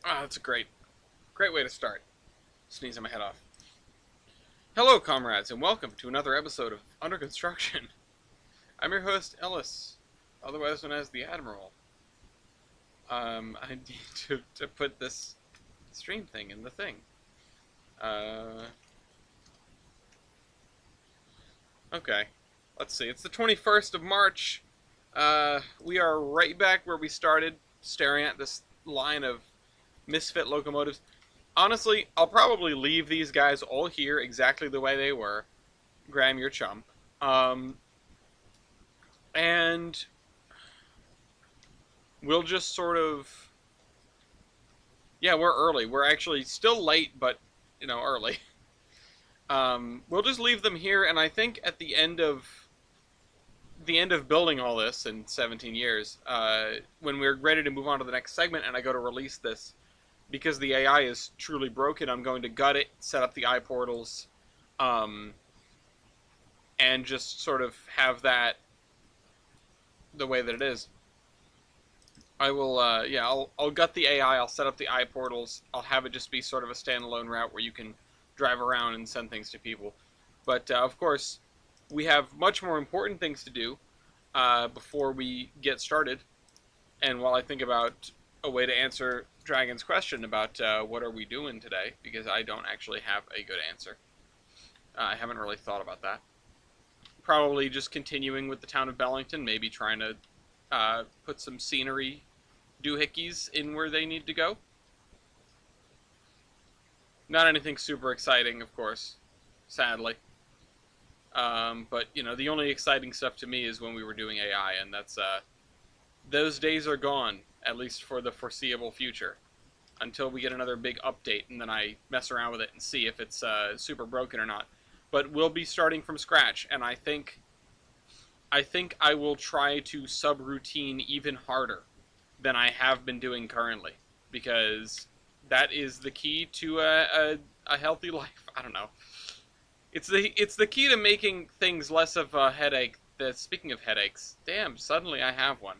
Ah, that's a great way to start. Sneezing my head off. Hello, comrades, and welcome to another episode of Under Construction. I'm your host, Ellis, otherwise known as the Admiral. I need to put this stream thing in the thing. Okay. Let's see. It's the 21st of March. We are right back where we started, staring at this line of misfit locomotives. Honestly, I'll probably leave these guys all here exactly the way they were. Graham, your chump. And we'll just sort of... Yeah, we're early. We're actually still late, but, early. We'll just leave them here, and I think at the end of building all this in 17 years, when we're ready to move on to the next segment and I go to release this, because the AI is truly broken, I'm going to gut it, set up the eye portals, and just sort of have that the way that it is. I will, I'll gut the AI, I'll set up the eye portals, I'll have it just be sort of a standalone route where you can drive around and send things to people. But, of course, we have much more important things to do before we get started. And while I think about a way to answer Dragon's question about what are we doing today, because I don't actually have a good answer. I haven't really thought about that. Probably just continuing with the town of Bellington, maybe trying to put some scenery doohickeys in where they need to go. Not anything super exciting, of course, sadly. But, the only exciting stuff to me is when we were doing AI, and that's, those days are gone, at least for the foreseeable future, until we get another big update, and then I mess around with it and see if it's super broken or not. But we'll be starting from scratch, and I think I will try to subroutine even harder than I have been doing currently, because that is the key to a healthy life. I don't know. It's the key to making things less of a headache. Speaking of headaches, damn, suddenly I have one.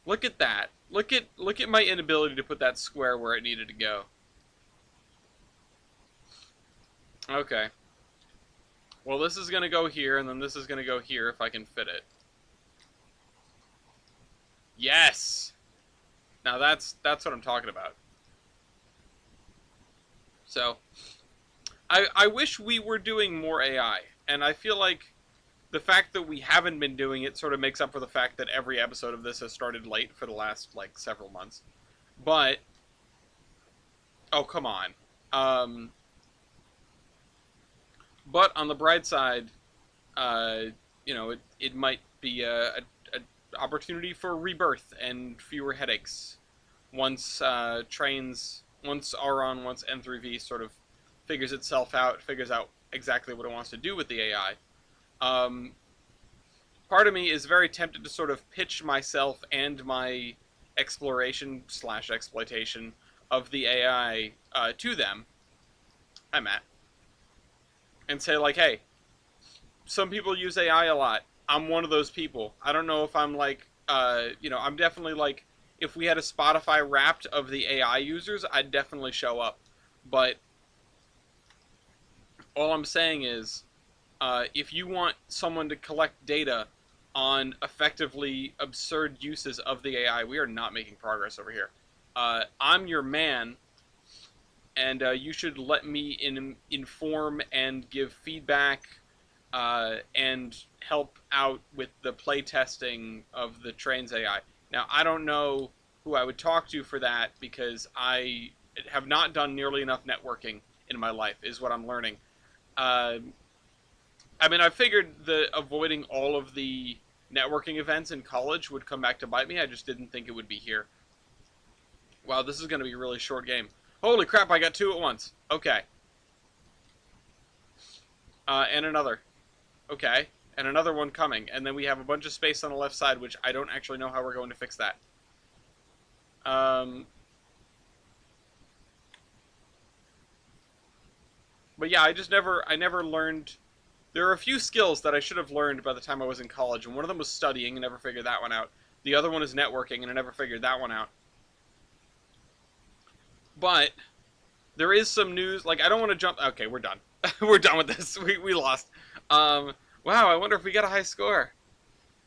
Look at that. Look at my inability to put that square where it needed to go. Okay. Well, this is going to go here, and then this is going to go here if I can fit it. Yes! Now that's what I'm talking about. So, I wish we were doing more AI, and I feel like the fact that we haven't been doing it sort of makes up for the fact that every episode of this has started late for the last, several months. But, oh, come on. But on the bright side, it might be a opportunity for rebirth and fewer headaches once once N3V sort of figures itself out, figures out exactly what it wants to do with the AI. Part of me is very tempted to sort of pitch myself and my exploration / exploitation of the AI to them. Hi, Matt. And say, hey, some people use AI a lot. I'm one of those people. I don't know if I'm I'm definitely if we had a Spotify Wrapped of the AI users, I'd definitely show up. But all I'm saying is, if you want someone to collect data on effectively absurd uses of the AI, we are not making progress over here. I'm your man, and you should let me inform and give feedback and help out with the playtesting of the Trainz AI. Now, I don't know who I would talk to for that, because I have not done nearly enough networking in my life, is what I'm learning. I figured that avoiding all of the networking events in college would come back to bite me. I just didn't think it would be here. Wow, this is going to be a really short game. Holy crap, I got two at once. Okay. And another. Okay. And another one coming. And then we have a bunch of space on the left side, which I don't actually know how we're going to fix that. But yeah, I never learned... There are a few skills that I should have learned by the time I was in college, and one of them was studying, and never figured that one out. The other one is networking, and I never figured that one out. But there is some news. Like, I don't want to jump. Okay, we're done. We're done with this. We lost. Wow, I wonder if we got a high score.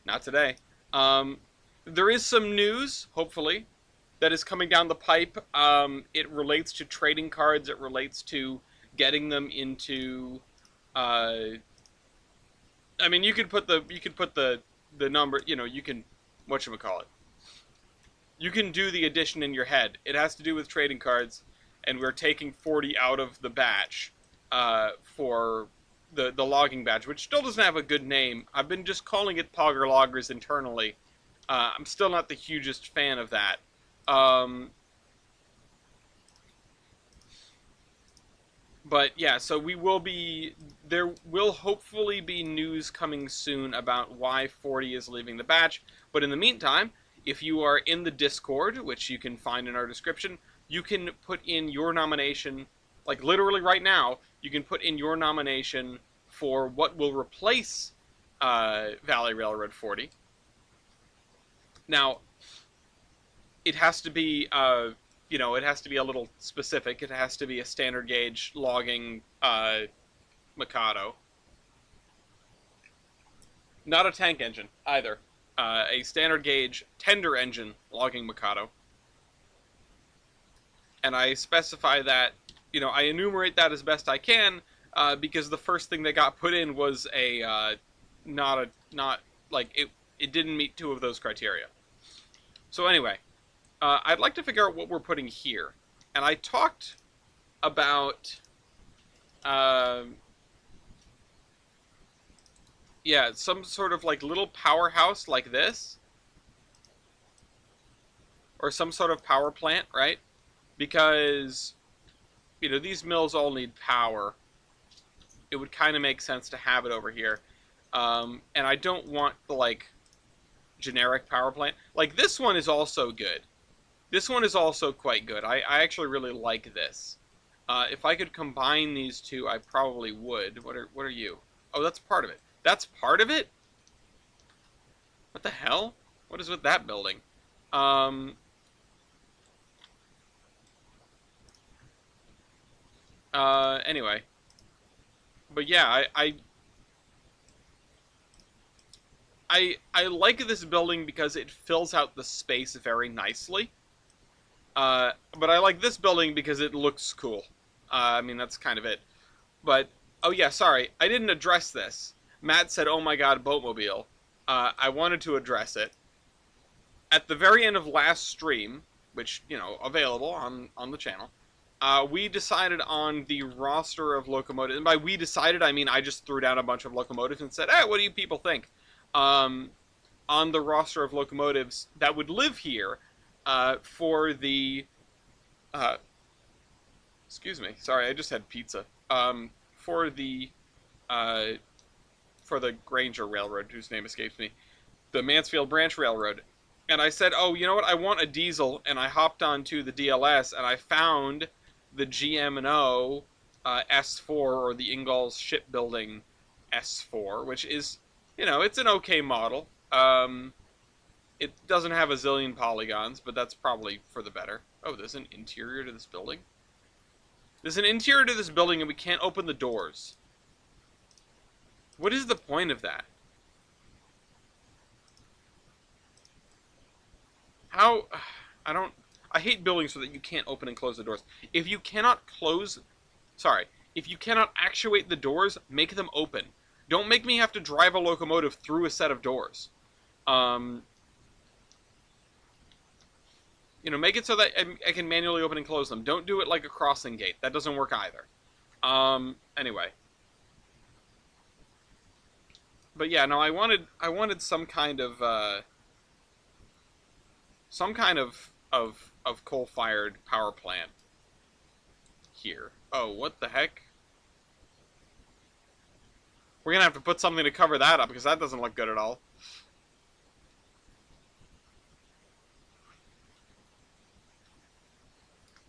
Not today. Um, there is some news, hopefully, that is coming down the pipe. It relates to trading cards. It relates to getting them into. I mean, you could put the number. You know, you can whatchamacallit. You can do the addition in your head. It has to do with trading cards, and we're taking 40 out of the batch for the logging badge, which still doesn't have a good name. I've been just calling it Pogger Loggers internally. I'm still not the hugest fan of that. Um, but yeah, so there will hopefully be news coming soon about why 40 is leaving the batch. But in the meantime, if you are in the Discord, which you can find in our description, you can put in your nomination, like literally right now, you can put in your nomination for what will replace Valley Railroad 40. Now, it has to be, it has to be a little specific. It has to be a standard gauge logging Mikado. Not a tank engine, either. A standard gauge tender engine logging Mikado. And I specify that, I enumerate that as best I can, because the first thing that got put in was it didn't meet two of those criteria. So anyway, I'd like to figure out what we're putting here. And I talked about, some sort of like little powerhouse like this. Or some sort of power plant, right? Because, these mills all need power. It would kind of make sense to have it over here. And I don't want the, generic power plant. Like, this one is also good. This one is also quite good. I actually really like this. If I could combine these two, I probably would. What are you? Oh, that's part of it. That's part of it? What the hell? What is with that building? Anyway. But yeah, I like this building because it fills out the space very nicely. But I like this building because it looks cool. I mean, that's kind of it. But, oh yeah, sorry, I didn't address this. Matt said, oh my god, Boatmobile. I wanted to address it. At the very end of last stream, which, available on the channel, we decided on the roster of locomotives. And by we decided, I mean I just threw down a bunch of locomotives and said, hey, what do you people think? On the roster of locomotives that would live here for the... excuse me. Sorry, I just had pizza. For the Granger Railroad, whose name escapes me. The Mansfield Branch Railroad. And I said, oh, you know what? I want a diesel. And I hopped onto the DLS and I found the GM&O S4, or the Ingalls Shipbuilding S4, which is, it's an okay model. It doesn't have a zillion polygons, but that's probably for the better. Oh, there's an interior to this building? There's an interior to this building and we can't open the doors. What is the point of that? How... I hate buildings so that you can't open and close the doors. If you cannot if you cannot actuate the doors, make them open. Don't make me have to drive a locomotive through a set of doors. Make it so that I can manually open and close them. Don't do it like a crossing gate. That doesn't work either. Anyway. But yeah, no, I wanted some kind of coal-fired power plant here. Oh, what the heck? We're gonna have to put something to cover that up because that doesn't look good at all.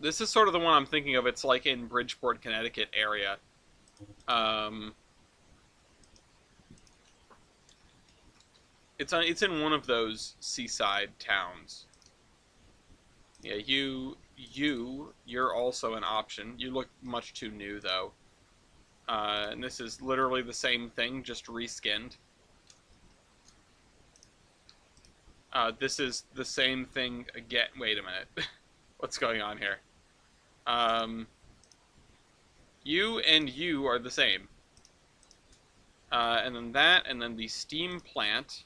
This is sort of the one I'm thinking of. It's like in Bridgeport, Connecticut area. It's in one of those seaside towns. Yeah, you you're also an option. You look much too new, though. And this is literally the same thing, just reskinned. This is the same thing again. Wait a minute. What's going on here? You and you are the same. And then that, and then the steam plant,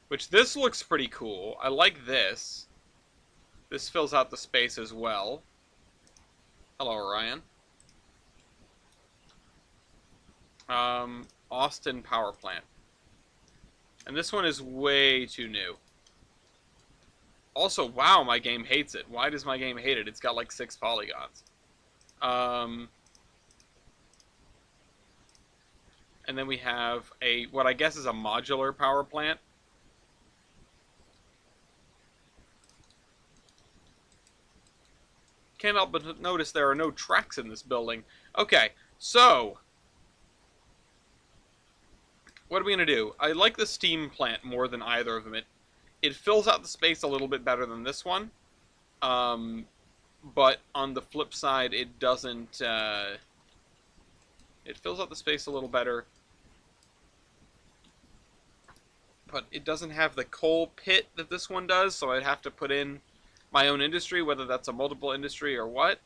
which this looks pretty cool. I like this. This fills out the space as well. Hello, Orion. Austin Power Plant. And this one is way too new. Also, wow, my game hates it. Why does my game hate it? It's got like 6 polygons. And then we have what I guess is a modular power plant. Can't help but notice there are no tracks in this building. Okay, so what are we going to do? I like the steam plant more than either of them. It fills out the space a little bit better than this one. But on the flip side, it doesn't... it fills out the space a little better. But it doesn't have the coal pit that this one does, so I'd have to put in my own industry, whether that's a multiple industry or what.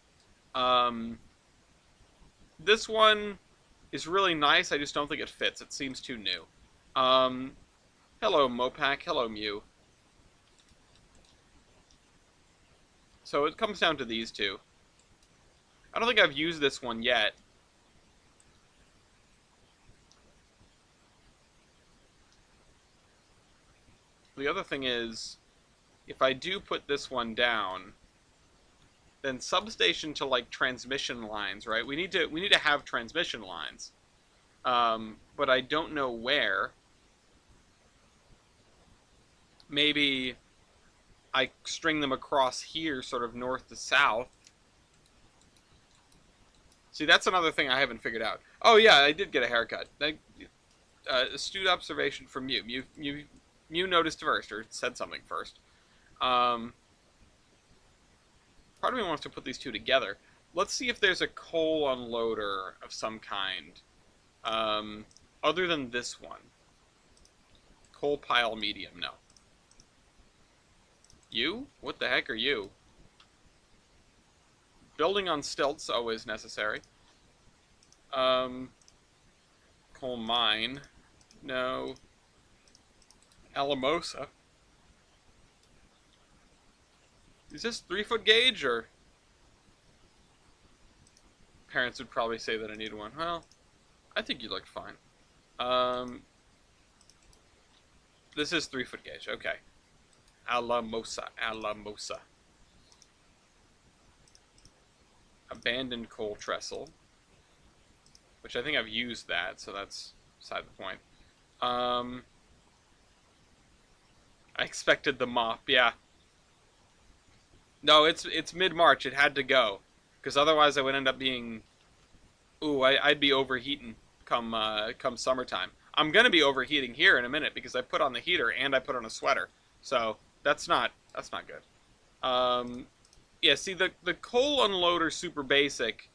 This one is really nice, I just don't think it fits. It seems too new. Hello, Mopac. Hello, Mew. So it comes down to these two. I don't think I've used this one yet. The other thing is, if I do put this one down, then substation to like transmission lines, right? We need to have transmission lines, but I don't know where. Maybe I string them across here, sort of north to south. See, that's another thing I haven't figured out. Oh yeah, I did get a haircut. Astute observation from you. You noticed first, or said something first. Part of me wants to put these two together. Let's see if there's a coal unloader of some kind, other than this one. Coal pile medium, no. You? What the heck are you? Building on stilts, always necessary. Coal mine, no. Alamosa. Is this 3-foot gauge, or? Parents would probably say that I need one. Well, I think you looked fine. This is 3-foot gauge, okay. Alamosa. Abandoned coal trestle. Which I think I've used that, so that's beside the point. I expected the mop, yeah. No, it's mid-March. It had to go, because otherwise I would end up being, I'd be overheating come summertime. I'm gonna be overheating here in a minute because I put on the heater and I put on a sweater, so that's not good. Yeah, see the coal unloader super basic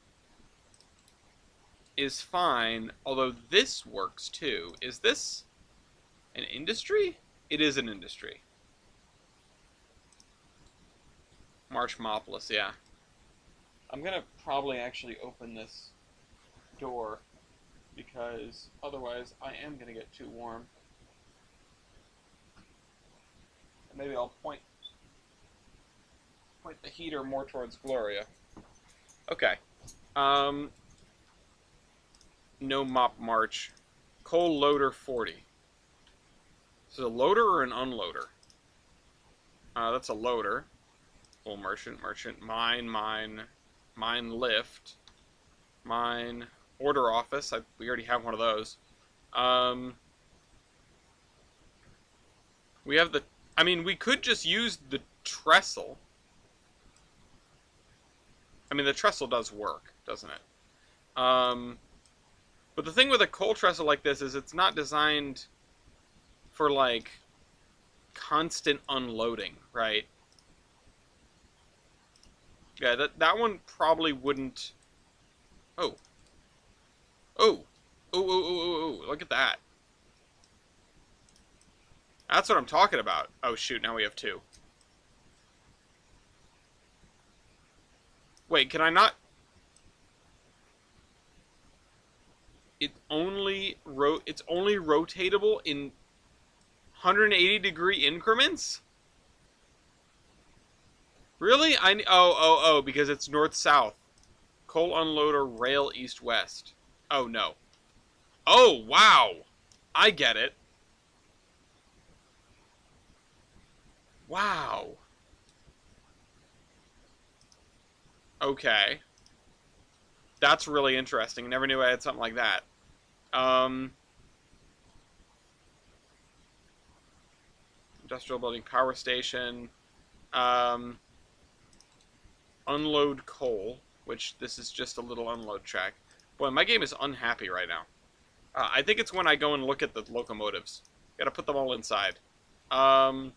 is fine, although this works too. Is this an industry? It is an industry. Marchmopolis, yeah. I'm gonna probably actually open this door because otherwise I am gonna get too warm. Maybe I'll point the heater more towards Gloria. Okay. No mop march. Coal loader 40. Is it a loader or an unloader? That's a loader. Coal merchant, mine lift, mine order office. We already have one of those. We have we could just use the trestle. The trestle does work, doesn't it? But the thing with a coal trestle like this is it's not designed for, like, constant unloading, right? Yeah, that one probably wouldn't. Oh, oh, oh! Look at that. That's what I'm talking about. Oh shoot! Now we have two. Wait, can I not? It's only rotatable in 180-degree increments. Really? Oh, because it's north south. Coal unloader rail east west. Oh no. Oh wow. I get it. Wow. Okay. That's really interesting. Never knew I had something like that. Um, industrial building, power station. Um, unload coal, which this is just a little unload track. Boy, my game is unhappy right now. I think it's when I go and look at the locomotives. Gotta put them all inside. Um,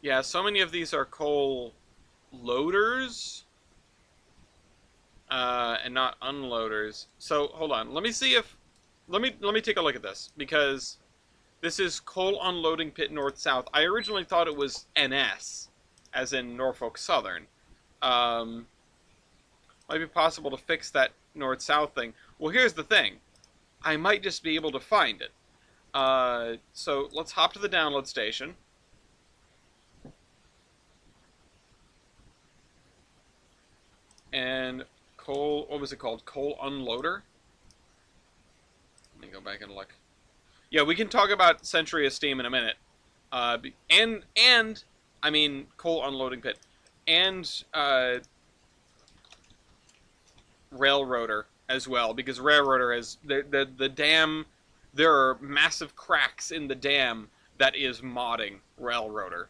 yeah, so many of these are coal loaders, and not unloaders. So hold on, let me see if let me take a look at this because this is coal unloading pit north south. I originally thought it was NS, as in Norfolk Southern. Um, might be possible to fix that north south thing. Well, here's the thing. I might just be able to find it. So let's hop to the download station. And coal, what was it called? Coal unloader? Let me go back and look. Yeah, we can talk about Century of Steam in a minute. And I mean coal unloading pit, and railroader as well, because railroader has the dam. There are massive cracks in the dam that is modding railroader.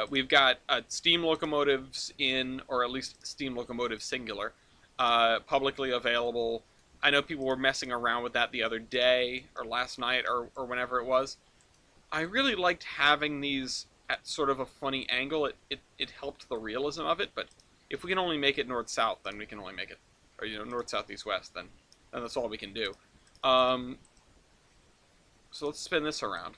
We've got steam locomotives in, or at least steam locomotive singular, publicly available. I know people were messing around with that the other day, or last night, or whenever it was. I really liked having these at sort of a funny angle. It helped the realism of it, but if we can only make it north-south, then we can only make it, or, north-south, east-west, then that's all we can do. So let's spin this around.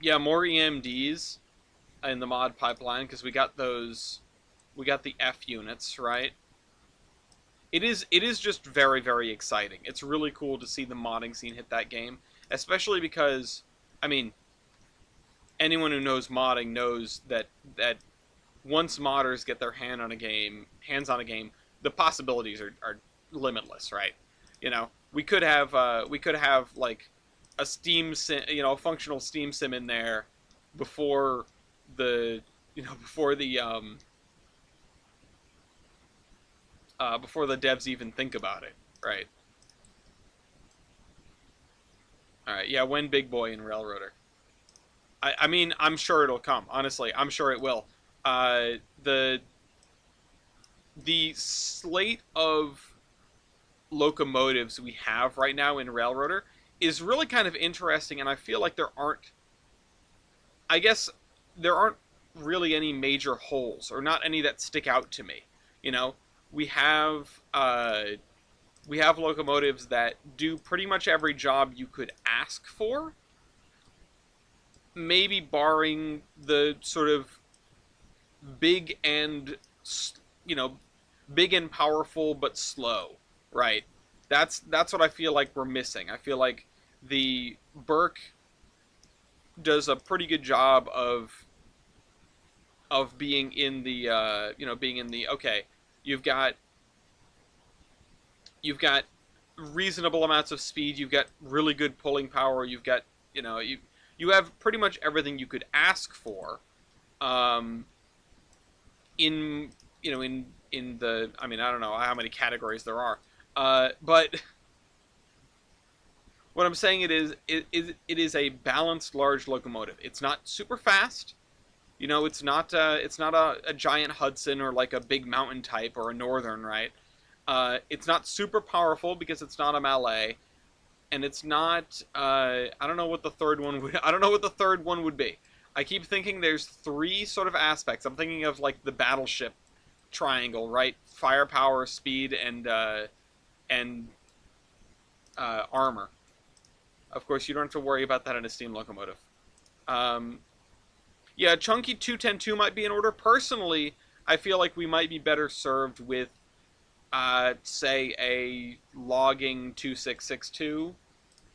Yeah, more EMDs in the mod pipeline, because we got the F units, right? It is just very, very exciting. It's really cool to see the modding scene hit that game, especially because, I mean, anyone who knows modding knows that once modders get their hands on a game, the possibilities are limitless, right? We could have like a Steam sim, a functional Steam sim in there before the before the before the devs even think about it, right? All right, yeah, when Big Boy and Railroader. I mean, I'm sure it'll come. Honestly, I'm sure it will. Uh, the the slate of locomotives we have right now in Railroader is really kind of interesting, and I feel like I guess there aren't really any major holes, or not any that stick out to me. You know, we have we have locomotives that do pretty much every job you could ask for, maybe barring the sort of big and you know big and powerful but slow, right? That's what I feel like we're missing. I feel like the Burke does a pretty good job of being in the being in the okay. You've got you've got reasonable amounts of speed. You've got really good pulling power. You've got you have pretty much everything you could ask for. Um, in in the, I mean, I don't know how many categories there are, but what I'm saying it is a balanced large locomotive. It's not super fast. It's not a giant Hudson or like a big mountain type or a Northern, right? It's not super powerful because it's not a Malay. and it's not. I don't know what the third one would. I don't know what the third one would be. I keep thinking there's three sort of aspects. I'm thinking of like the battleship triangle, right? Firepower, speed, and armor. Of course, you don't have to worry about that in a steam locomotive. Um, yeah, chunky 2102 might be in order. Personally, I feel like we might be better served with, say, a logging 2662,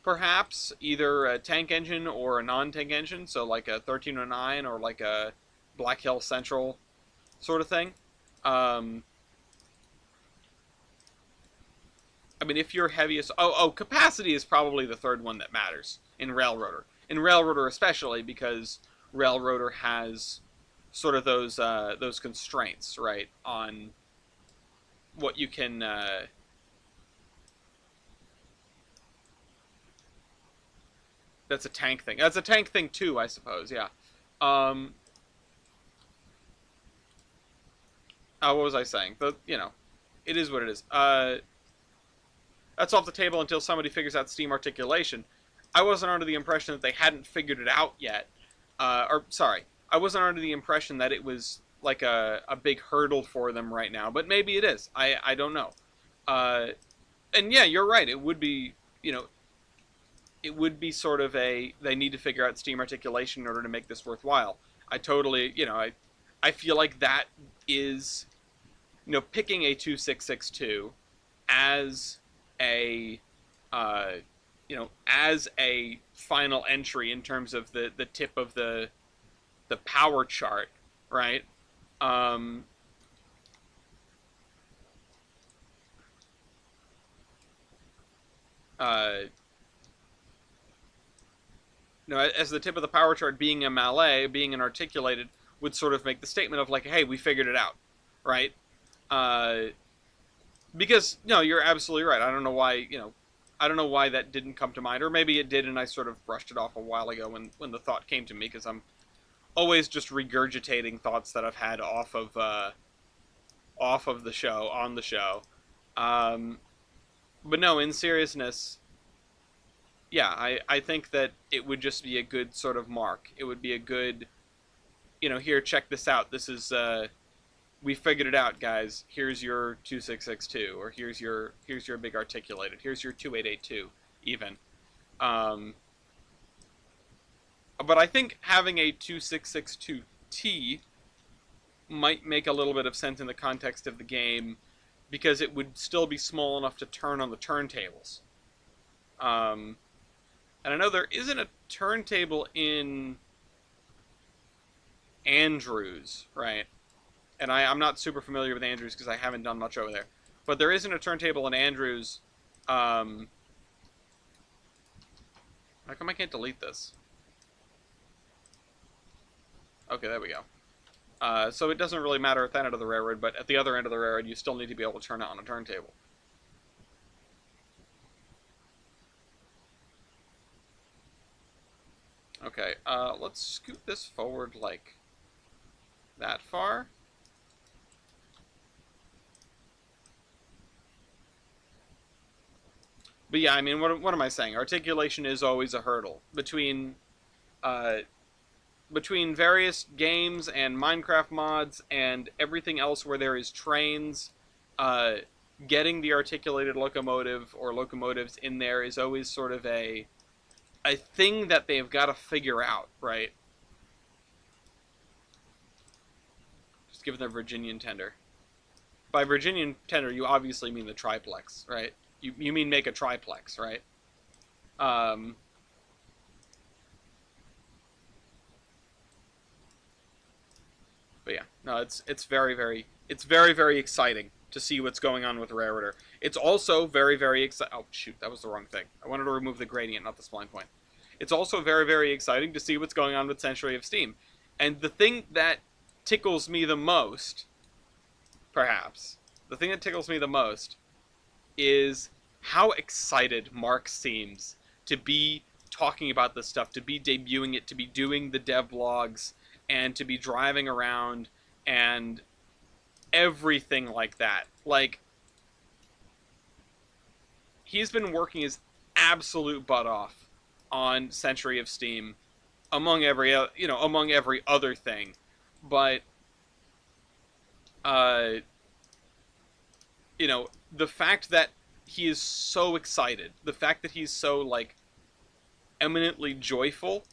perhaps either a tank engine or a non-tank engine, so like a 1309 or like a Black Hill Central sort of thing. Um, I mean, if you're heaviest, capacity is probably the third one that matters in Railroader. In Railroader especially because Railroader has sort of those constraints, right, on what you can. That's a tank thing. That's a tank thing too, I suppose. Yeah. Um, what was I saying? It is what it is. That's off the table until somebody figures out steam articulation. I wasn't under the impression that they hadn't figured it out yet. I wasn't under the impression that it was like a big hurdle for them right now, but maybe it is. I don't know. Uh, and yeah, you're right. It would be, it would be sort of they need to figure out steam articulation in order to make this worthwhile. I totally, I feel like that is, picking a 2662 as a uh, as a final entry in terms of the tip of the power chart, right? Um, uh, as the tip of the power chart, being a Malay, being an articulated, would sort of make the statement of like, hey, we figured it out, right? Uh, because no, you're absolutely right. I don't know why that didn't come to mind, or maybe it did, and I sort of brushed it off a while ago when the thought came to me, because I'm always just regurgitating thoughts that I've had off of the show on the show. Um, but no, in seriousness, yeah, I think that it would just be a good sort of mark. It would be a good, here, check this out. This is we figured it out, guys. Here's your 2662, or here's your big articulated. Here's your 2882, even. Um, but I think having a 2662T might make a little bit of sense in the context of the game, because it would still be small enough to turn on the turntables. Um, and I know there isn't a turntable in Andrews, right? And I'm not super familiar with Andrews because I haven't done much over there. But there isn't a turntable in Andrews. How come I can't delete this? Okay, there we go. So it doesn't really matter at that end of the railroad, but at the other end of the railroad, you still need to be able to turn it on a turntable. Okay, let's scoot this forward like that far. But yeah, I mean, what am I saying? Articulation is always a hurdle uh, between various games and Minecraft mods and everything else where there is Trainz. Uh, Getting the articulated locomotive or locomotives in there is always sort of a thing that they've got to figure out, right? Just give them the Virginian tender. By Virginian tender, you obviously mean the triplex, right? You mean make a triplex, right? Um, but yeah, no, it's very exciting to see what's going on with Railroader. It's also very exciting. Oh shoot, that was the wrong thing. I wanted to remove the gradient, not the spline point. It's also very exciting to see what's going on with Century of Steam, and the thing that tickles me the most, perhaps, the thing that tickles me the most is how excited Mark seems to be talking about this stuff, to be debuting it, to be doing the dev blogs, and to be driving around and everything like that. Like, he's been working his absolute butt off on Century of Steam, among among every other thing. But uh, the fact that he is so excited, the fact that he's so like eminently joyful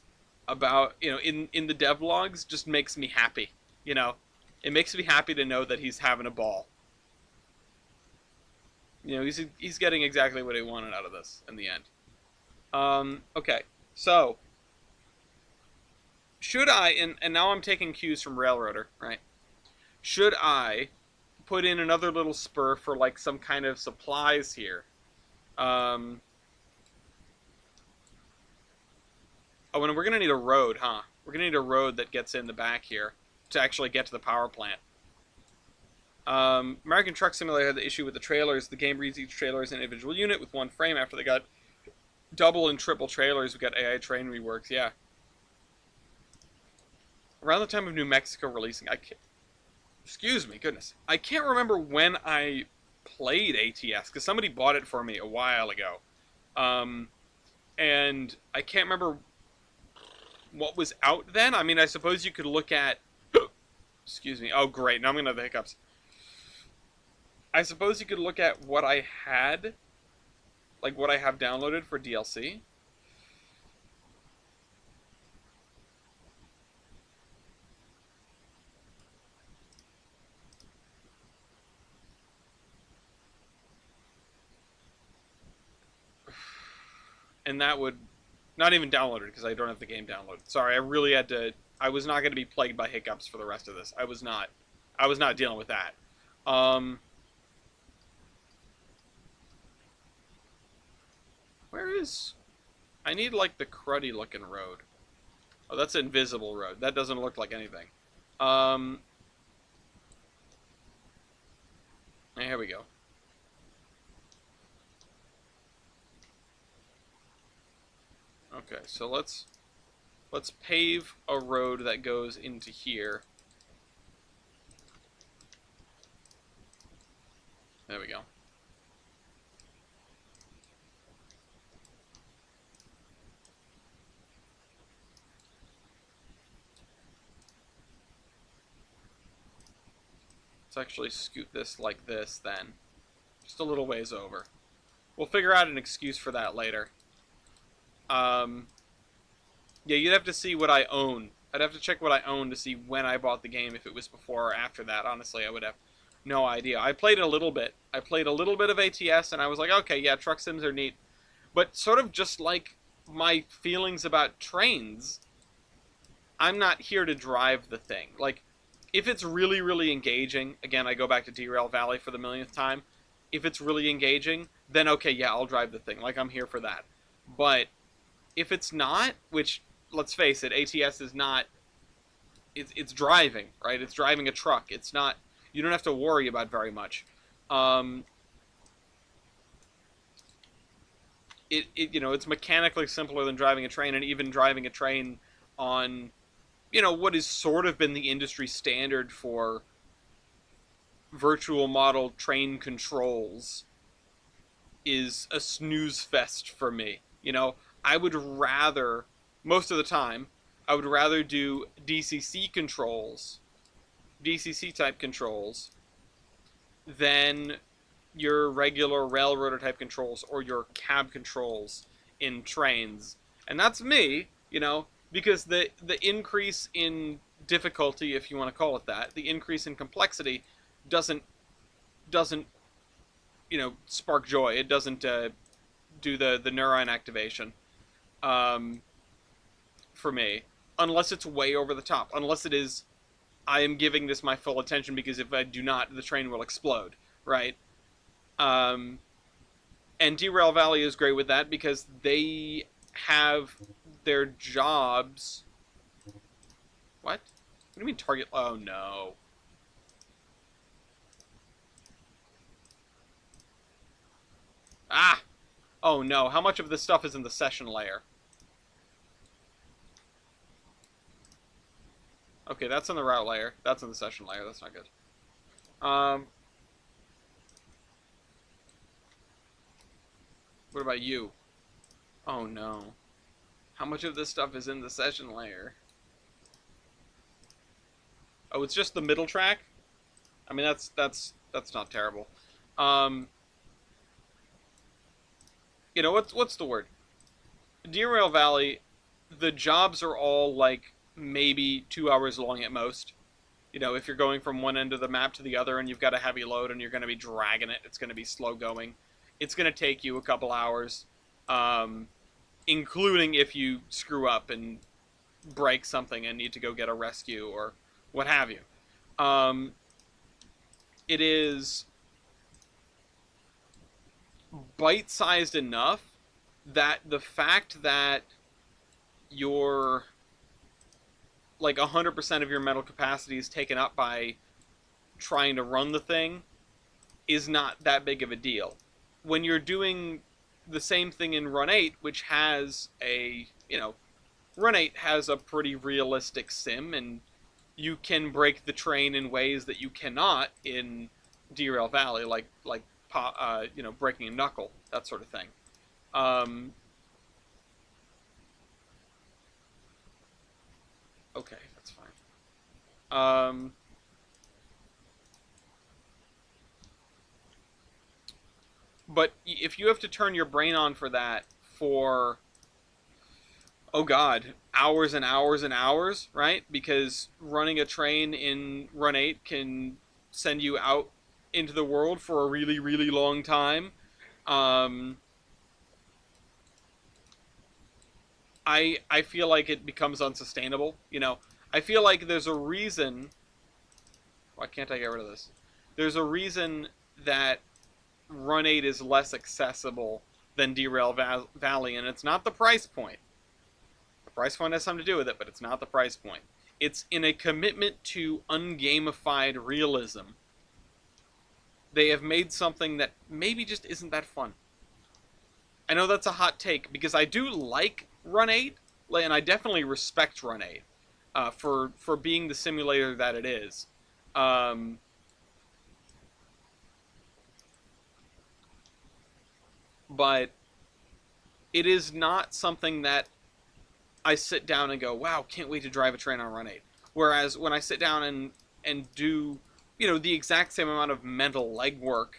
about in the devlogs just makes me happy. You know, it makes me happy to know that he's having a ball. He's getting exactly what he wanted out of this in the end. Okay, so should I and now I'm taking cues from Railroader, right? Should I put in another little spur for like some kind of supplies here? Um, oh, and we're gonna need a road, huh? We're gonna need a road that gets in the back here to actually get to the power plant. American Truck Simulator had the issue with the trailers. The game reads each trailer as an individual unit with one frame. After they got double and triple trailers, we got AI train reworks. Yeah. Around the time of New Mexico releasing, excuse me, goodness, I can't remember when I played ATS because somebody bought it for me a while ago, and I can't remember what was out then. I mean, I suppose you could look at. Excuse me. Oh, great. Now I'm gonna have the hiccups. I suppose you could look at what I had, like what I have downloaded for DLC. And that would not even downloaded because I don't have the game downloaded. Sorry, I really had to. I was not going to be plagued by hiccups for the rest of this. I was not. I was not dealing with that. Where is? I need like the cruddy looking road. Oh, that's an invisible road. That doesn't look like anything. Here we go. Okay, so let's pave a road that goes into here. There we go. Let's actually scoot this like this then. Just a little ways over. We'll figure out an excuse for that later. Yeah, you'd have to see what I own. I'd have to check what I own to see when I bought the game, if it was before or after that. Honestly, I would have no idea. I played a little bit. I played a little bit of ATS, and I was like, okay, yeah, truck sims are neat. But sort of just like my feelings about trains, I'm not here to drive the thing. Like, if it's really, really engaging, again, I go back to Derail Valley for the millionth time. If it's really engaging, then okay, yeah, I'll drive the thing. Like, I'm here for that. But if it's not, which, let's face it, ATS is not, it's driving, right? It's driving a truck. It's not, you don't have to worry about very much. It's mechanically simpler than driving a train, and even driving a train on, what has sort of been the industry standard for virtual model train controls is a snooze fest for me. I would rather, most of the time, I would rather do DCC controls, DCC type controls, than your regular railroader type controls or your cab controls in trains. And that's me, because the increase in difficulty, if you want to call it that, the increase in complexity doesn't spark joy. It doesn't do the neuron activation for me, unless it's way over the top, unless it is I am giving this my full attention, because if I do not, the train will explode, right? And Derail Valley is great with that because they have their jobs. What? What do you mean target? Oh no. Ah! Oh no, how much of this stuff is in the session layer? Okay, that's in the route layer. That's in the session layer. That's not good. What about you? Oh no. How much of this stuff is in the session layer? Oh, it's just the middle track? I mean, that's not terrible. Um, what's the word? Derail Valley, the jobs are all like maybe 2 hours long at most. If you're going from one end of the map to the other and you've got a heavy load and you're going to be dragging it, it's going to be slow going. It's going to take you a couple hours, um, including if you screw up and break something and need to go get a rescue or what have you. Um, it is bite sized enough that the fact that your like 100% of your mental capacity is taken up by trying to run the thing is not that big of a deal. When you're doing the same thing in Run 8, which has Run 8 has a pretty realistic sim, and you can break the train in ways that you cannot in Derail Valley, breaking a knuckle, that sort of thing. Um, okay, that's fine. Um, but if you have to turn your brain on for that for oh god, hours and hours and hours, right? Because running a train in Run 8 can send you out into the world for a really, really long time. Um, I feel like it becomes unsustainable. I feel like there's a reason. Why can't I get rid of this? There's a reason that Run 8 is less accessible than Valley, and it's not the price point. The price point has something to do with it, but it's not the price point. It's in a commitment to ungamified realism. They have made something that maybe just isn't that fun. I know that's a hot take because I do like Run 8, and I definitely respect Run 8 for being the simulator that it is. Um, but it is not something that I sit down and go, wow, can't wait to drive a train on Run 8. Whereas when I sit down and do, the exact same amount of mental legwork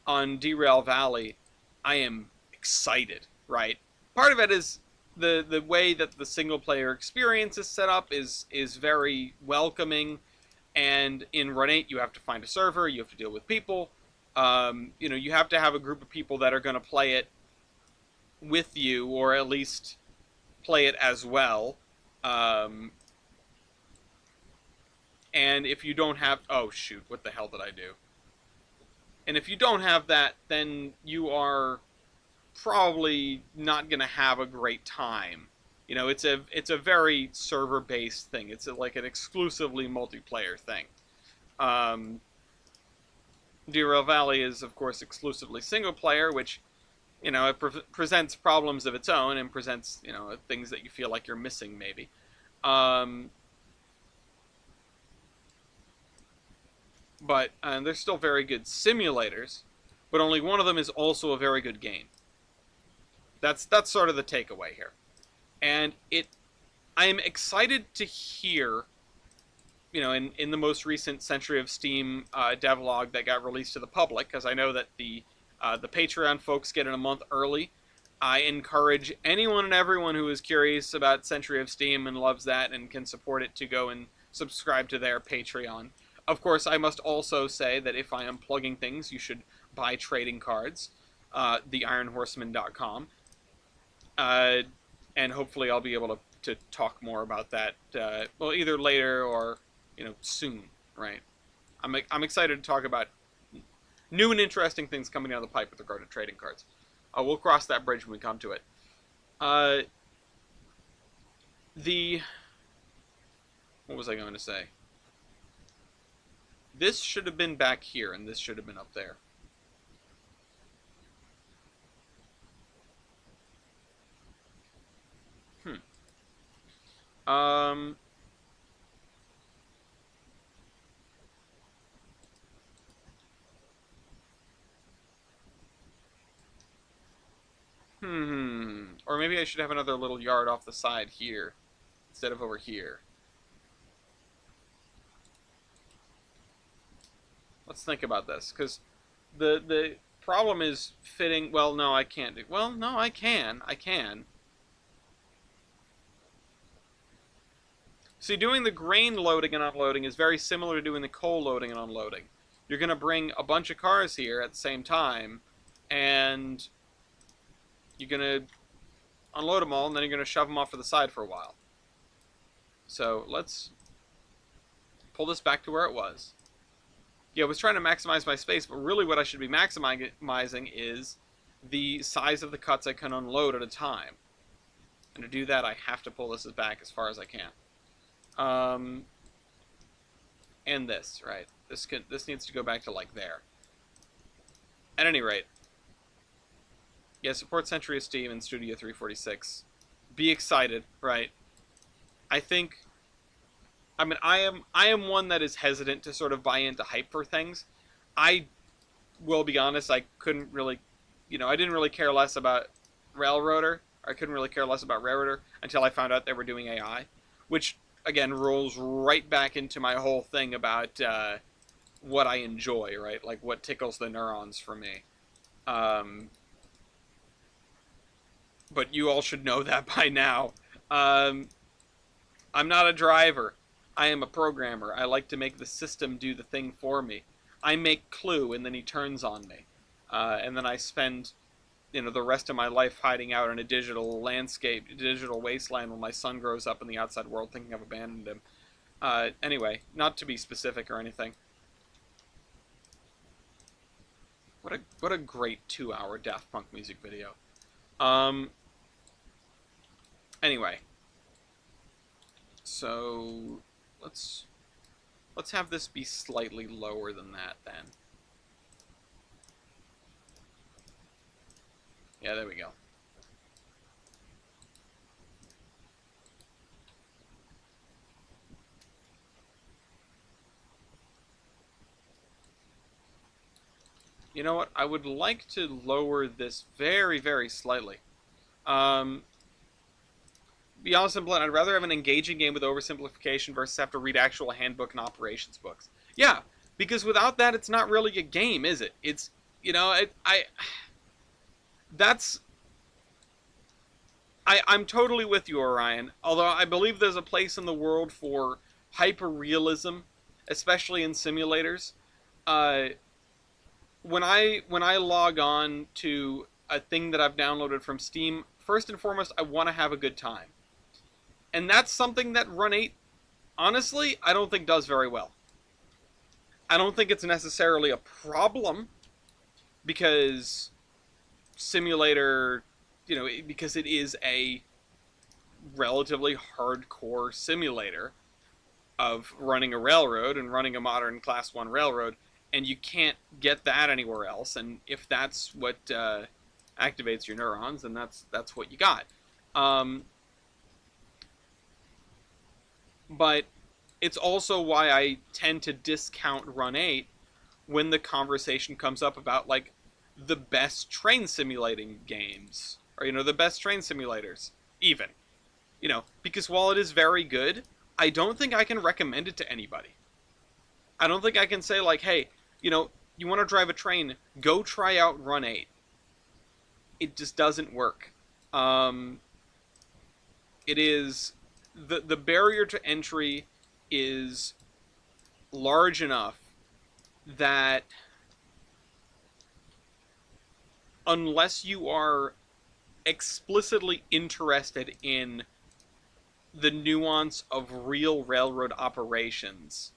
on Derail Valley, I am excited, right? Part of it is the way that the single player experience is set up is very welcoming, and in Run 8 you have to find a server, you have to deal with people. You have to have a group of people that are going to play it with you, or at least play it as well. Um, and if you don't have, oh shoot, what the hell did I do? And if you don't have that, then you are probably not going to have a great time. It's a very server based thing. It's like an exclusively multiplayer thing. Um, Derail Valley is of course exclusively single player, which it presents problems of its own and presents things that you feel like you're missing maybe. Um, but they're still very good simulators, but only one of them is also a very good game. That's sort of the takeaway here, and I am excited to hear, in the most recent Century of Steam devlog that got released to the public, because I know that the Patreon folks get it a month early. I encourage anyone and everyone who is curious about Century of Steam and loves that and can support it to go and subscribe to their Patreon. Of course, I must also say that if I am plugging things, you should buy trading cards, theironhorseman.com. And hopefully I'll be able to talk more about that, well, either later or, soon, right? I'm excited to talk about new and interesting things coming down the pipe with regard to trading cards. We'll cross that bridge when we come to it. Uh, the what was I going to say? This should have been back here, and this should have been up there. Um. Or maybe I should have another little yard off the side here instead of over here. Let's think about this, because the problem is fitting. Well, no, I can't do. Well, no, I can. I can. See, doing the grain loading and unloading is very similar to doing the coal loading and unloading. You're going to bring a bunch of cars here at the same time, and you're going to unload them all, and then you're going to shove them off to the side for a while. So let's pull this back to where it was. Yeah, I was trying to maximize my space, but really what I should be maximizing is the size of the cuts I can unload at a time. And to do that, I have to pull this back as far as I can. And this, right? This needs to go back to, like, there. At any rate, yeah, support Century of Steam and Studio 346. Be excited, right? I think... I mean, I am one that is hesitant to sort of buy into hype for things. I will be honest, I couldn't really... I didn't really care less about Railroader. I couldn't really care less about Railroader until I found out they were doing AI. Which, again, rolls right back into my whole thing about what I enjoy, right? Like, what tickles the neurons for me. But you all should know that by now. I'm not a driver. I am a programmer. I like to make the system do the thing for me. I make Clue, and then he turns on me. And then I spend, the rest of my life hiding out in a digital landscape, digital wasteland when my son grows up in the outside world thinking I've abandoned him. Anyway, not to be specific or anything. What a great 2-hour Daft Punk music video. Anyway. So let's have this be slightly lower than that then. Yeah, there we go. You know what? I would like to lower this very, very slightly. Be honest and blunt, I'd rather have an engaging game with oversimplification versus have to read actual handbook and operations books. Yeah, because without that, it's not really a game, is it? It's, I'm totally with you, Orion. Although I believe there's a place in the world for hyper-realism, especially in simulators. When I log on to a thing that I've downloaded from Steam, first and foremost, I want to have a good time. And that's something that Run 8, honestly, I don't think does very well. I don't think it's necessarily a problem, because simulator, because it is a relatively hardcore simulator of running a railroad and running a modern Class 1 railroad, and you can't get that anywhere else, and if that's what activates your neurons, then that's what you got. But it's also why I tend to discount Run 8 when the conversation comes up about, like, the best train simulating games. Or, the best train simulators, even. Because while it is very good, I don't think I can recommend it to anybody. I don't think I can say, like, hey, you want to drive a train, go try out Run 8. It just doesn't work. It is... The barrier to entry is large enough that unless you are explicitly interested in the nuance of real railroad operations,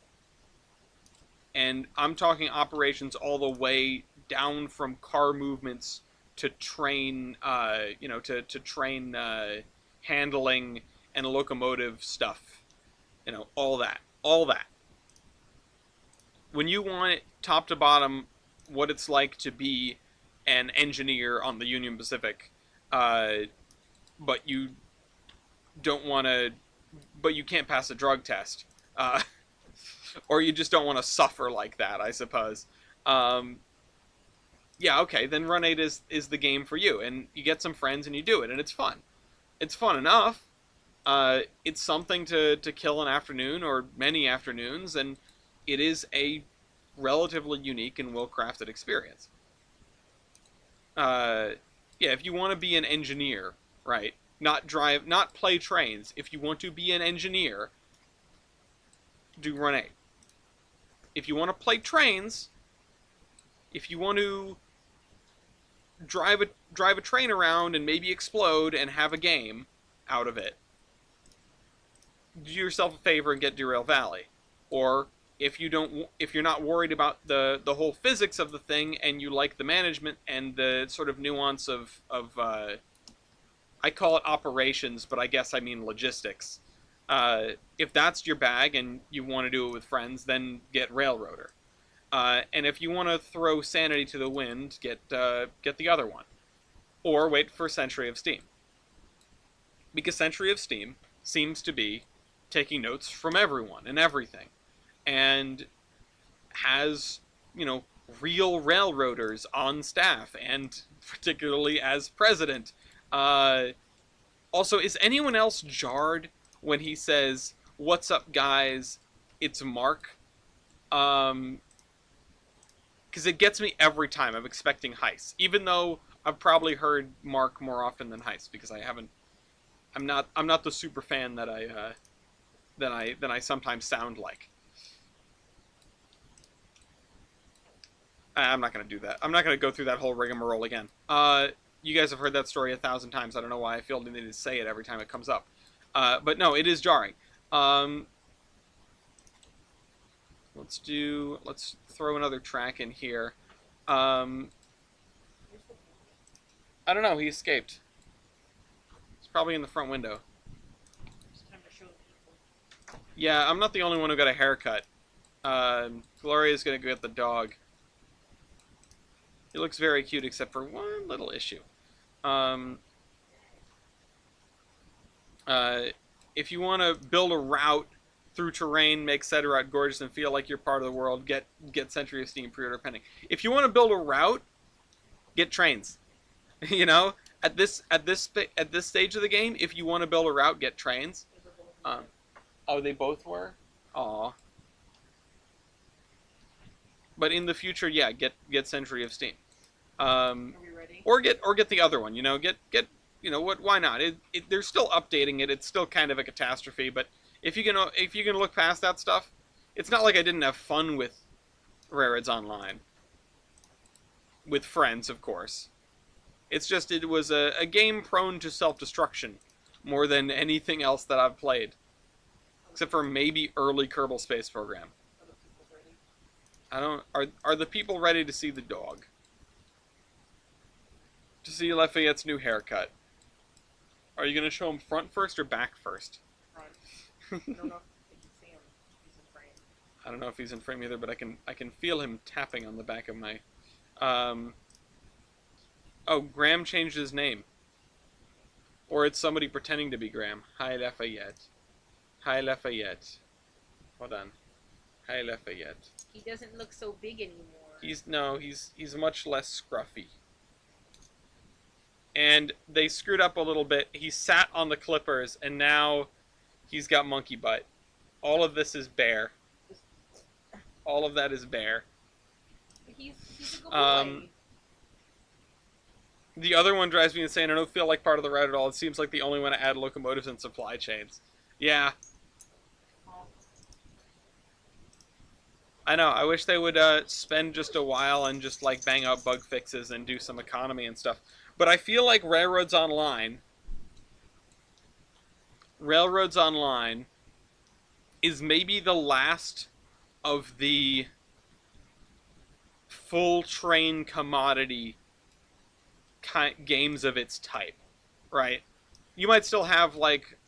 and I'm talking operations all the way down from car movements to train, to train handling and locomotive stuff, all that. When you want it top to bottom, what it's like to be an engineer on the Union Pacific, but you don't want to, but you can't pass a drug test, or you just don't want to suffer like that, I suppose. Yeah, okay, then Run 8 is the game for you, and you get some friends and you do it, and it's fun. It's fun enough. It's something to kill an afternoon or many afternoons, and it is a relatively unique and well-crafted experience. Uh, yeah, if you want to be an engineer, right? Not play trains. If you want to be an engineer, do Run 8. If you want to play trains, if you want to drive a train around and maybe explode and have a game out of it, do yourself a favor and get Derail Valley. Or if you're not worried about the whole physics of the thing and you like the management and the sort of nuance of I call it operations, but I guess I mean logistics. If that's your bag and you want to do it with friends, then get Railroader. And if you want to throw sanity to the wind, get the other one, or wait for Century of Steam, because Century of Steam seems to be taking notes from everyone and everything, and has, real railroaders on staff, and particularly as president. Also, is anyone else jarred when he says, "What's up, guys? It's Mark"? Because it gets me every time. I'm expecting Heist, even though I've probably heard Mark more often than Heist, because I haven't. I'm not the super fan that I sometimes sound like. I'm not gonna do that. I'm not gonna go through that whole rigmarole again. You guys have heard that story 1,000 times. I don't know why I feel the need to say it every time it comes up. But no, it is jarring. Let's throw another track in here. I don't know. He escaped. He's probably in the front window. Yeah, I'm not the only one who got a haircut. Gloria's gonna go get the dog. He looks very cute, except for one little issue. If you want to build a route through terrain, make said route gorgeous, and feel like you're part of the world, get Century of Steam pre-order pending. If you want to build a route, get Trainz. At this stage of the game, if you want to build a route, get Trainz. Oh, they both were? Aw. But in the future, yeah, get Century of Steam. Are we ready? Or get the other one. Get what? Why not? They're still updating it. It's still kind of a catastrophe. But if you can look past that stuff, it's not like I didn't have fun with Railroads Online. With friends, of course. It's just it was a game prone to self-destruction more than anything else that I've played, except for maybe early Kerbal Space Program. I don't. Are the people ready to see the dog? To see Lafayette's new haircut? Are you gonna show him front first or back first? Front. I don't know if you can see him. He's in frame. I don't know if he's in frame either, but I can feel him tapping on the back of my. Oh, Graham changed his name. Or it's somebody pretending to be Graham. Hi, Lafayette. Hi, Lafayette. Hold on. Hi, Lafayette. He doesn't look so big anymore. He's much less scruffy. And they screwed up a little bit. He sat on the clippers, and now he's got monkey butt. All of this is bear. All of that is bear. He's a good boy. The other one drives me insane. I don't feel like part of the route at all. It seems like the only one to add locomotives and supply chains. Yeah. I know. I wish they would spend just a while and just like bang out bug fixes and do some economy and stuff. But I feel like Railroads Online is maybe the last of the full train commodity games of its type, right? You might still have like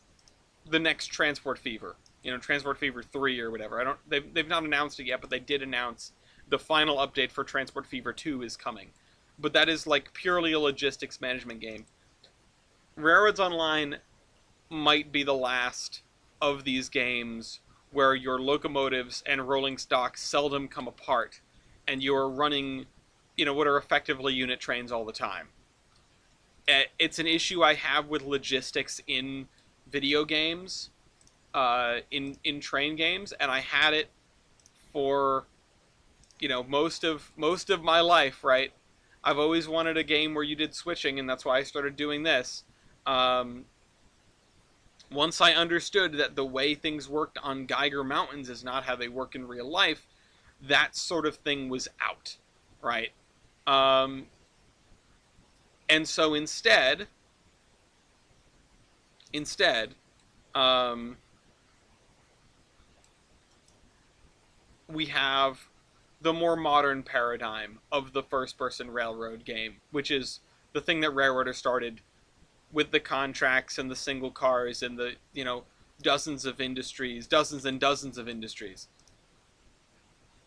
the next Transport Fever, Transport Fever 3 or whatever. They've not announced it yet, but they did announce the final update for Transport Fever 2 is coming. But that is like purely a logistics management game. Railroads Online might be the last of these games where your locomotives and rolling stock seldom come apart and you're running, what are effectively unit trains all the time. It's an issue I have with logistics in video games, in train games, and I had it for most of my life. Right, I've always wanted a game where you did switching, and that's why I started doing this. Um, Once I understood that the way things worked on Geiger Mountains is not how they work in real life, that sort of thing was out, right? Um, and so instead, um, we have the more modern paradigm of the first-person railroad game, which is the thing that Railroader started with the contracts and the single cars and the dozens of industries, dozens and dozens of industries.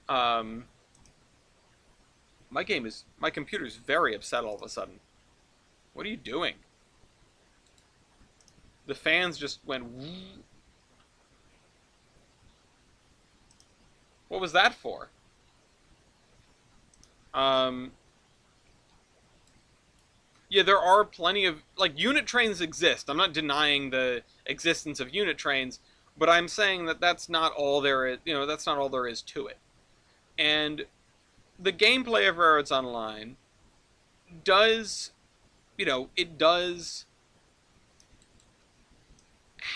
Um, my computer's very upset all of a sudden. What are you doing? The fans just went. What was that for? Um, yeah, there are plenty of unit trains exist. I'm not denying the existence of unit trains, but I'm saying that that's not all there is. That's not all there is to it. And the gameplay of Railroads Online does, it does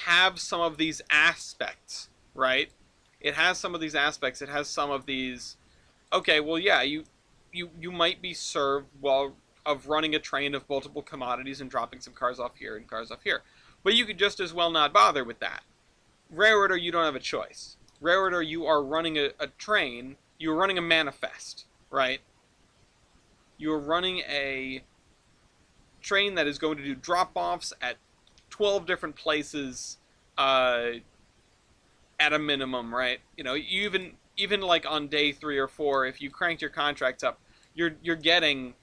have some of these aspects, right? It has some of these aspects. It has some of these. Okay, well, yeah, you might be served while of running a train of multiple commodities and dropping some cars off here and cars off here, but you could just as well not bother with that. Railroader, you don't have a choice. Railroader, you are running a train. You're running a manifest, right? You're running a train that is going to do drop-offs at 12 different places at a minimum, right? You even like on day 3 or 4, if you cranked your contracts up, you're getting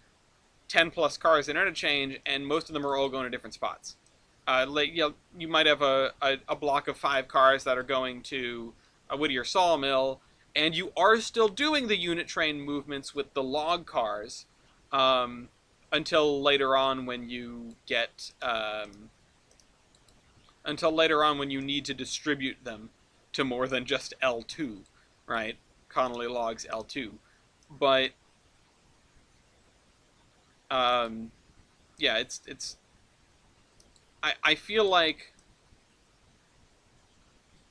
10 plus cars in interchange, and most of them are all going to different spots. You might have a block of 5 cars that are going to a Whittier sawmill, and you are still doing the unit train movements with the log cars until later on when you get until later on when you need to distribute them to more than just L2, right? Connolly logs L2, but yeah, it's. I feel like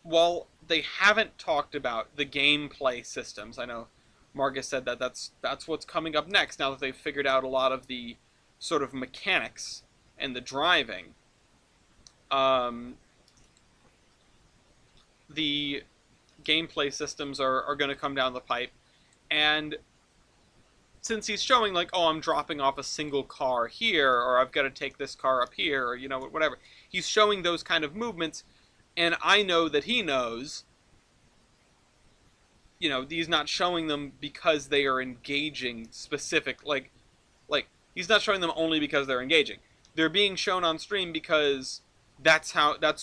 while they haven't talked about the gameplay systems, I know Marcus said that that's what's coming up next now that they've figured out a lot of the sort of mechanics and the driving. Um, the gameplay systems are going to come down the pipe, and since he's showing like, oh, I'm dropping off a single car here, or I've got to take this car up here, or whatever, he's showing those kind of movements, and I know that he knows. He's not showing them because they are engaging specific, he's not showing them only because they're engaging. They're being shown on stream because that's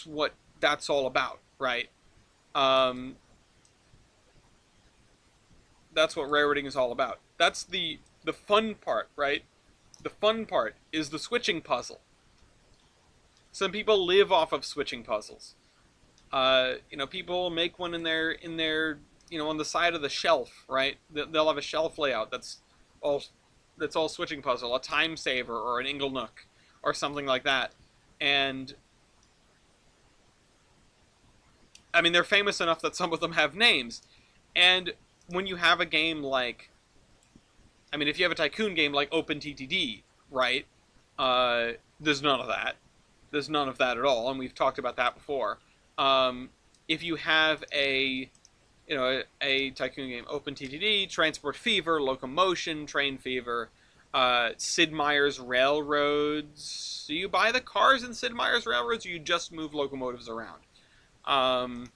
what that's all about, right? Um, that's what railroading is all about. That's the fun part, right? The fun part is the switching puzzle. Some people live off of switching puzzles. People make one in their on the side of the shelf, right? They'll have a shelf layout that's all switching puzzle, a time saver or an ingle nook or something like that. And I mean, they're famous enough that some of them have names. And when you have a game like, I mean, if you have a tycoon game like OpenTTD, right? There's none of that. There's none of that at all, and we've talked about that before. If you have a tycoon game, OpenTTD, Transport Fever, Locomotion, Train Fever, Sid Meier's Railroads. Do you buy the cars in Sid Meier's Railroads, or you just move locomotives around? I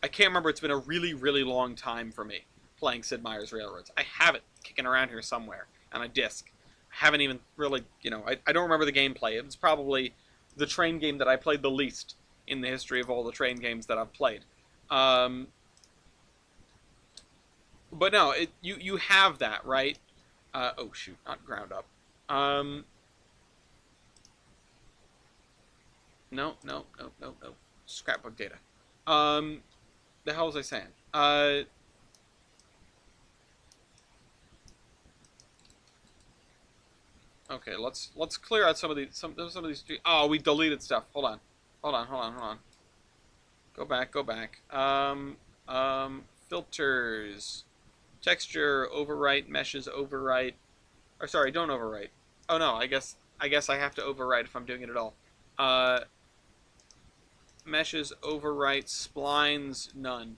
can't remember. It's been a really, really long time for me playing Sid Meier's Railroads. I have it kicking around here somewhere on a disc. I haven't even really, I don't remember the gameplay. It was probably the train game that I played the least in the history of all the train games that I've played. But no, you have that, right? Oh shoot, not ground up. Um, no, no, no, no, no. Scrapbook data. Um, the hell was I saying? Okay, let's clear out some of these. Oh, we deleted stuff. Hold on. Go back. Filters, texture, overwrite, meshes, overwrite. Or sorry, don't overwrite. Oh no, I guess I have to overwrite if I'm doing it at all. Uh, meshes, overwrite, splines, none.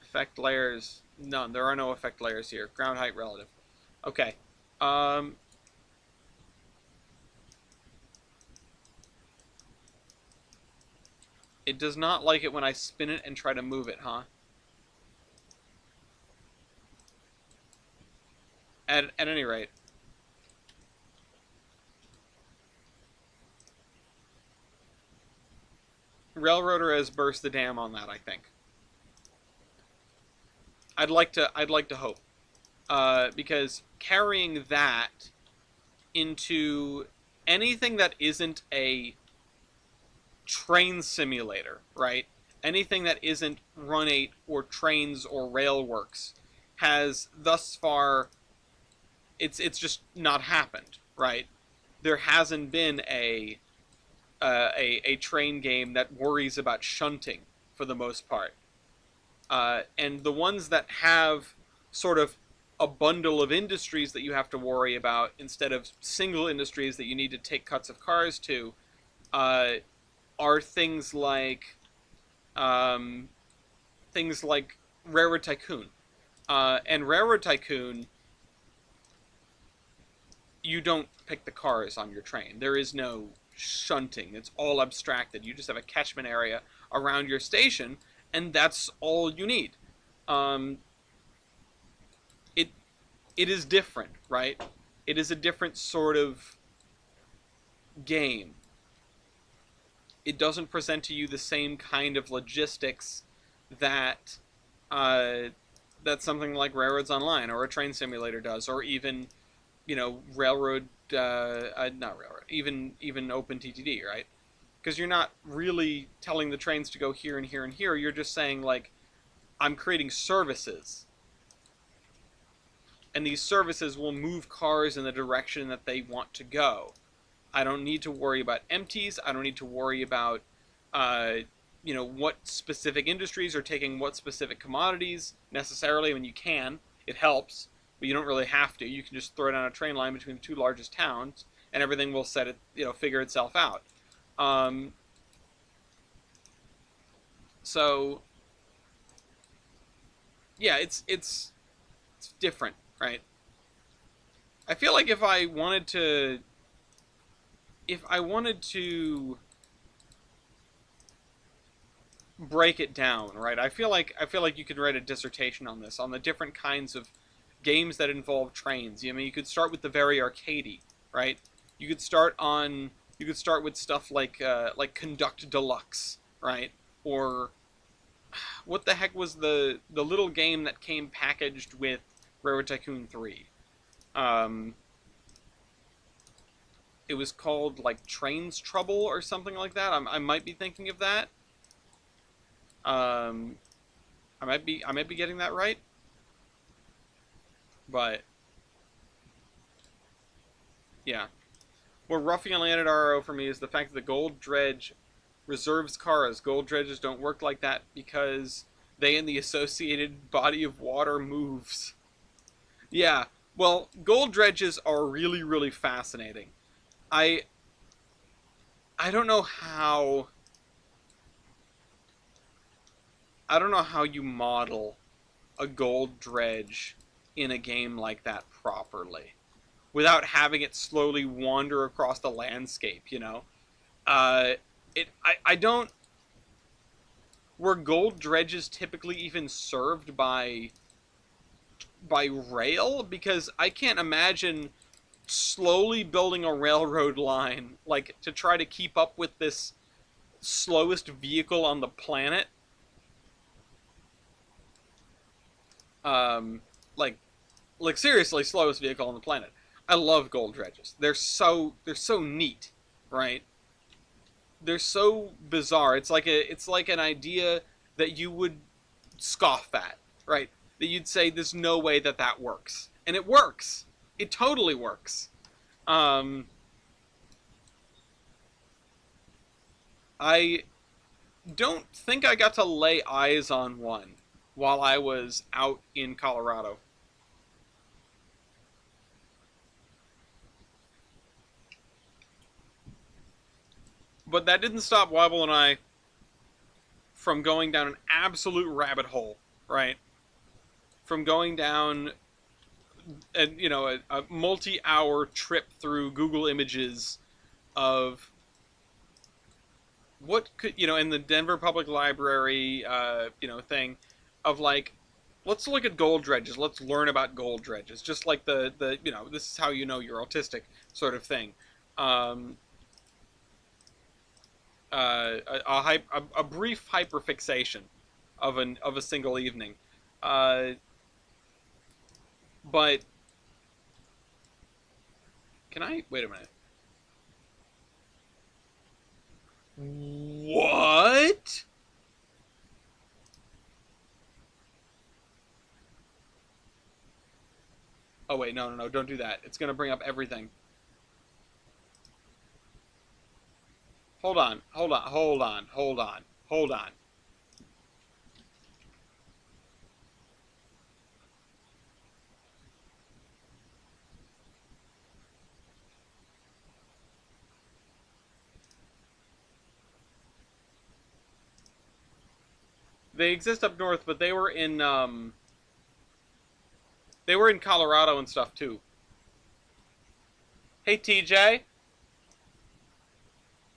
Effect layers, none. There are no effect layers here. Ground height relative. Okay. Um, it does not like it when I spin it and try to move it, huh? At any rate, Railroader has burst the dam on that, I think. I'd like to hope. Because carrying that into anything that isn't a train simulator, right? Anything that isn't Run 8 or Trainz or Railworks has thus far it's just not happened, right? There hasn't been a train game that worries about shunting for the most part. And the ones that have sort of a bundle of industries that you have to worry about instead of single industries that you need to take cuts of cars to uh, are um, things like Railroad Tycoon. And Railroad Tycoon, you don't pick the cars on your train. There is no shunting. It's all abstracted. You just have a catchment area around your station, and that's all you need. Um, it it is different, right? It is a different sort of game. It doesn't present to you the same kind of logistics that uh, that something like Railroads Online or a train simulator does, or even railroad, not railroad, even OpenTTD, right? Because you're not really telling the trains to go here and here and here. You're just saying like, I'm creating services, and these services will move cars in the direction that they want to go. I don't need to worry about empties. I don't need to worry about, uh, what specific industries are taking what specific commodities necessarily. When you can, it helps, but you don't really have to. You can just throw down a train line between the two largest towns, and everything will figure itself out. Um, so yeah, it's different, right? I feel like if I wanted to break it down, right? I feel like you could write a dissertation on this, on the different kinds of games that involve trains. I mean, you could start with the very arcadey, right? You could start on you could start with stuff like Conduct Deluxe, right? Or what the heck was the little game that came packaged with Railroad Tycoon 3? Um, it was called like Trainz Trouble or something like that. I might be thinking of that. Um, I might be getting that right, but yeah. What Ruffian landed RO for me is the fact that the Gold Dredge reserves cars. Gold dredges don't work like that because they and the associated body of water moves. Yeah, well, gold dredges are really, really fascinating. I I don't know how I don't know how you model a gold dredge in a game like that properly without having it slowly wander across the landscape. Uh, I don't. Were gold dredges typically even served by rail? Because I can't imagine slowly building a railroad line like to try to keep up with this slowest vehicle on the planet. Um, like like seriously slowest vehicle on the planet. I love gold dredges. They're so neat, right? They're so bizarre. It's like an idea that you would scoff at, right? That you'd say there's no way that that works, and it works. It totally works. Um, I don't think I got to lay eyes on one while I was out in Colorado. But that didn't stop Wobble and I from going down an absolute rabbit hole, right? From going down a multi-hour trip through Google Images of what could in the Denver Public Library thing of like, let's look at gold dredges, let's learn about gold dredges, just like the this is how you know you're autistic sort of thing. um, a brief hyperfixation of a single evening. uh, but can I wait a minute? What? Oh wait, no, no, no! Don't do that. It's gonna bring up everything. Hold on, hold on, hold on, hold on, hold on. They exist up north, but they were in Colorado and stuff too. Hey TJ,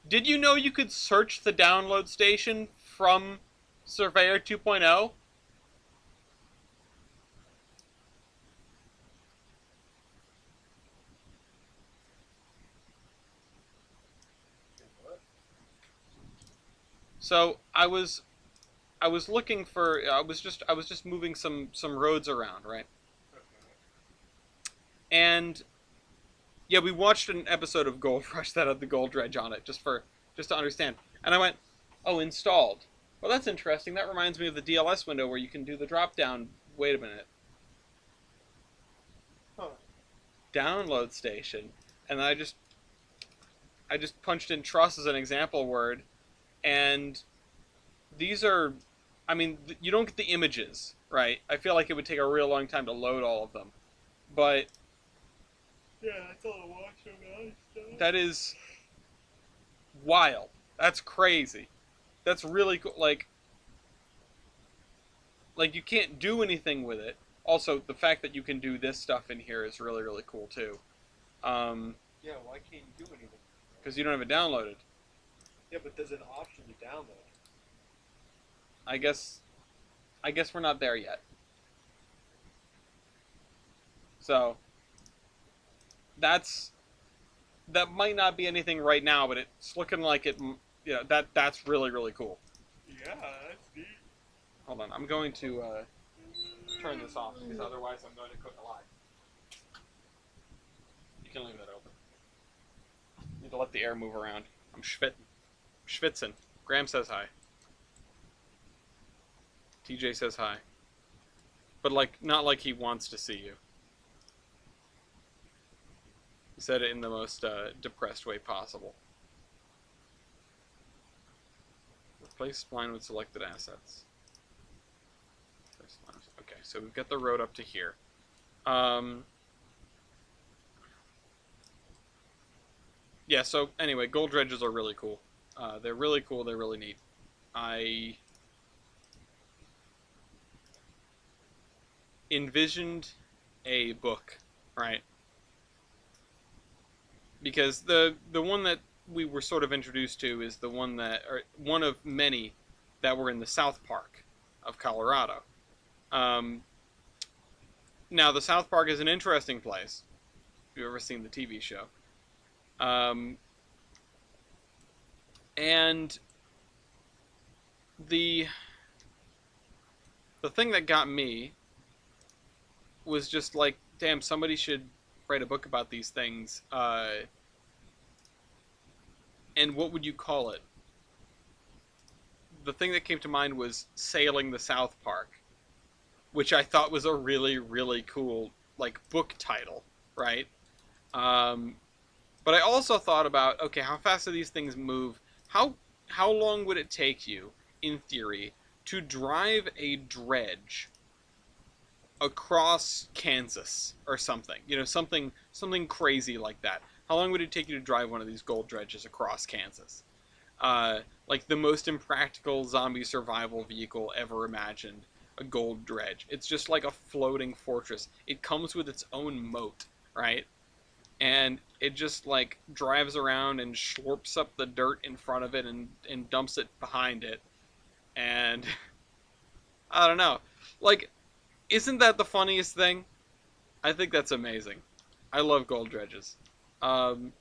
did you know you could search the download station from Surveyor 2.0? So I was looking for I was just moving some roads around, right? And yeah, we watched an episode of Gold Rush that had the gold dredge on it just to understand. And I went, "Oh, installed. Well, that's interesting. That reminds me of the DLS window where you can do the drop down. Wait a minute. Huh. Download station." And I just punched in truss as an example word, and these are, I mean, you don't get the images, right? I feel like it would take a real long time to load all of them. But Yeah, that's all the watch on stuff. that is wild. That's crazy. That's really cool. Like you can't do anything with it. Also, the fact that you can do this stuff in here is really really cool too. Yeah, why can't you do anything? Because you don't have it downloaded. Yeah, but there's an option to download. I guess we're not there yet. So that might not be anything right now, but it's looking like it. That's really really cool. Yeah, that's neat. Hold on, I'm going to turn this off because otherwise I'm going to cook alive. You can leave that open. Need to let the air move around. I'm schwitzing. Graham says hi. TJ says hi. But not like he wants to see you. He said it in the most depressed way possible. Replace spline with selected assets. Okay, so we've got the road up to here. Yeah, so anyway, gold dredges are really cool. They're really cool, they're really neat. I envisioned a book, right? Because the one that we were sort of introduced to is the one one of many that were in the South Park of Colorado. Now, the South Park is an interesting place. If you've ever seen the TV show. And the thing that got me was just like, damn, somebody should write a book about these things. And what would you call it? The thing that came to mind was Sailing the South Park, which I thought was a really, really cool like book title, right? Um, but I also thought about, okay, how fast do these things move? How how long would it take you, in theory, to drive a dredge across Kansas or something? You know, something crazy like that. How long would it take you to drive one of these gold dredges across Kansas? Like the most impractical zombie survival vehicle ever imagined, a gold dredge. It's just like a floating fortress. It comes with its own moat, right? And it just like drives around and slurps up the dirt in front of it and dumps it behind it. And I don't know. Like, isn't that the funniest thing? I think that's amazing. I love gold dredges. Um,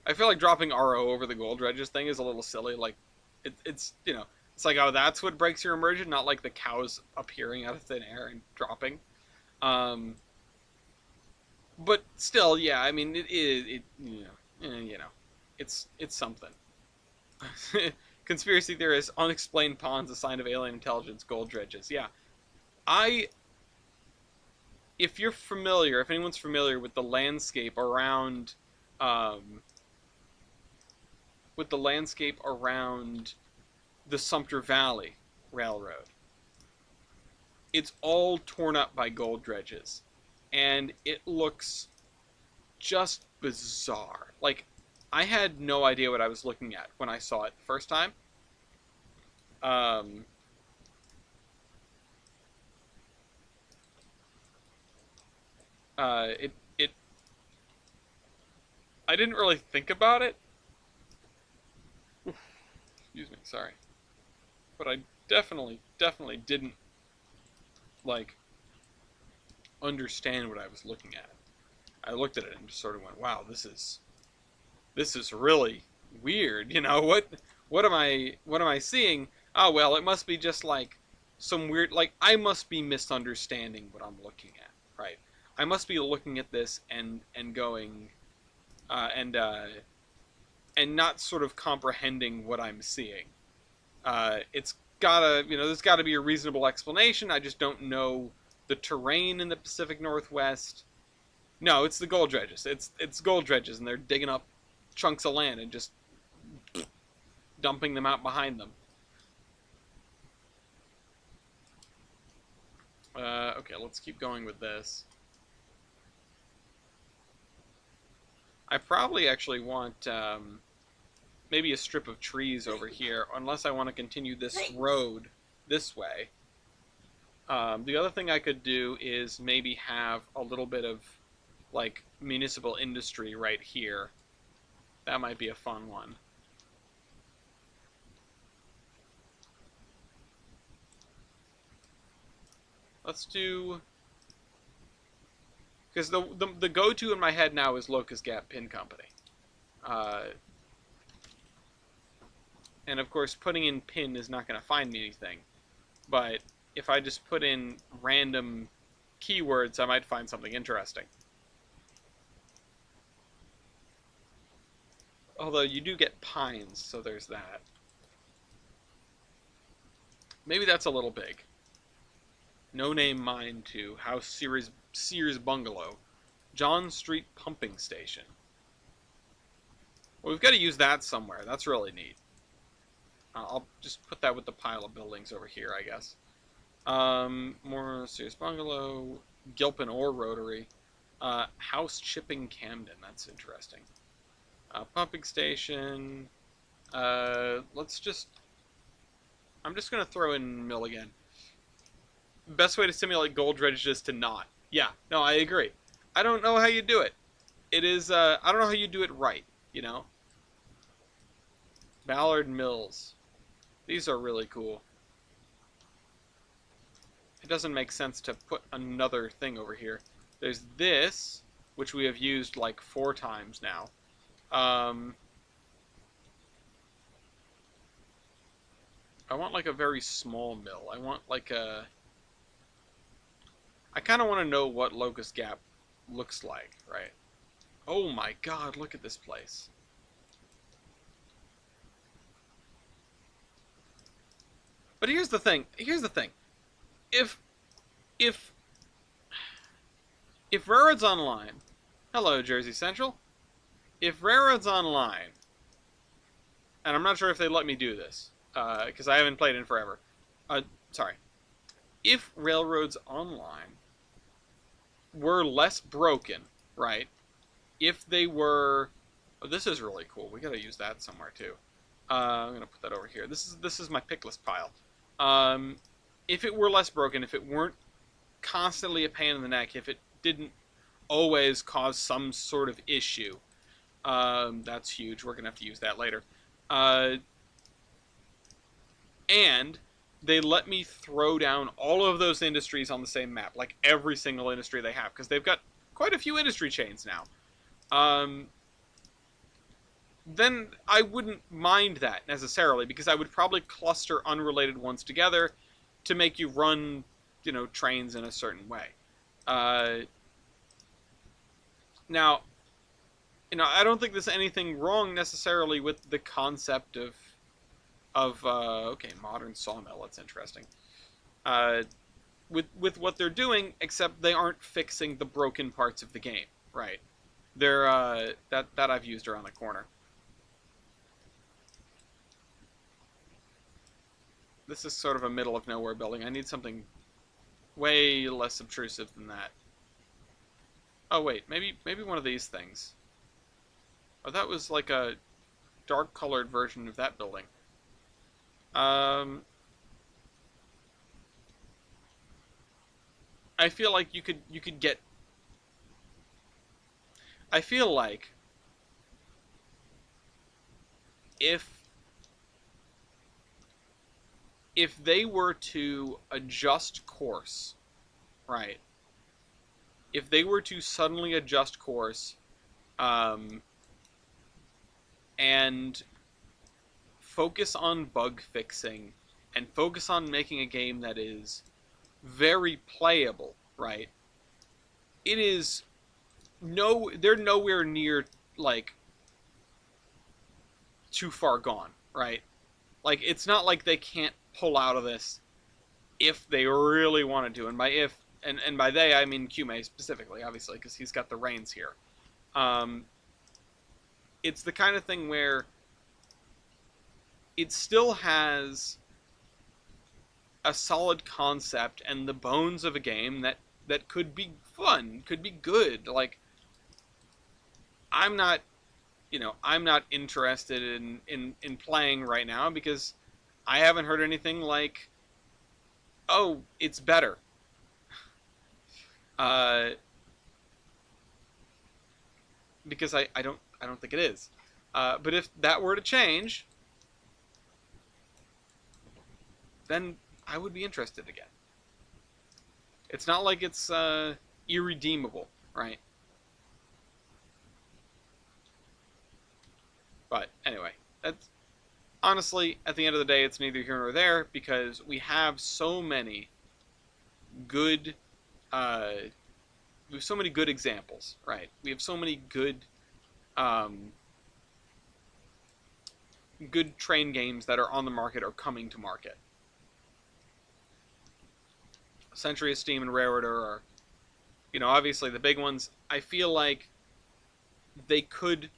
I feel like dropping RO over the gold dredges thing is a little silly. Like, it's you know, it's like, oh, that's what breaks your immersion, not like the cows appearing out of thin air and dropping. Um, but still, yeah, I mean, it is you know, it's something. Conspiracy theorists, unexplained ponds, a sign of alien intelligence, gold dredges. Yeah, I if you're familiar, if anyone's familiar with the landscape around, um, the Sumter Valley Railroad, it's all torn up by gold dredges, and it looks just bizarre. Like, I had no idea what I was looking at when I saw it the first time. Um, it I didn't really think about it. Excuse me, sorry, but I definitely didn't like understand what I was looking at. I looked at it and just sort of went, "Wow, this is really weird." You know, what am I seeing? Oh well, it must be just like some weird, like I must be misunderstanding what I'm looking at, right? I must be looking at this and going uh, and uh, and not sort of comprehending what I'm seeing. It's gotta, you know, there's got to be a reasonable explanation. I just don't know the terrain in the Pacific Northwest. No, it's the gold dredges. It's gold dredges, and they're digging up chunks of land and just dumping them out behind them. Okay, let's keep going with this. I probably actually want maybe a strip of trees over here, unless I want to continue this road this way. The other thing I could do is maybe have a little bit of like municipal industry right here. That might be a fun one. Let's do, because the go-to in my head now is Locust Gap Pin Company. Uh, and of course, putting in pin is not going to find me anything. But if I just put in random keywords, I might find something interesting. Although you do get pines, so there's that. Maybe that's a little big. No Name Mine 2, House Sears Bungalow, John Street Pumping Station. Well, we've got to use that somewhere. That's really neat. I'll just put that with the pile of buildings over here, I guess. More Sears Bungalow, Gilpin Ore Rotary, House Chipping Camden. That's interesting. Pumping station. Let's just. I'm just gonna throw in mill again. Best way to simulate gold dredge is to not. Yeah, no, I agree. I don't know how you do it. It is. I don't know how you do it right. You know. Ballard Mills. These are really cool. It doesn't make sense to put another thing over here. There's this, which we have used like 4 times now. I want like a very small mill. I want like a... I kind of want to know what Locust Gap looks like, right? Oh my god, look at this place. But here's the thing. Here's the thing. If if if Railroads Online, hello Jersey Central. If Railroads Online, and I'm not sure if they let me do this because I haven't played in forever. Uh, sorry. If Railroads Online were less broken, right? If they were, oh, this is really cool. We gotta use that somewhere too. I'm gonna put that over here. This is my pick list pile. Um, if it were less broken, if it weren't constantly a pain in the neck, if it didn't always cause some sort of issue, that's huge. We're gonna have to use that later. Uh, and they let me throw down all of those industries on the same map, like every single industry they have, because they've got quite a few industry chains now. Then I wouldn't mind that necessarily, because I would probably cluster unrelated ones together to make you run, trains in a certain way. Uh, Now, I don't think there's anything wrong necessarily with the concept of okay, modern sawmill. That's interesting. Uh, with what they're doing, except they aren't fixing the broken parts of the game, right? They're that I've used around the corner. This is sort of a middle of nowhere building. I need something way less obtrusive than that. Oh wait, maybe one of these things. Oh, that was like a dark colored version of that building. Um, I feel like you could get. I feel like if they were to adjust course, right? If they were to suddenly adjust course, um, and focus on bug fixing and focus on making a game that is very playable, right? It is they're nowhere near like too far gone, right? Like it's not like they can't pull out of this if they really wanted to, and by if and by they I mean Kume specifically, obviously, because he's got the reins here. Um, it's the kind of thing where it still has a solid concept and the bones of a game that could be fun, could be good. Like I'm not, I'm not interested in playing right now because I haven't heard anything like, oh, it's better. Uh, because I don't think it is. But if that were to change, then I would be interested again. It's not like it's irredeemable, right? But anyway, that's honestly at the end of the day, it's neither here nor there because we have so many good, we have so many good examples, right? We have so many um, good train games that are on the market or coming to market. Century of Steam and Railroader are, obviously the big ones. I feel like they could,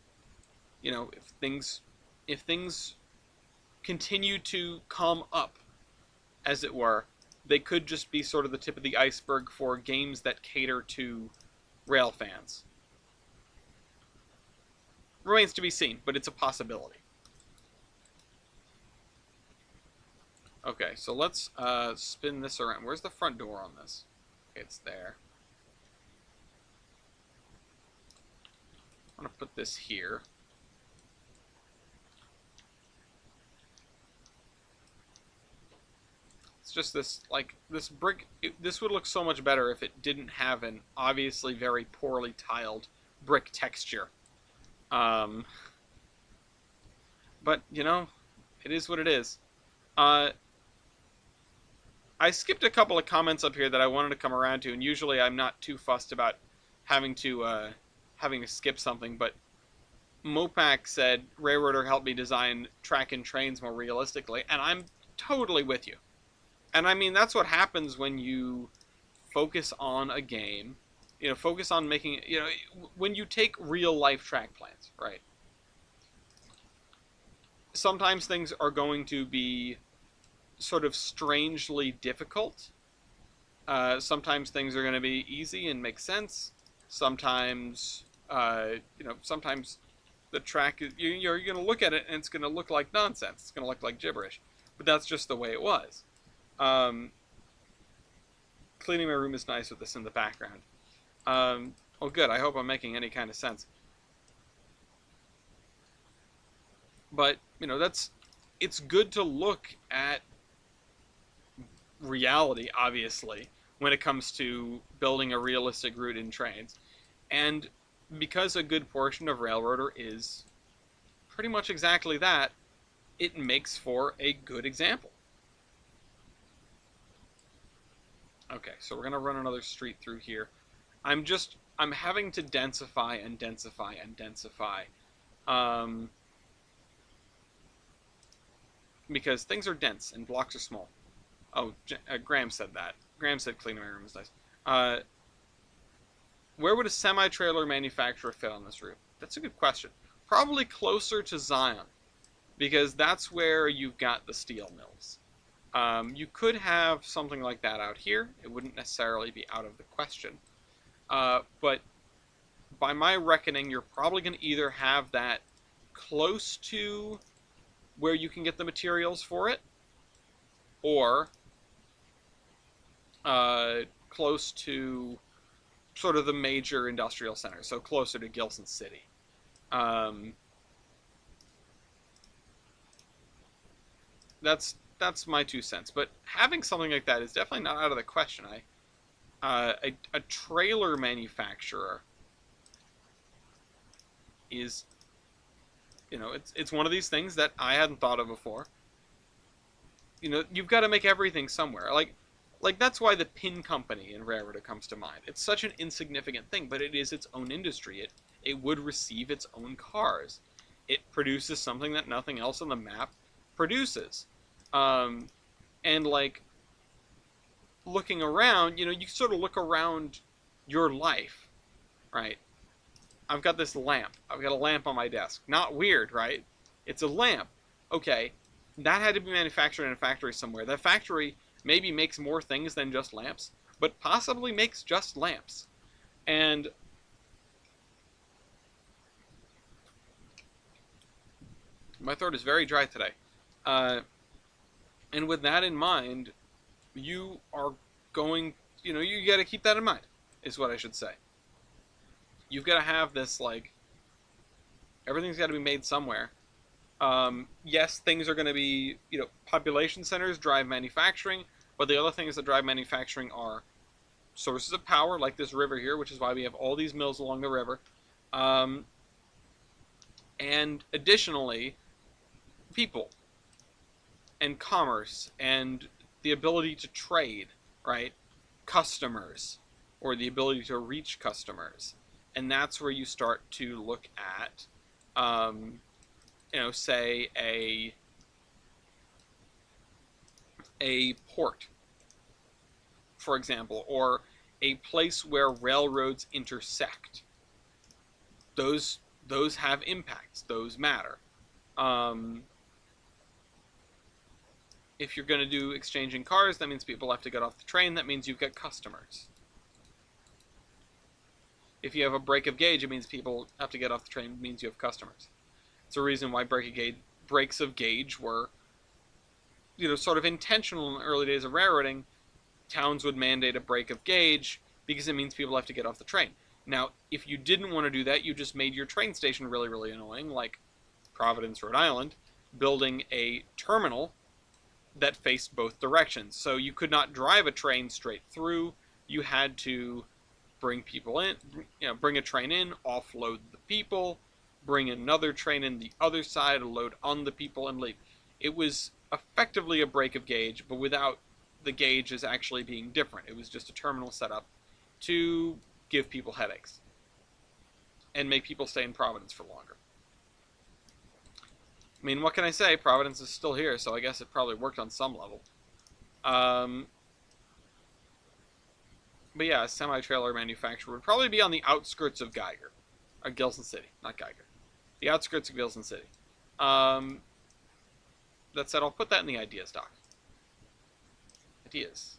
if things continue to come up, as it were, they could just be sort of the tip of the iceberg for games that cater to rail fans. Remains to be seen, but it's a possibility. Okay, so let's spin this around. Where's the front door on this? Okay, it's there. I'm going to put this here. It's just this, like, this brick. This would look so much better if it didn't have an obviously very poorly tiled brick texture. But, it is what it is. Uh, I skipped a couple of comments up here that I wanted to come around to, and usually I'm not too fussed about having to uh, having to skip something. But Mopac said Railroader helped me design track and trains more realistically, and I'm totally with you. And I mean that's what happens when you focus on a game. You know, focus on making. You know, when you take real life track plans, right? Sometimes things are going to be sort of strangely difficult. Sometimes things are going to be easy and make sense. Sometimes, sometimes the track is you're going to look at it and it's going to look like nonsense. It's going to look like gibberish, but that's just the way it was. Um, Cleaning my room is nice with this in the background. Well, good. I hope I'm making any kind of sense. But that's it's good to look at reality, obviously, when it comes to building a realistic route in trains. And because a good portion of Railroader is pretty much exactly that, it makes for a good example. Okay, so we're going to run another street through here. I'm having to densify and densify and densify. Because things are dense and blocks are small. Oh, Graham said that. Graham said cleaning my room is nice. Where would a semi-trailer manufacturer fit on this route? That's a good question. Probably closer to Zion, because that's where you've got the steel mills. You could have something like that out here. It wouldn't necessarily be out of the question. But by my reckoning, you're probably going to either have that close to where you can get the materials for it, or close to sort of the major industrial center, so closer to Gilson City. That's my 2 cents. But having something like that is definitely not out of the question. A trailer manufacturer is, it's one of these things that I hadn't thought of before. You've got to make everything somewhere. Like that's why the pin company in Railroader comes to mind. It's such an insignificant thing, but it is its own industry. It would receive its own cars. It produces something that nothing else on the map produces. And like looking around, you sort of look around your life, right? I've got this lamp. I've got a lamp on my desk. Not weird, right? It's a lamp. Okay, that had to be manufactured in a factory somewhere. That factory maybe makes more things than just lamps, but possibly makes just lamps. And my throat is very dry today. And with that in mind, you are going, you got to keep that in mind, is what I should say. You've got to have this, like, everything's got to be made somewhere. Yes, things are going to be, population centers drive manufacturing, but the other things that drive manufacturing are sources of power, like this river here, which is why we have all these mills along the river. And additionally, people and commerce and the ability to trade, right? Customers, or the ability to reach customers. And that's where you start to look at, say a port, for example, or a place where railroads intersect. Those have impacts. Those matter. If you're going to do exchanging cars, that means people have to get off the train. That means you've got customers. If you have a break of gauge, it means people have to get off the train. It means you have customers. It's a reason why breaks of gauge were, sort of intentional in the early days of railroading. Towns would mandate a break of gauge because it means people have to get off the train. Now, if you didn't want to do that, you just made your train station really, really annoying, like Providence, Rhode Island, building a terminal that faced both directions. So you could not drive a train straight through. You had to bring people in, bring a train in, offload the people, bring another train in the other side, load on the people, and leave. It was effectively a break of gauge, but without the gauge as actually being different. It was just a terminal setup to give people headaches and make people stay in Providence for longer. I mean, what can I say? Providence is still here, so I guess it probably worked on some level. But yeah, a semi-trailer manufacturer would probably be on the outskirts of Geiger. Or Gilson City, not Geiger. The outskirts of Gilson City. That said, I'll put that in the ideas doc. Ideas.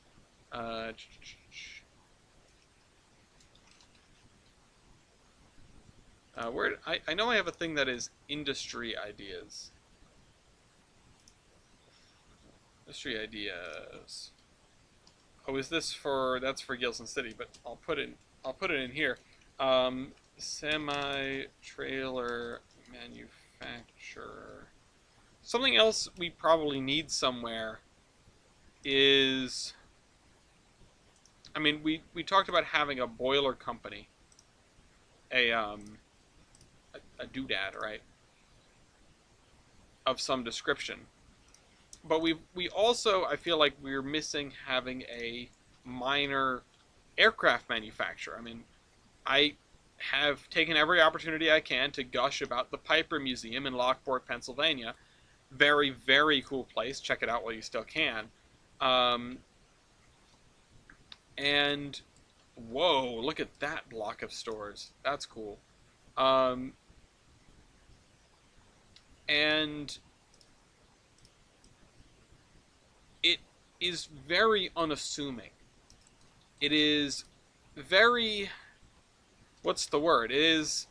Where I know I have a thing that is industry ideas. Industry ideas. Oh, is this for? That's for Gilson City, but I'll put it in here. Semi-trailer manufacturer. Something else we probably need somewhere is, I mean, we talked about having a boiler company, a doodad, right, of some description. But we also, I feel like we're missing having a minor aircraft manufacturer. I mean, I have taken every opportunity I can to gush about the Piper Museum in Lockport, Pennsylvania. Very, very cool place. Check it out while you still can. And whoa, look at that block of stores. That's cool. And it is very unassuming. It is very, what's the word? It is,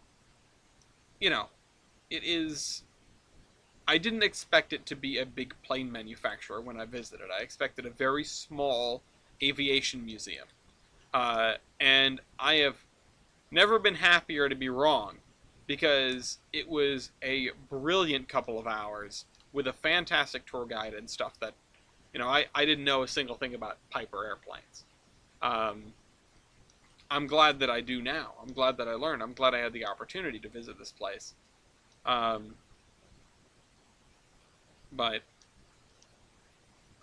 you know, it is, I didn't expect it to be a big plane manufacturer when I visited. I expected a very small aviation museum. And I have never been happier to be wrong, because it was a brilliant couple of hours with a fantastic tour guide and stuff that, you know, I didn't know a single thing about Piper airplanes. I'm glad that I do now. I'm glad that I learned. I'm glad I had the opportunity to visit this place. But,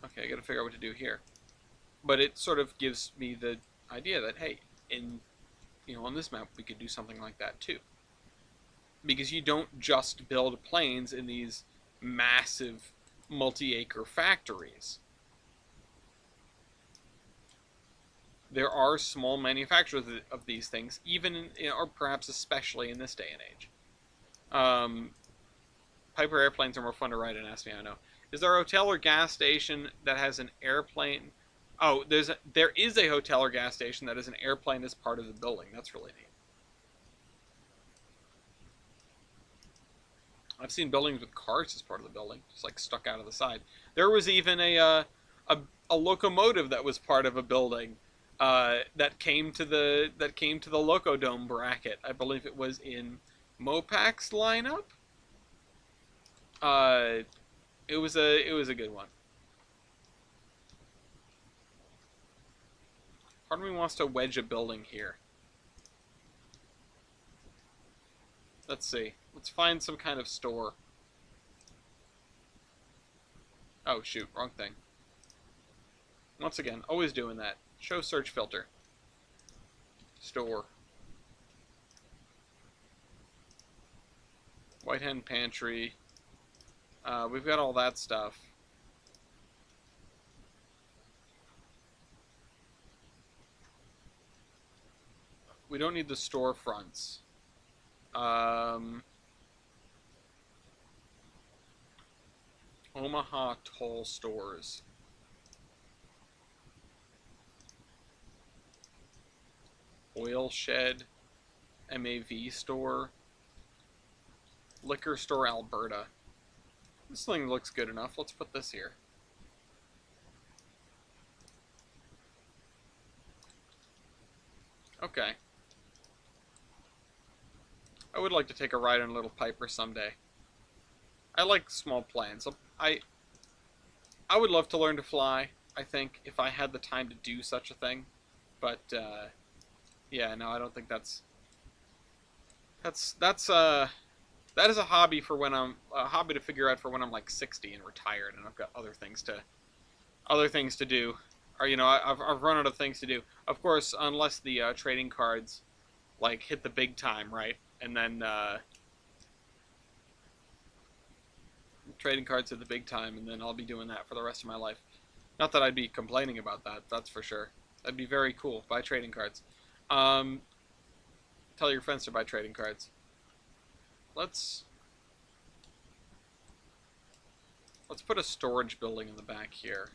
okay, I gotta figure out what to do here. But it sort of gives me the idea that, hey, on this map, we could do something like that too. Because you don't just build planes in these massive multi-acre factories. There are small manufacturers of these things, even or perhaps especially in this day and age. Piper airplanes are more fun to ride in, ask me, I know. Is there a hotel or gas station that has an airplane? Oh, there is a hotel or gas station that has an airplane as part of the building. That's really neat. I've seen buildings with cars as part of the building, just like stuck out of the side. There was even a locomotive that was part of a building that came to the Locodome bracket. I believe it was in Mopac's lineup. It was a good one. Part of me wants to wedge a building here. Let's see. Let's find some kind of store. Oh, shoot. Wrong thing. Once again, always doing that. Show search filter. Store. White Hen Pantry. We've got all that stuff. We don't need the storefronts. Omaha toll stores. Oil shed. MAV store. Liquor store Alberta. This thing looks good enough. Let's put this here. Okay. I would like to take a ride on a little Piper someday. I like small planes. I would love to learn to fly, I think, if I had the time to do such a thing. But, yeah, no, I don't think that is a hobby for when a hobby to figure out for when I'm like 60 and retired and I've got other things to do. or I've run out of things to do. Of course, unless the trading cards like hit the big time, right? And then trading cards at the big time, and then I'll be doing that for the rest of my life. Not that I'd be complaining about that, that's for sure. That'd be very cool. Buy trading cards. Um, Tell your friends to buy trading cards. Let's put a storage building in the back here.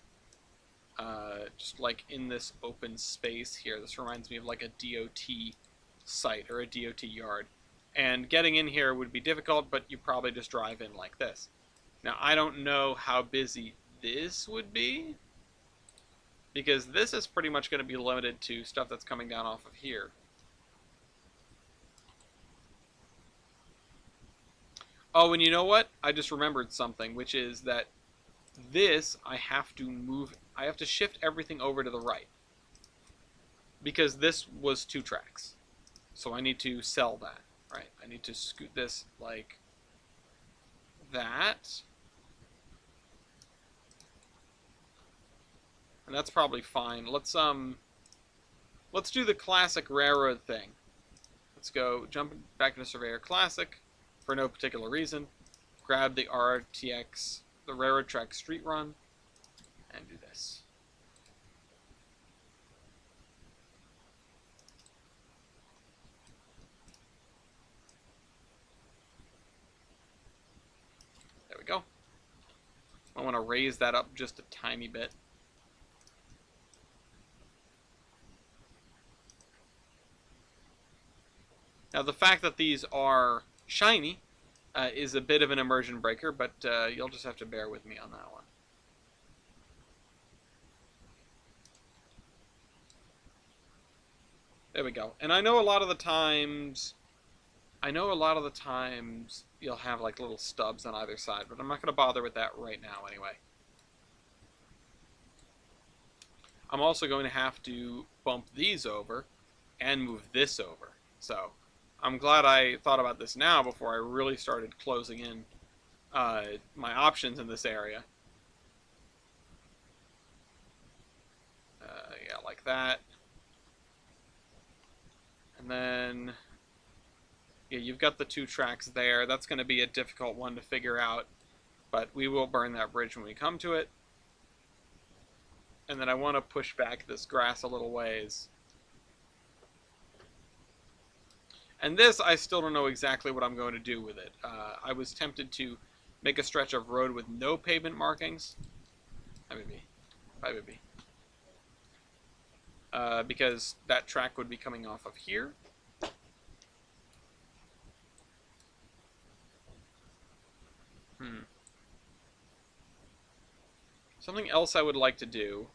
Just like in this open space here. This reminds me of like a DOT site or a DOT yard. And getting in here would be difficult, but you probably just drive in like this. Now, I don't know how busy this would be, because this is pretty much going to be limited to stuff that's coming down off of here. Oh, and you know what? I just remembered something, which is that this, I have to shift everything over to the right. Because this was 2 tracks. So I need to sell that, right? I need to scoot this like that. And that's probably fine. Let's do the classic railroad thing. Let's go jump back into Surveyor Classic for no particular reason. Grab the RTX, the railroad track street run, and do this. There we go. I want to raise that up just a tiny bit. Now, the fact that these are shiny is a bit of an immersion breaker, but you'll just have to bear with me on that one. There we go. And I know a lot of the times you'll have like little stubs on either side, but I'm not going to bother with that right now anyway. I'm also going to have to bump these over and move this over. So I'm glad I thought about this now before I really started closing in my options in this area. Yeah, like that. And then, yeah, you've got the 2 tracks there. That's going to be a difficult one to figure out, but we will burn that bridge when we come to it. And then I want to push back this grass a little ways. And this, I still don't know exactly what I'm going to do with it. I was tempted to make a stretch of road with no pavement markings. Maybe. Because that track would be coming off of here. Something else I would like to do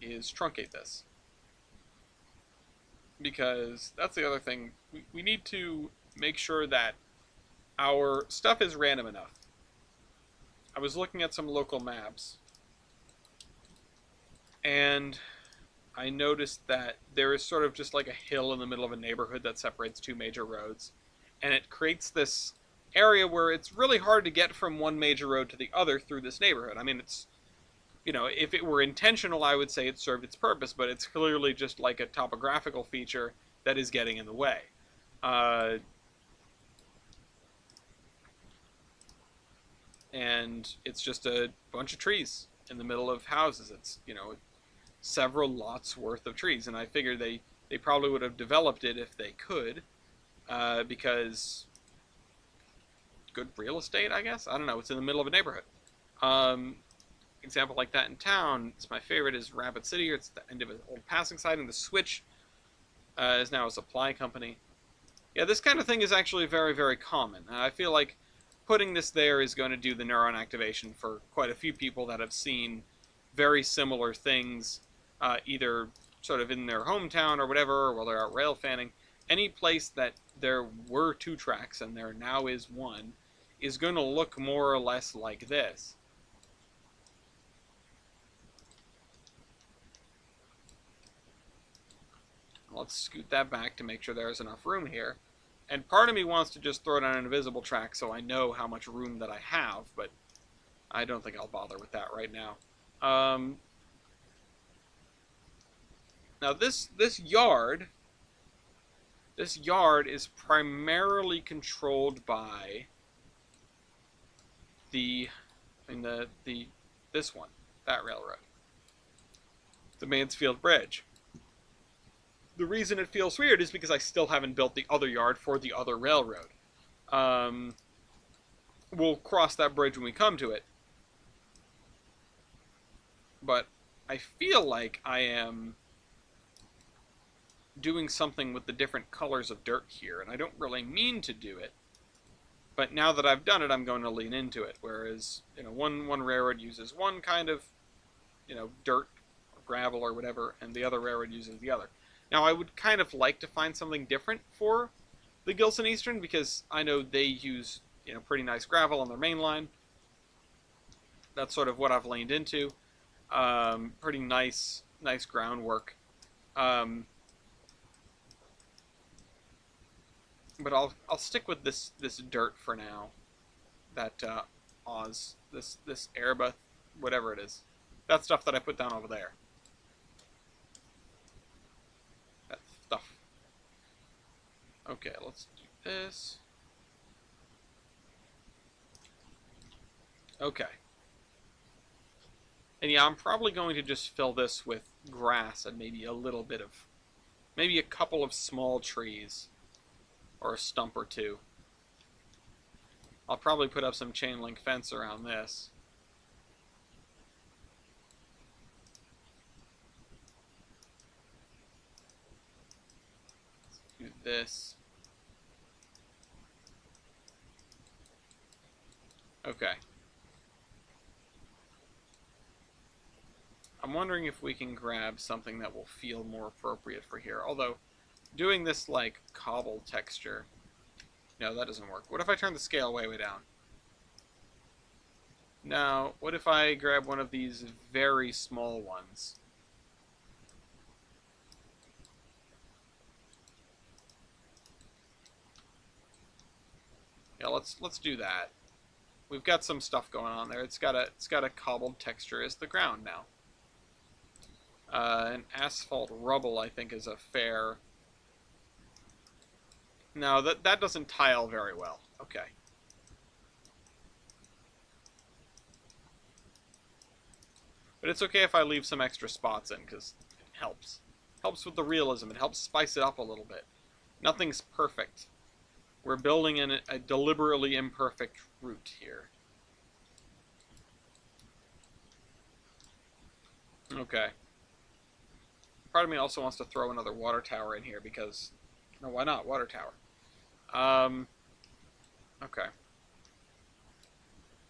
is truncate this. Because that's the other thing. We need to make sure that our stuff is random enough. I was looking at some local maps, and I noticed that there is sort of just like a hill in the middle of a neighborhood that separates 2 major roads, and it creates this area where it's really hard to get from one major road to the other through this neighborhood. I mean, it's, if it were intentional, I would say it served its purpose, but it's clearly just like a topographical feature that is getting in the way. And it's just a bunch of trees in the middle of houses. It's, several lots worth of trees, and I figured they probably would have developed it if they could, because good real estate, I guess? I don't know, it's in the middle of a neighborhood. Example like that in town, it's my favorite, is Rapid City. It's the end of an old passing siding. The Switch is now a supply company. Yeah, this kind of thing is actually very, very common. I feel like putting this there is going to do the neuron activation for quite a few people that have seen very similar things, either sort of in their hometown or whatever, or while they're out rail fanning. Any place that there were 2 tracks and there now is 1 is going to look more or less like this. Let's scoot that back to make sure there's enough room here. And part of me wants to just throw down an invisible track so I know how much room that I have, but I don't think I'll bother with that right now. Now this yard is primarily controlled by the, I mean this one, that railroad, the Mansfield Bridge. The reason it feels weird is because I still haven't built the other yard for the other railroad. We'll cross that bridge when we come to it. But I feel like I am doing something with the different colors of dirt here, and I don't really mean to do it. But now that I've done it, I'm going to lean into it. Whereas, one railroad uses one kind of, dirt or gravel or whatever, and the other railroad uses the other. Now, I would kind of like to find something different for the Gilson Eastern, because I know they use, pretty nice gravel on their main line. That's sort of what I've leaned into. Pretty nice groundwork. But I'll stick with this dirt for now. That Oz, this Erba, whatever it is. That stuff that I put down over there. That stuff. Okay, let's do this. Okay. And yeah, I'm probably going to just fill this with grass and maybe maybe a couple of small trees. Or a stump or two. I'll probably put up some chain link fence around this. Let's do this. Okay. I'm wondering if we can grab something that will feel more appropriate for here. Although, doing this like cobble texture, no, that doesn't work. What if I turn the scale way down? Now, what if I grab one of these very small ones? Yeah, let's do that. We've got some stuff going on there. It's got a cobbled texture as the ground now. An asphalt rubble, I think, is a fair. No, that doesn't tile very well. Okay. But it's okay if I leave some extra spots in, because it helps. Helps with the realism. It helps spice it up a little bit. Nothing's perfect. We're building in a deliberately imperfect route here. Okay. Part of me also wants to throw another water tower in here because, no, why not? Water tower. Okay.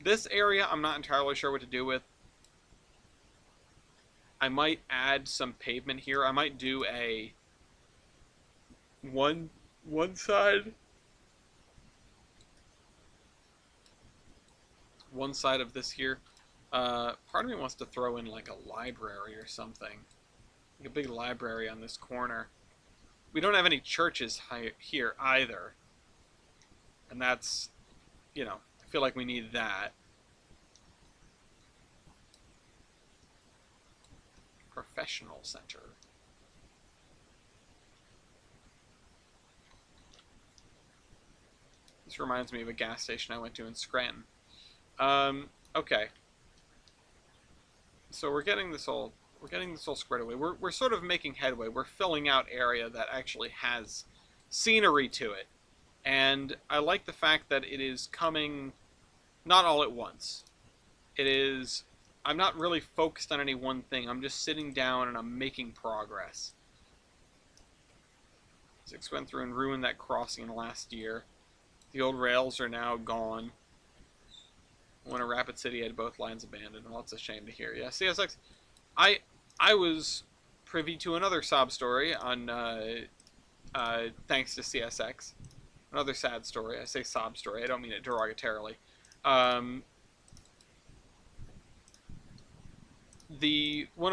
This area, I'm not entirely sure what to do with. I might add some pavement here. I might do a one side of this here. Part of me wants to throw in like a library or something. Like a big library on this corner. We don't have any churches here either. And that's, I feel like we need that. Professional center. This reminds me of a gas station I went to in Scranton. Okay. So we're getting this all squared away. We're sort of making headway. We're filling out area that actually has scenery to it. And I like the fact that it is coming not all at once. I'm not really focused on any one thing. I'm just sitting down and I'm making progress. 6 went through and ruined that crossing last year. The old rails are now gone. When a Rapid City had both lines abandoned. Well, that's a shame to hear. Yeah, CSX. I was privy to another sob story on thanks to CSX. Another sad story. I say sob story. I don't mean it derogatorily. One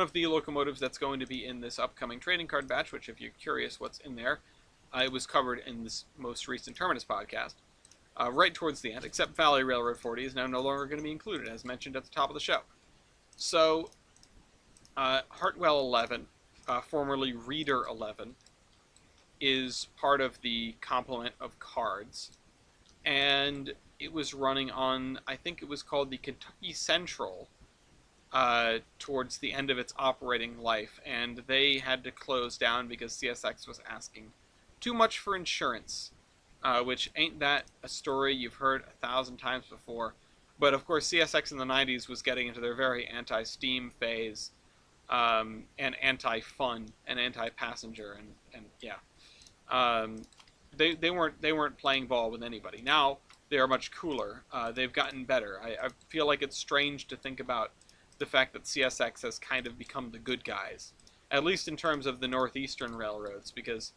of the locomotives that's going to be in this upcoming trading card batch, which if you're curious what's in there, it was covered in this most recent Terminus podcast. Right towards the end, except Valley Railroad 40 is now no longer going to be included, as mentioned at the top of the show. So, Hartwell 11, formerly Reader 11, is part of the complement of cards, and it was running on, I think it was called the Kentucky Central, towards the end of its operating life, and they had to close down because CSX was asking too much for insurance, which ain't that a story you've heard 1,000 times before. But of course, CSX in the 90s was getting into their very anti-Steam phase, and anti-fun and anti-passenger, and yeah, um, they weren't playing ball with anybody. Now they are much cooler. They've gotten better. I feel like it's strange to think about the fact that CSX has kind of become the good guys, at least in terms of the northeastern railroads, because,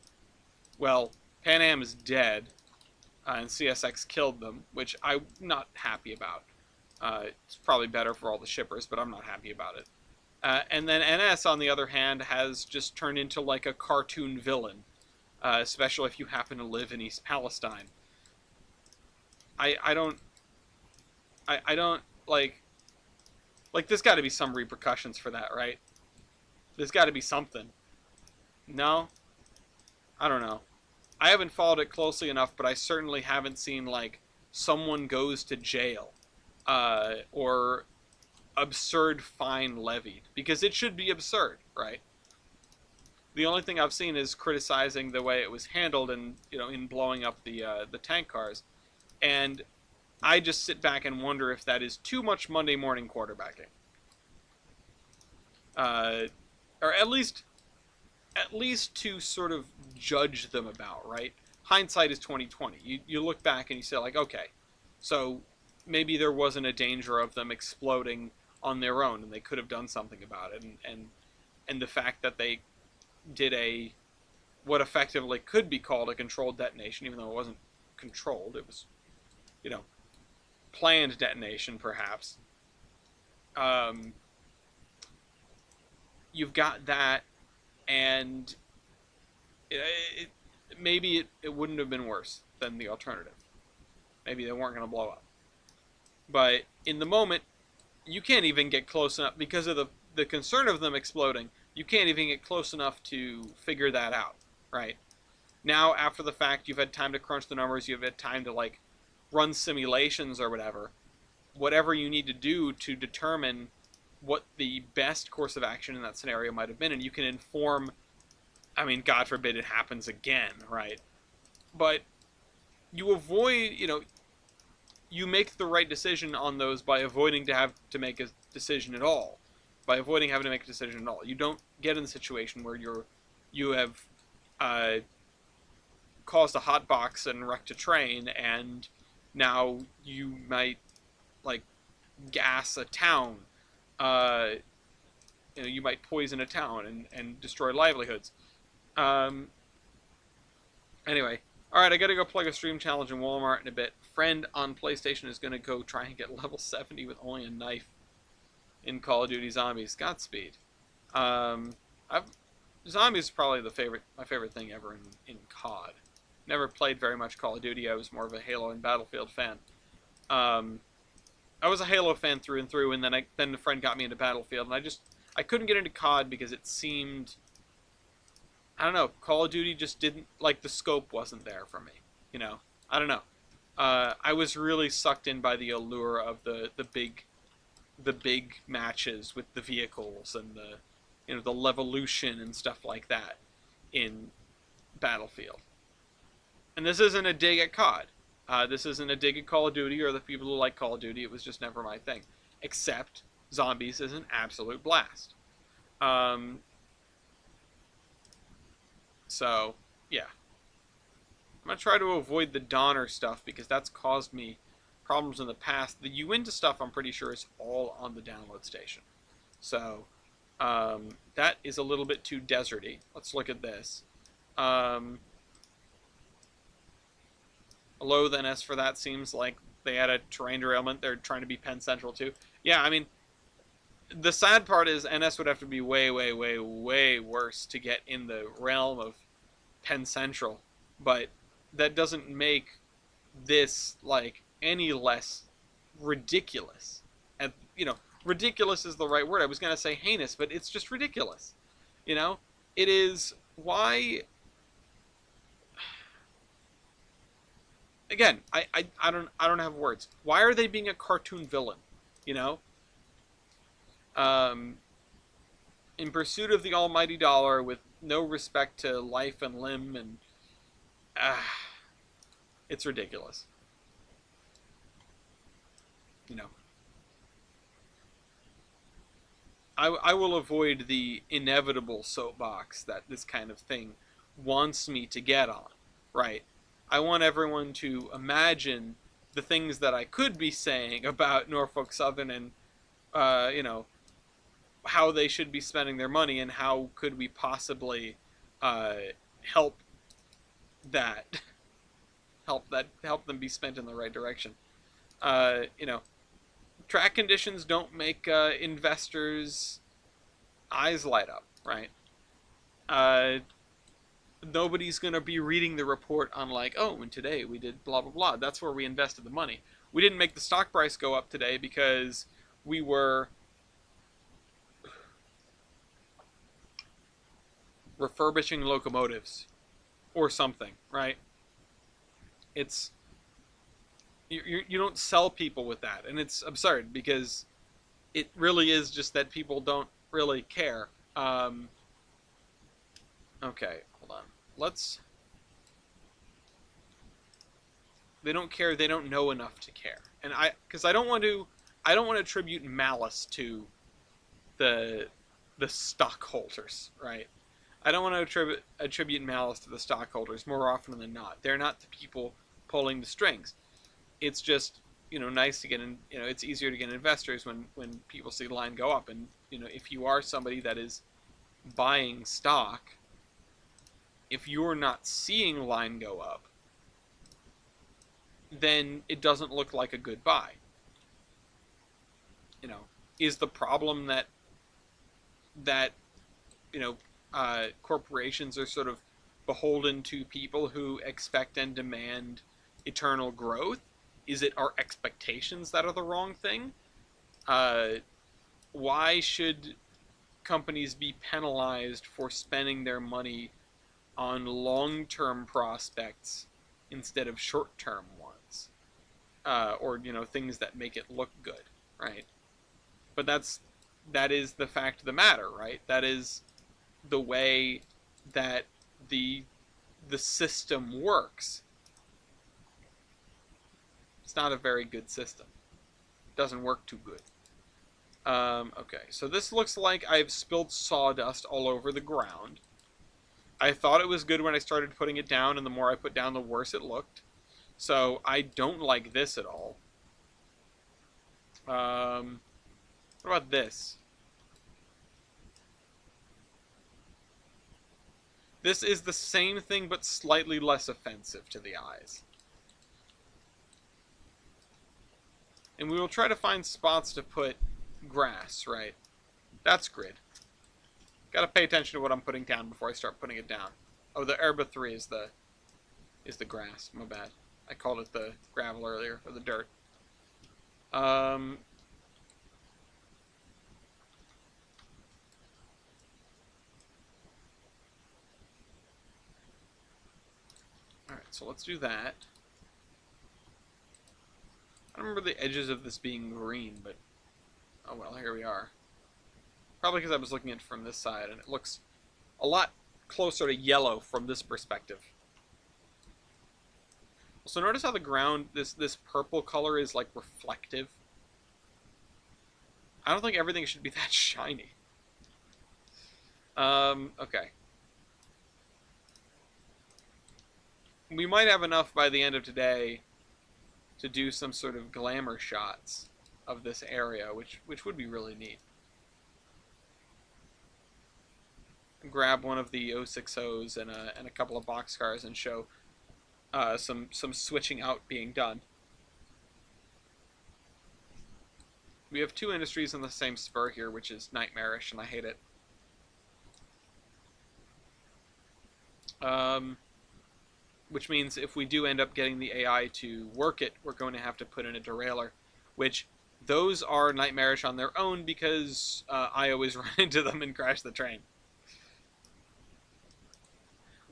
well, Pan Am is dead, and CSX killed them, which I'm not happy about. It's probably better for all the shippers, but I'm not happy about it. And then NS, on the other hand, has just turned into like a cartoon villain, especially if you happen to live in East Palestine. I don't I don't like there's got to be some repercussions for that, right? There's got to be something. No, I don't know. I haven't followed it closely enough, but I certainly haven't seen like someone goes to jail, or absurd fine levied, because it should be absurd, right? The only thing I've seen is criticizing the way it was handled, and in blowing up the tank cars, and I just sit back and wonder if that is too much Monday morning quarterbacking, uh, or at least to sort of judge them about, right? Hindsight is 2020. You look back and you say like, okay, so maybe there wasn't a danger of them exploding on their own, and they could have done something about it, and the fact that they did a what effectively could be called a controlled detonation, even though it wasn't controlled, it was you know planned detonation, perhaps. Um, you've got that, and it, it wouldn't have been worse than the alternative. Maybe they weren't going to blow up. But in the moment, you can't even get close enough because of the concern of them exploding. You can't even get close enough to figure that out, right? Now, after the fact, you've had time to crunch the numbers. You've had time to like run simulations or whatever you need to do to determine what the best course of action in that scenario might have been, and you can inform. I mean, God forbid it happens again, right? But you avoid, you make the right decision on those by avoiding to have to make a decision at all. By avoiding having to make a decision at all, you don't get in the situation where you have caused a hot box and wrecked a train, and now you might like gas a town. Uh, you might poison a town and destroy livelihoods. Um, anyway, all right, I gotta go plug a stream challenge in Walmart in a bit. Friend on PlayStation is gonna go try and get level 70 with only a knife in Call of Duty Zombies. Godspeed. I've Zombies is probably my favorite thing ever in COD. Never played very much Call of Duty. I was more of a Halo and Battlefield fan. I was a Halo fan through and through, and then a friend got me into Battlefield, and I couldn't get into COD because it seemed, I don't know, Call of Duty just didn't, like, the scope wasn't there for me, I don't know. I was really sucked in by the allure of the big matches with the vehicles and the levolution and stuff like that in Battlefield. And this isn't a dig at COD. This isn't a dig at Call of Duty or the people who like Call of Duty. It was just never my thing. Except Zombies is an absolute blast. So, yeah. I'm going to try to avoid the Donner stuff because that's caused me problems in the past. The Uinta stuff, I'm pretty sure, is all on the download station. So, that is a little bit too deserty. Let's look at this. Although the NS for that seems like they had a terrain derailment. They're trying to be Penn Central too. Yeah, I mean, the sad part is NS would have to be way, way, way, way worse to get in the realm of Penn Central. But that doesn't make this, like, any less ridiculous. And, ridiculous is the right word. I was going to say heinous, but it's just ridiculous. It is why. Again, I don't have words. Why are they being a cartoon villain? You know, um, in pursuit of the almighty dollar with no respect to life and limb, and uh, it's ridiculous. You know, I will avoid the inevitable soapbox that this kind of thing wants me to get on, right? I want everyone to imagine the things that I could be saying about Norfolk Southern and, you know, how they should be spending their money and how could we possibly uh, help that, help them be spent in the right direction. You know, track conditions don't make investors' eyes light up, right? Uh, Nobody's going to be reading the report on like, oh, and today we did blah blah blah. That's where we invested the money. We didn't make the stock price go up today because we were refurbishing locomotives or something, right? It's you don't sell people with that, and it's absurd because it really is just that people don't really care. Okay, hold on. Let's. They don't care. They don't know enough to care, and because I don't want to, I don't want to attribute malice to the the stockholders, right? I don't want to attribute malice to the stockholders more often than not. They're not the people pulling the strings. It's just, nice to get in. It's easier to get investors when people see the line go up, and if you are somebody that is buying stock, if you're not seeing line go up, then it doesn't look like a good buy. Is the problem that corporations are sort of beholden to people who expect and demand eternal growth? Is it our expectations that are the wrong thing? Why should companies be penalized for spending their money on long-term prospects instead of short-term ones, or things that make it look good, right? But that is the fact of the matter, right? That is the way that the system works. It's not a very good system. It doesn't work too good. Okay, so this looks like I've spilled sawdust all over the ground. I thought it was good when I started putting it down, and the more I put down, the worse it looked. So I don't like this at all. What about this? This is the same thing, but slightly less offensive to the eyes. And we will try to find spots to put grass, right? That's grid. Gotta pay attention to what I'm putting down before I start putting it down. Oh, the herba 3 is the grass. My bad. I called it the gravel earlier, or the dirt. Alright, so let's do that. I don't remember the edges of this being green, but oh well, here we are. Probably because I was looking at it from this side, and it looks a lot closer to yellow from this perspective. So notice how the ground, this purple color is like reflective. I don't think everything should be that shiny. Okay. We might have enough by the end of today to do some sort of glamour shots of this area, which would be really neat. Grab one of the 060s and a couple of boxcars and show some switching out being done. We have two industries in the same spur here, which is nightmarish, and I hate it. Which means if we do end up getting the AI to work it, we're going to have to put in a derailleur, which those are nightmarish on their own because I always run into them and crash the train.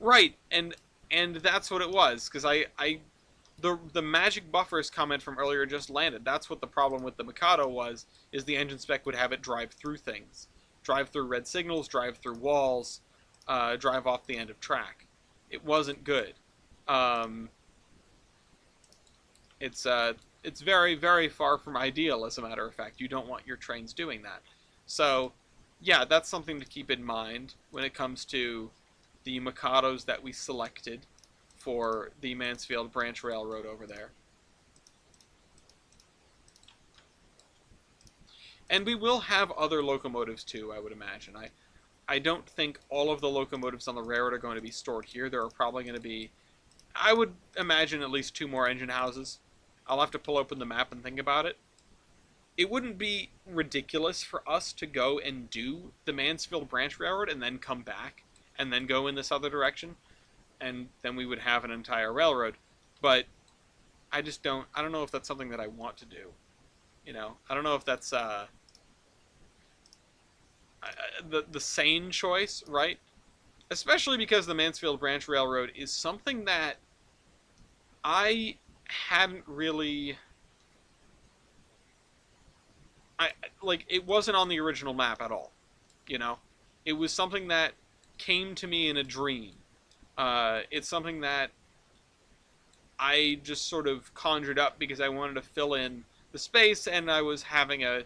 Right, and that's what it was, because the magic buffers comment from earlier just landed. That's what the problem with the Mikado was, is the engine spec would have it drive through things. Drive through red signals, drive through walls, drive off the end of track. It wasn't good. Um, it's very, very far from ideal, as a matter of fact. You don't want your trains doing that. So, yeah, that's something to keep in mind when it comes to the Mikados that we selected for the Mansfield Branch Railroad over there. And we will have other locomotives too, I would imagine. I don't think all of the locomotives on the railroad are going to be stored here. There are probably going to be, I would imagine, at least 2 more engine houses. I'll have to pull open the map and think about it. It wouldn't be ridiculous for us to go and do the Mansfield Branch Railroad and then come back and then go in this other direction, and then we would have an entire railroad. But I just don't. I don't know if that's something that I want to do. You know, I don't know if that's the sane choice, right? Especially because the Mansfield Branch Railroad is something that I hadn't really. I like it wasn't on the original map at all. You know, it was something that came to me in a dream. It's something that I just sort of conjured up because I wanted to fill in the space, and I was having a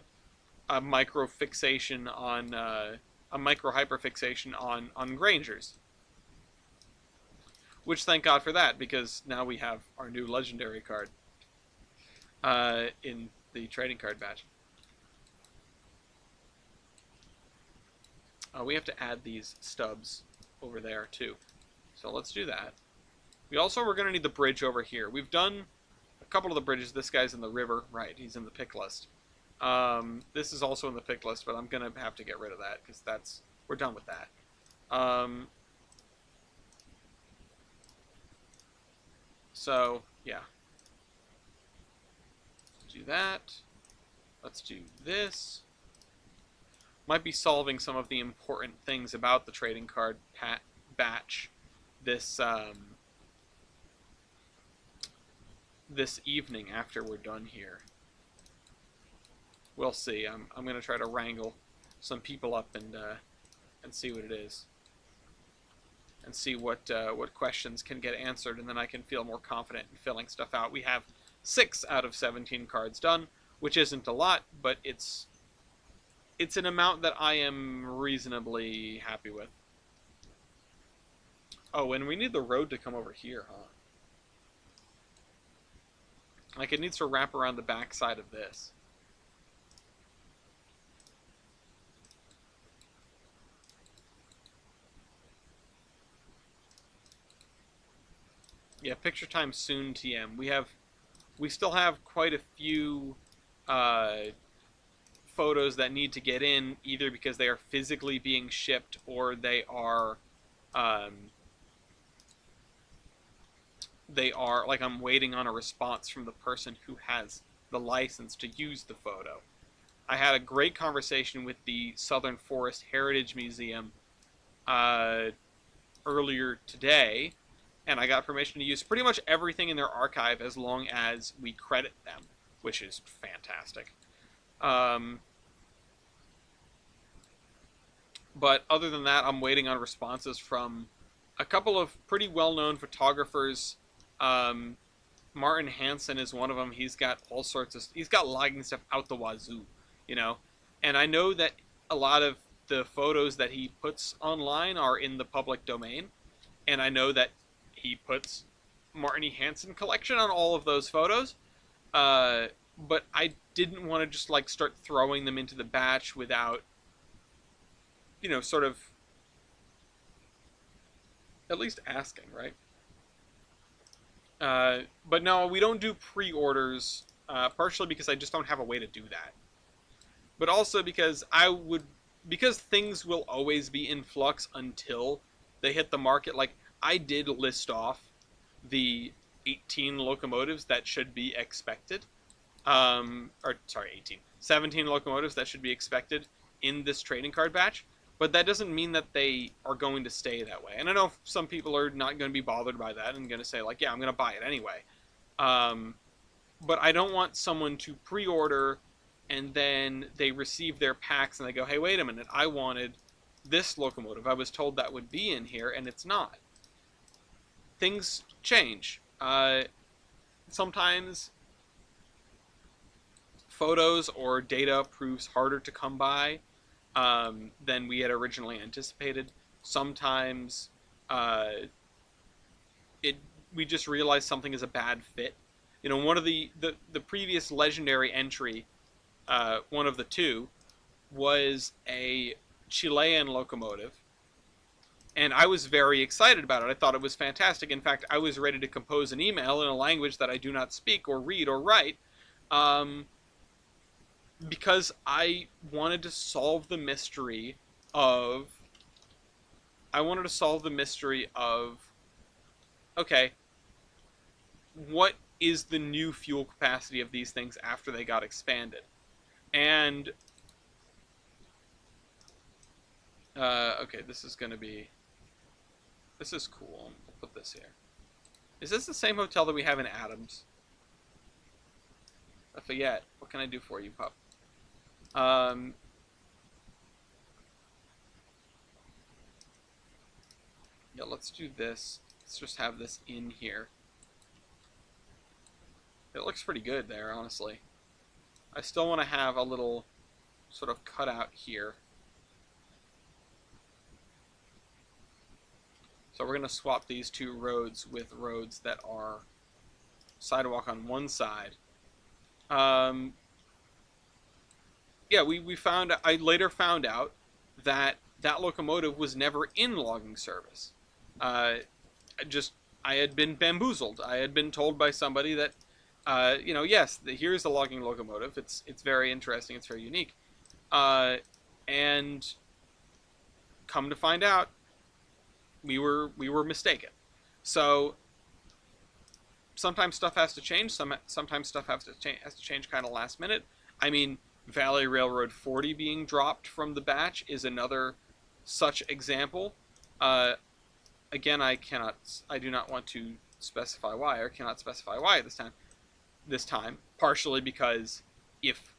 micro fixation on a micro hyperfixation on Grangers, which thank God for that, because now we have our new legendary card in the trading card batch. We have to add these stubs over there too, so let's do that. We also are going to need the bridge over here. We've done a couple of the bridges. This guy's in the river, right? He's in the pick list. This is also in the pick list, but I'm going to have to get rid of that because we're done with that. So, yeah. Let's do that. Let's do this. Might be solving some of the important things about the trading card batch this this evening after we're done here. We'll see. I'm going to try to wrangle some people up and see what it is, and see what questions can get answered, and then I can feel more confident in filling stuff out. We have 6 out of 17 cards done, which isn't a lot, but it's an amount that I am reasonably happy with. Oh, and we need the road to come over here, huh? Like, it needs to wrap around the back side of this. Yeah, picture time soon, TM. We still have quite a few photos that need to get in, either because they are physically being shipped or they are like, I'm waiting on a response from the person who has the license to use the photo. I had a great conversation with the Southern Forest Heritage Museum earlier today, and I got permission to use pretty much everything in their archive as long as we credit them, which is fantastic. But other than that, I'm waiting on responses from a couple of pretty well-known photographers. Martin Hansen is one of them. He's got all sorts of... He's got logging stuff out the wazoo, you know? And I know that a lot of the photos that he puts online are in the public domain. And I know that he puts Martin E. Hansen collection on all of those photos. But I didn't want to just, like, start throwing them into the batch without, you know, sort of at least asking, right? But no, we don't do pre-orders, partially because I just don't have a way to do that. But also because because things will always be in flux until they hit the market. Like, I did list off the 18 locomotives that should be expected. 17 locomotives that should be expected in this trading card batch. but that doesn't mean that they are going to stay that way. And I know some people are not going to be bothered by that and going to say like, yeah, I'm going to buy it anyway. Um, but I don't want someone to pre-order and then they receive their packs and they go, hey, wait a minute, I wanted this locomotive. I was told that would be in here and it's not. Things change. Sometimes photos or data proves harder to come by than we had originally anticipated. Sometimes uh, it we just realize something is a bad fit. You know, one of the previous legendary entry, one of the two, was a Chilean locomotive, and I was very excited about it. I thought it was fantastic. In fact, I was ready to compose an email in a language that I do not speak or read or write, um, because I wanted to solve the mystery of. I wanted to solve the mystery of. Okay, what is the new fuel capacity of these things after they got expanded? And okay, this is gonna be. This is cool. I'll put this here. Is this the same hotel that we have in Adams? Lafayette. What can I do for you, pup? Um, yeah, let's do this. Let's just have this in here. It looks pretty good there, honestly. I still want to have a little sort of cutout here. So we're going to swap these two roads with roads that are sidewalk on one side. Yeah, I later found out that that locomotive was never in logging service. Uh, I had been bamboozled. I had been told by somebody that, yes, here's the logging locomotive. It's very interesting. It's very unique. And come to find out, we were mistaken. So sometimes stuff has to change. Sometimes stuff has to change kind of last minute. I mean, Valley Railroad 40 being dropped from the batch is another such example. Again, I do not want to specify why, or cannot specify why this time. Partially because if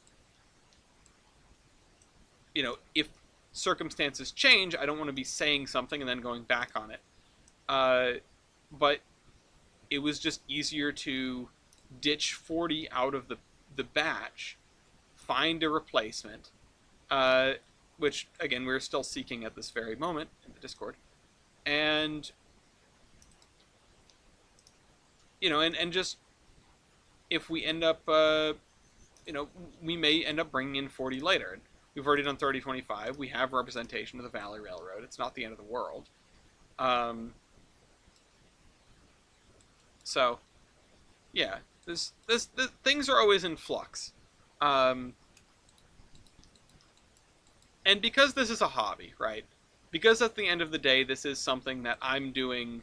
if circumstances change, I don't want to be saying something and then going back on it. But it was just easier to ditch 40 out of the batch, find a replacement, which, again, we're still seeking at this very moment in the Discord. And, and just, if we end up, we may end up bringing in 40 later. We've already done 3025. We have representation of the Valley Railroad. It's not the end of the world. So, yeah, this things are always in flux. And because this is a hobby, right? Because at the end of the day, this is something that I'm doing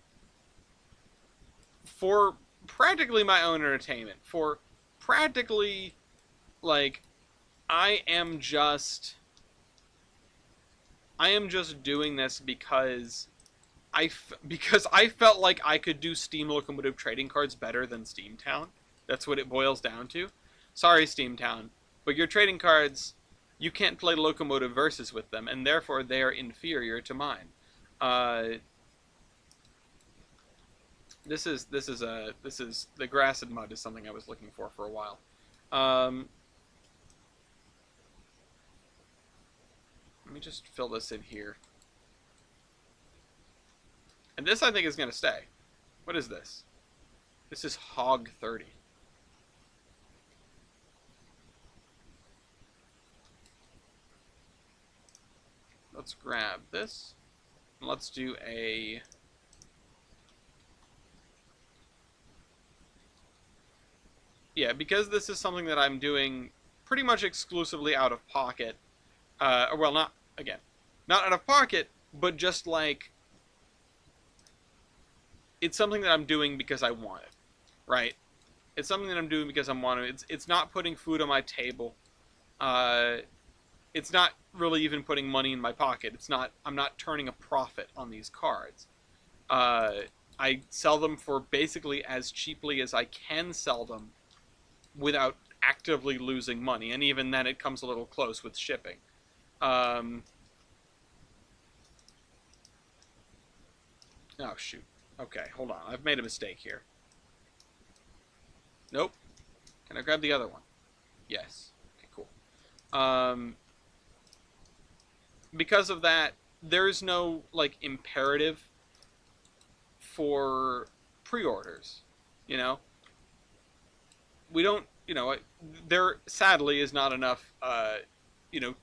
for practically my own entertainment. For practically, like, I am just doing this because because I felt like I could do Steam Locomotive trading cards better than Steamtown. That's what it boils down to. Sorry, Steamtown, but your trading cards, you can't play Locomotive Versus with them, and therefore they are inferior to mine. This is the grass and mud is something I was looking for a while. Let me just fill this in here. And this, I think, is going to stay. What is this? This is Hog 30. Let's grab this. And let's do a... Yeah, because this is something that I'm doing pretty much exclusively out of pocket. Well, not out of pocket, but just like... It's something that I'm doing because I want it, right? It's something that I'm doing because I want it. It's not putting food on my table. it's not really even putting money in my pocket. I'm not turning a profit on these cards. I sell them for basically as cheaply as I can sell them without actively losing money, and even then it comes a little close with shipping. Um, oh, shoot. Okay, hold on. I've made a mistake here. Nope. Can I grab the other one? Yes. Okay, cool. Because of that, there's no, like, imperative for pre-orders, you know? We don't, there sadly is not enough,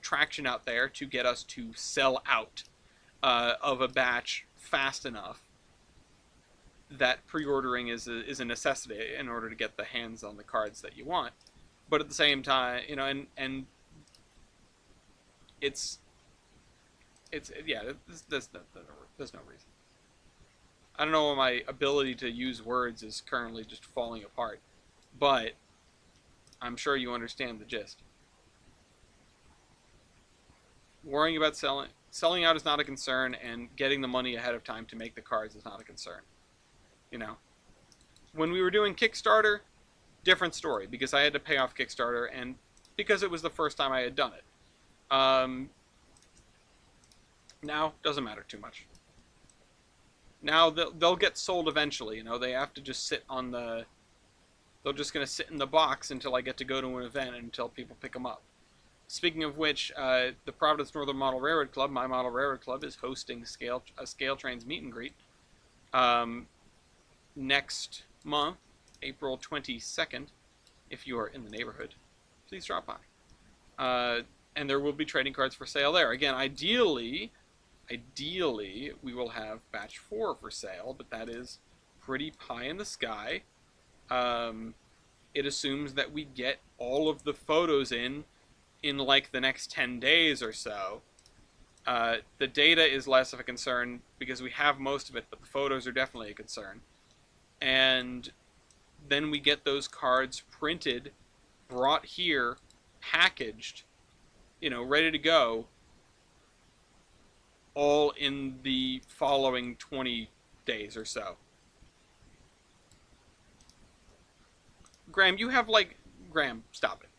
traction out there to get us to sell out of a batch fast enough that pre-ordering is a necessity in order to get the hands on the cards that you want. But at the same time, and it's yeah, there's no reason. I don't know why my ability to use words is currently just falling apart, but I'm sure you understand the gist. Worrying about selling out is not a concern, and getting the money ahead of time to make the cards is not a concern. You know, when we were doing Kickstarter, different story, because I had to pay off Kickstarter and because it was the first time I had done it. Now doesn't matter too much. Now they'll get sold eventually. They have to just sit on the. They're just gonna sit in the box until I get to go to an event and until people pick them up. Speaking of which, the Providence Northern Model Railroad Club, my Model Railroad Club, is hosting a Scale Trainz meet and greet next month, April 22nd. If you are in the neighborhood, please drop by. And there will be trading cards for sale there. Again, ideally, we will have batch 4 for sale, but that is pretty pie in the sky. It assumes that we get all of the photos in like the next 10 days or so. The data is less of a concern because we have most of it, but the photos are definitely a concern. And then we get those cards printed, brought here, packaged, ready to go, all in the following 20 days or so. Graham, Graham, stop it.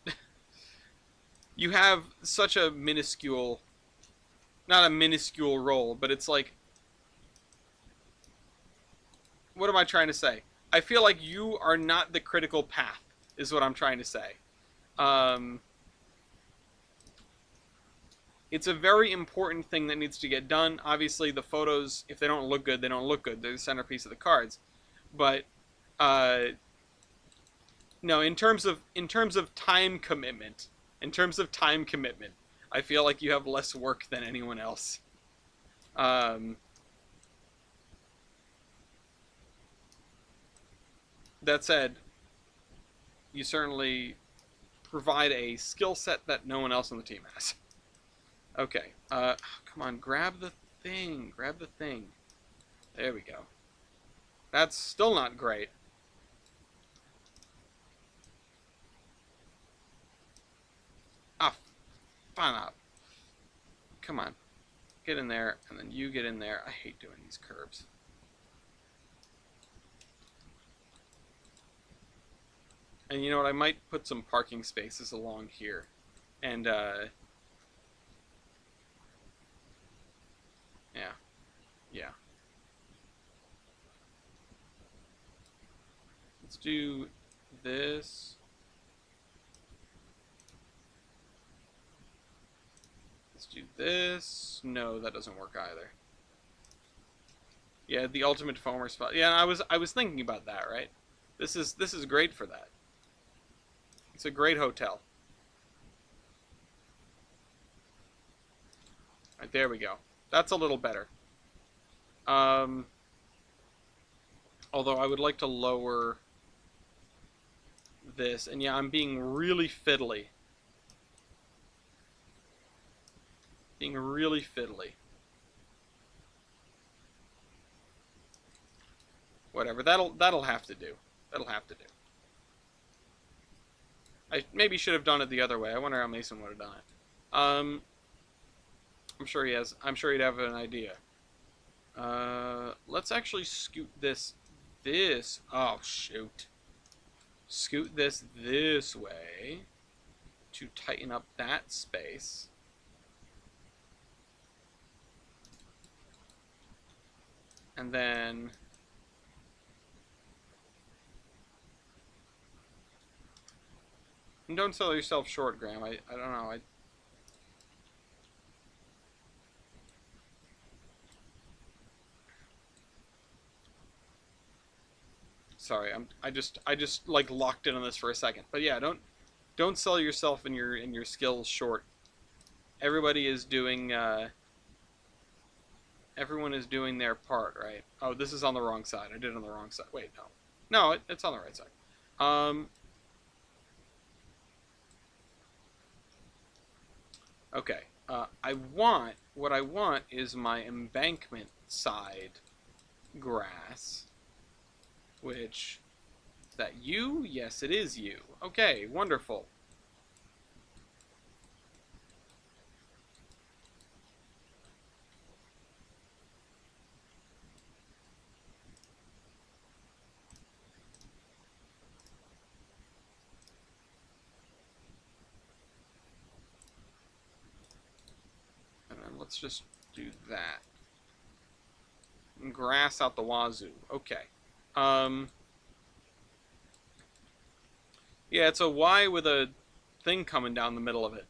You have such a minuscule, not a minuscule role, but it's like, what am I trying to say? I feel like you are not the critical path, is what I'm trying to say. It's a very important thing that needs to get done. Obviously, the photos, if they don't look good, they don't look good. They're the centerpiece of the cards. But, no, in terms of time commitment, I feel like you have less work than anyone else. That said, you certainly provide a skill set that no one else on the team has. Okay, come on, grab the thing. There we go. That's still not great. Ah, fine up. Come on. Get in there, and then you get in there. I hate doing these curbs. And you know what? I might put some parking spaces along here. And, yeah. Let's do this. Let's do this. No, that doesn't work either. Yeah, the ultimate foamer spot. Yeah, I was thinking about that, right? This is great for that. It's a great hotel. Right, there we go. That's a little better. Although I would like to lower this. And yeah, I'm being really fiddly. Whatever, that'll have to do. I maybe should have done it the other way. I wonder how Mason would have done it. I'm sure he has. I'm sure he'd have an idea. Let's actually scoot this. Oh shoot. Scoot this way to tighten up that space. And then and don't sell yourself short, Graham. I don't know. Sorry, I just like locked in on this for a second. But yeah, don't sell yourself and your skills short. Everybody is doing everyone is doing their part, right? Oh, this is on the wrong side. I did it on the wrong side. Wait, no. No, it's on the right side. Okay. What I want is my embankment side grass, which, is that you? Yes, it is you. Okay, wonderful. And then let's just do that. And grass out the wazoo. Okay. Yeah, it's a Y with a thing coming down the middle of it.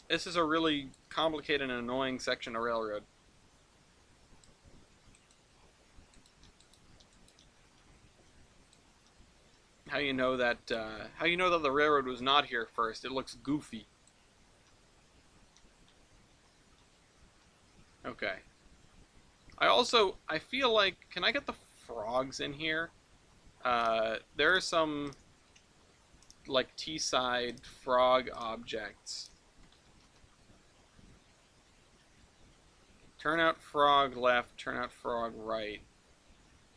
This is a really complicated and annoying section of railroad. How you know that the railroad was not here first? It looks goofy. Okay. I feel like, can I get the frogs in here? There are some like T-side frog objects. Turn out frog left, turn out frog right.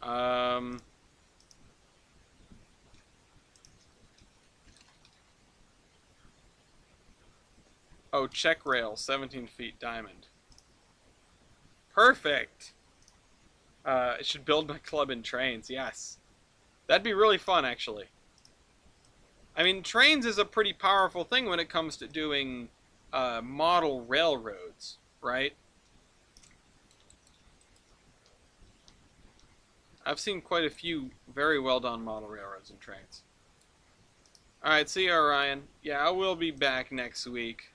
Oh, check rail, 17 feet diamond. Perfect! I should build my club in Trainz, yes. That'd be really fun, actually. I mean, Trainz is a pretty powerful thing when it comes to doing model railroads, right? I've seen quite a few very well done model railroads and Trainz. Alright, see you, Orion. Yeah, I will be back next week.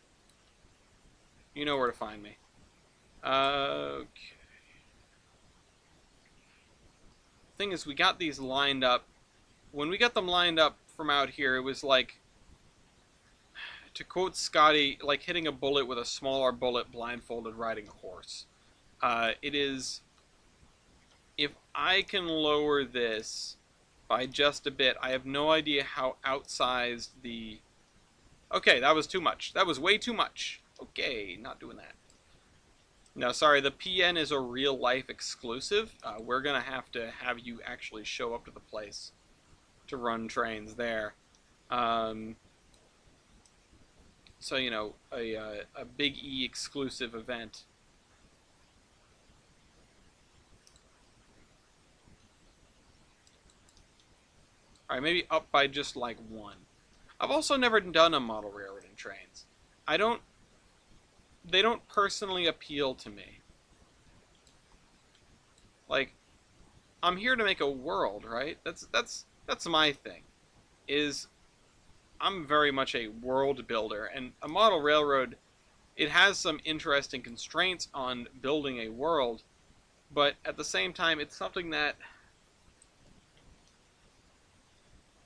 You know where to find me. Okay. Thing is, we got these lined up. When we got them lined up from out here, it was like, to quote Scotty, like hitting a bullet with a smaller bullet blindfolded riding a horse. It is, if I can lower this by just a bit, I have no idea how outsized the... Okay, that was too much. That was way too much. Okay, not doing that. No, sorry, the PN is a real-life exclusive. We're going to have you actually show up to the place to run trains there. So, you know, a Big E exclusive event. Alright, maybe up by just like one. I've also never done a model railroad in Trainz. They don't personally appeal to me. Like, I'm here to make a world, right? That's my thing. Is I'm very much a world builder, and a model railroad, it has some interesting constraints on building a world, but at the same time, it's something that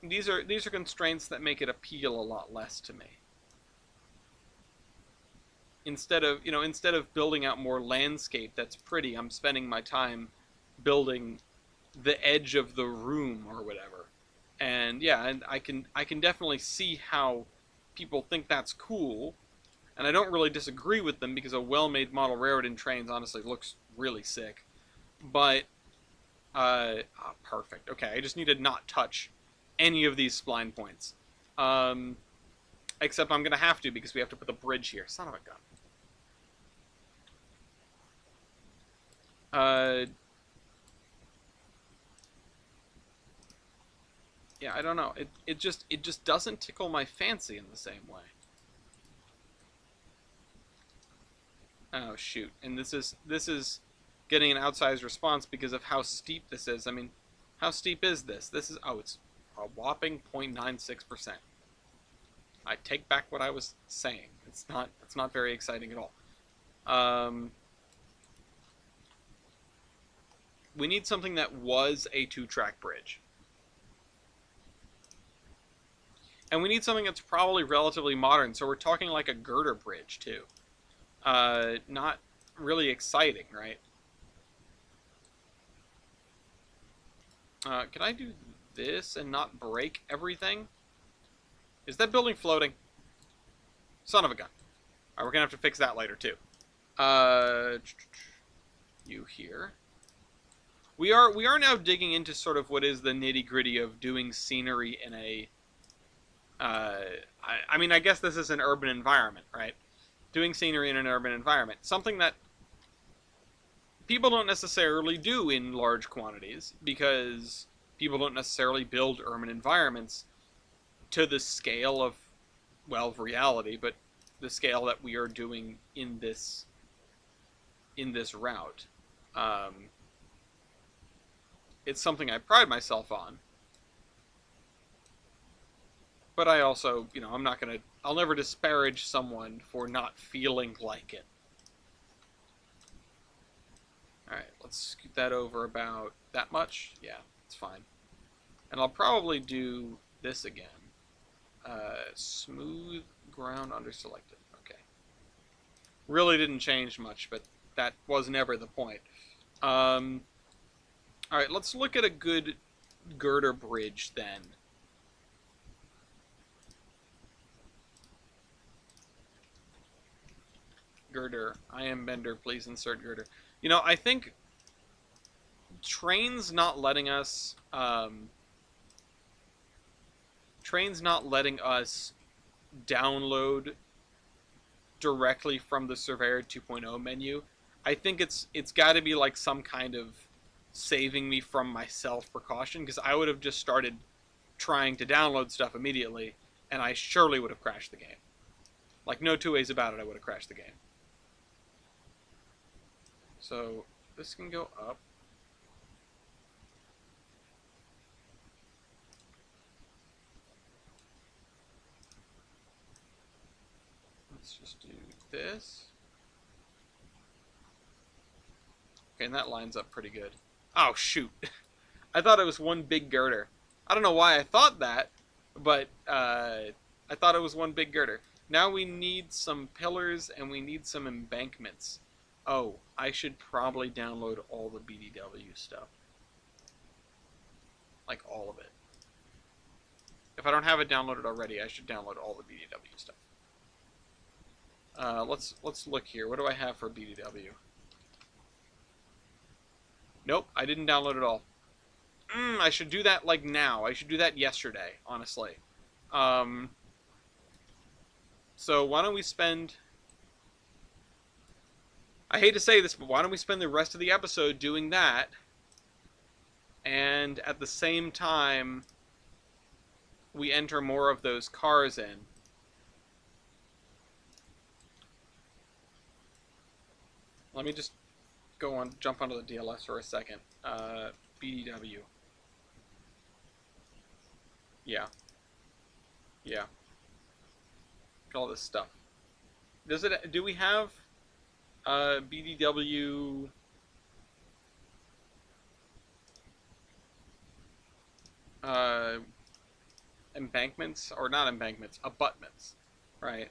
these are constraints that make it appeal a lot less to me. Instead of building out more landscape that's pretty, I'm spending my time building the edge of the room or whatever. And yeah, and I can definitely see how people think that's cool, and I don't really disagree with them because a well-made model railroad in Trainz honestly looks really sick. But perfect. Okay, I just need to not touch any of these spline points. I Except I'm going to have to because we have to put the bridge here. Son of a gun. Yeah, I don't know. It just doesn't tickle my fancy in the same way. Oh shoot. And this is getting an outsized response because of how steep this is. I mean, how steep is this? This is it's a whopping 0.96%. I take back what I was saying. It's not very exciting at all. We need something that was a two-track bridge. And we need something that's probably relatively modern, so we're talking like a girder bridge, too. Not really exciting, right? Can I do this and not break everything? Is that building floating? Son of a gun. Alright, we're gonna have to fix that later, too. You here. We are now digging into sort of what is the nitty-gritty of doing scenery in a... I mean, I guess this is an urban environment, right? Doing scenery in an urban environment. Something that people don't necessarily do in large quantities, because people don't necessarily build urban environments to the scale of, well, reality, but the scale that we are doing in this route. It's something I pride myself on. But I also, I'll never disparage someone for not feeling like it. Alright, let's scoot that over about that much. Yeah, it's fine. And I'll probably do this again. Smooth ground underselected. Okay. Really didn't change much, but that was never the point. Alright, let's look at a good girder bridge then. Girder. I am Bender. Please insert girder. I think Trainz not letting us download directly from the Surveyor 2.0 menu. I think it's got to be like some kind of saving me from myself precaution, because I would have just started trying to download stuff immediately, and I surely would have crashed the game. Like, no two ways about it, I would have crashed the game. So, this can go up. Let's just do this. Okay, and that lines up pretty good. Oh, shoot. I thought it was one big girder. I don't know why I thought that, but I thought it was one big girder. Now we need some pillars and we need some embankments. Oh, I should probably download all the BDW stuff. Like, all of it. If I don't have it downloaded already, I should download all the BDW stuff. Let's look here. What do I have for BDW? Nope, I didn't download it all. I should do that, like, now. I should do that yesterday, honestly. So why don't we spend... I hate to say this, but why don't we spend the rest of the episode doing that, and at the same time, we enter more of those cars in. Let me just jump onto the DLS for a second. BDW. Yeah. Yeah. Look at all this stuff. Do we have BDW embankments, or not embankments, abutments, right?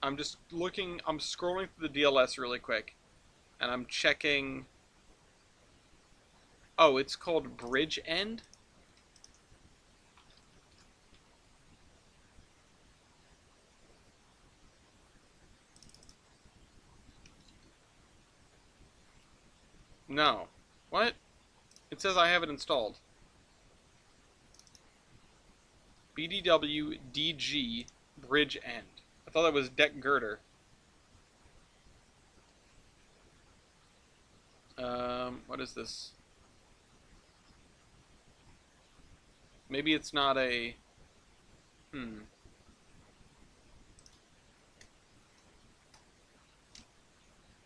I'm just looking, I'm scrolling through the DLS really quick, and I'm checking. Oh, it's called Bridge End? No. What? It says I have it installed. BDW DG bridge end. I thought that was deck girder. What is this? Maybe it's not a... I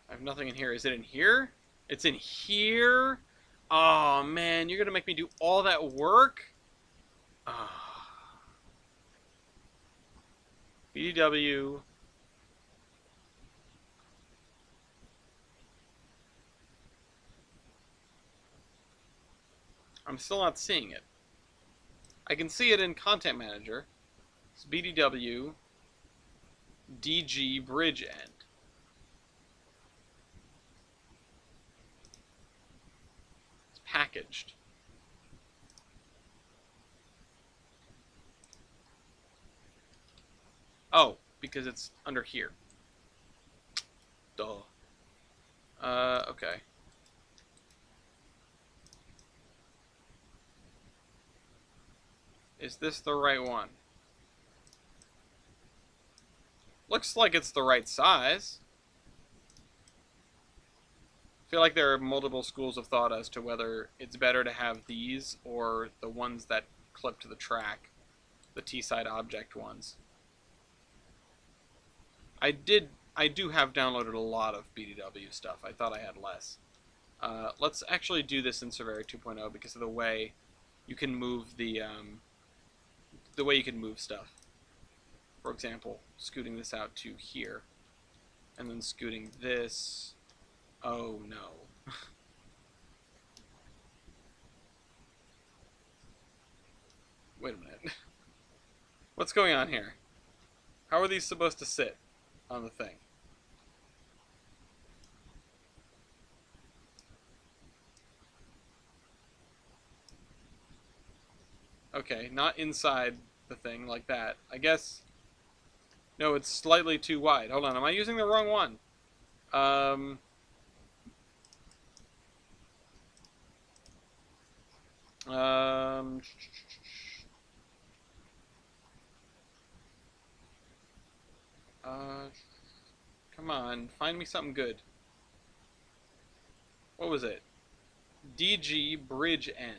have nothing in here. Is it in here? It's in here? Oh, man. You're going to make me do all that work? Oh. BDW. I'm still not seeing it. I can see it in Content Manager. It's BDW DG bridge end. It's packaged. Oh, because it's under here. Duh. Okay. Is this the right one? Looks like it's the right size. I feel like there are multiple schools of thought as to whether it's better to have these or the ones that clip to the track, the T-side object ones. I do have downloaded a lot of BDW stuff. I thought I had less. Let's actually do this in Surveyor 2.0 because of the way you can move the way you can move stuff. For example, scooting this out to here, and then scooting this. Oh no. Wait a minute. What's going on here? How are these supposed to sit on the thing? Okay, not inside the thing like that. I guess... No, it's slightly too wide. Hold on, am I using the wrong one? Come on, find me something good. What was it? DG bridge end.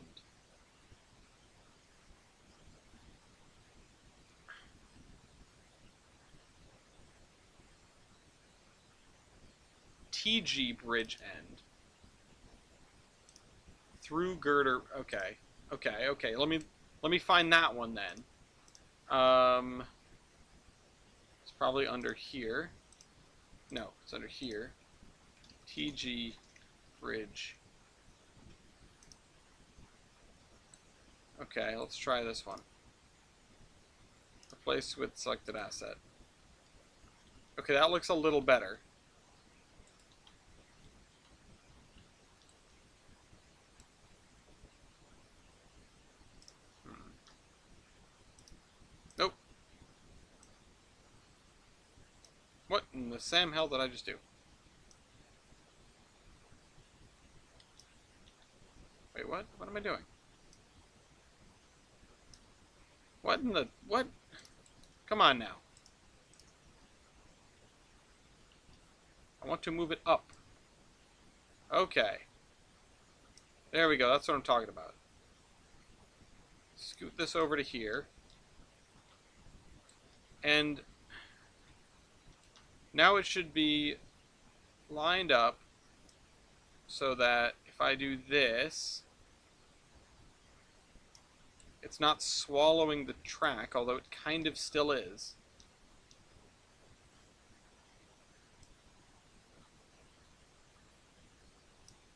TG bridge end. Through girder. Okay. Okay. Let me find that one then. It's probably under here. No, it's under here. TG bridge. Okay, let's try this one. Replace with selected asset. Okay, that looks a little better. Nope. What in the Sam hell did I just do? Wait, what? What am I doing? What in the... What? Come on now. I want to move it up. Okay. There we go. That's what I'm talking about. Scoot this over to here. And now it should be lined up so that if I do this, it's not swallowing the track, although it kind of still is.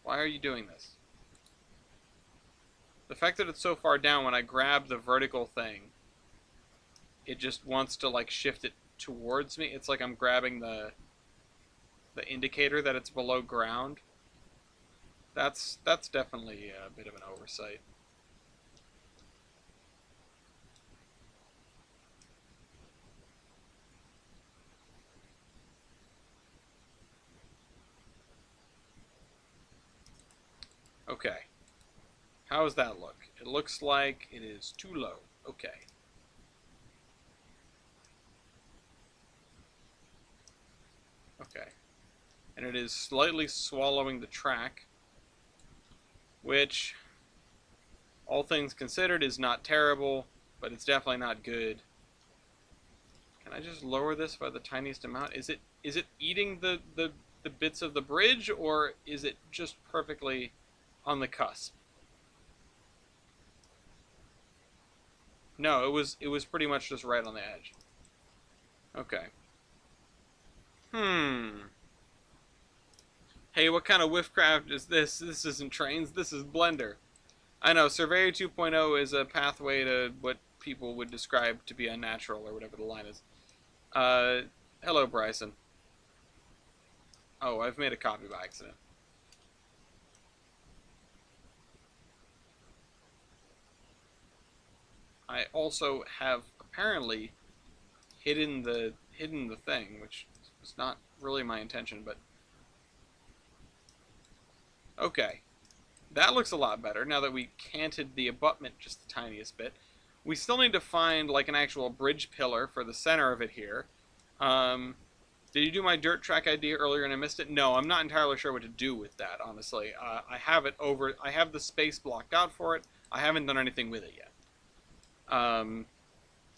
Why are you doing this? The fact that it's so far down, when I grab the vertical thing, it just wants to like shift it towards me. It's like I'm grabbing the indicator that it's below ground. That's definitely a bit of an oversight. Okay. How does that look? It looks like it is too low. Okay. and it is slightly swallowing the track, which, all things considered, is not terrible, but it's definitely not good. Can I just lower this by the tiniest amount? Is it eating the bits of the bridge, or is it just perfectly on the cusp? No, it was pretty much just right on the edge. Okay. Hey, what kind of whiffcraft is this? This isn't Trainz, this is Blender. I know, Surveyor 2.0 is a pathway to what people would describe to be unnatural, or whatever the line is. Hello, Bryson. Oh, I've made a copy by accident. I also have apparently hidden the thing, which was not really my intention, but okay. That looks a lot better now that we canted the abutment just the tiniest bit. We still need to find like an actual bridge pillar for the center of it here. Did you do my dirt track idea earlier and I missed it? No, I'm not entirely sure what to do with that, honestly. I have it over. I have the space blocked out for it. I haven't done anything with it yet.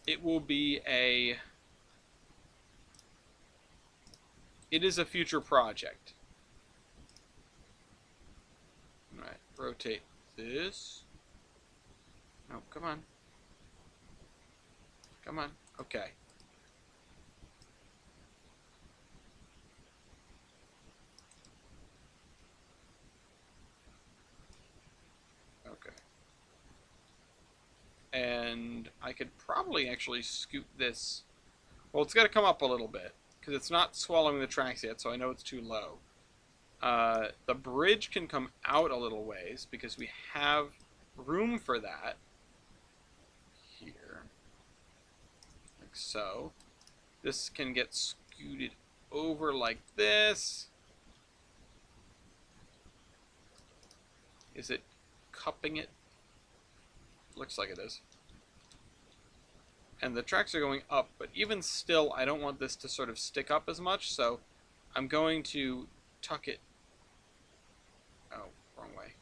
It will be a. It is a future project. All right, rotate this. No, come on. Come on. Okay. Okay. And I could probably actually scoot this. Well, it's got to come up a little bit because it's not swallowing the tracks yet, so I know it's too low. The bridge can come out a little ways because we have room for that here, like so. This can get scooted over like this. Is it cupping it? Looks like it is. And the tracks are going up, but even still, I don't want this to sort of stick up as much, so I'm going to tuck it. Oh, wrong way.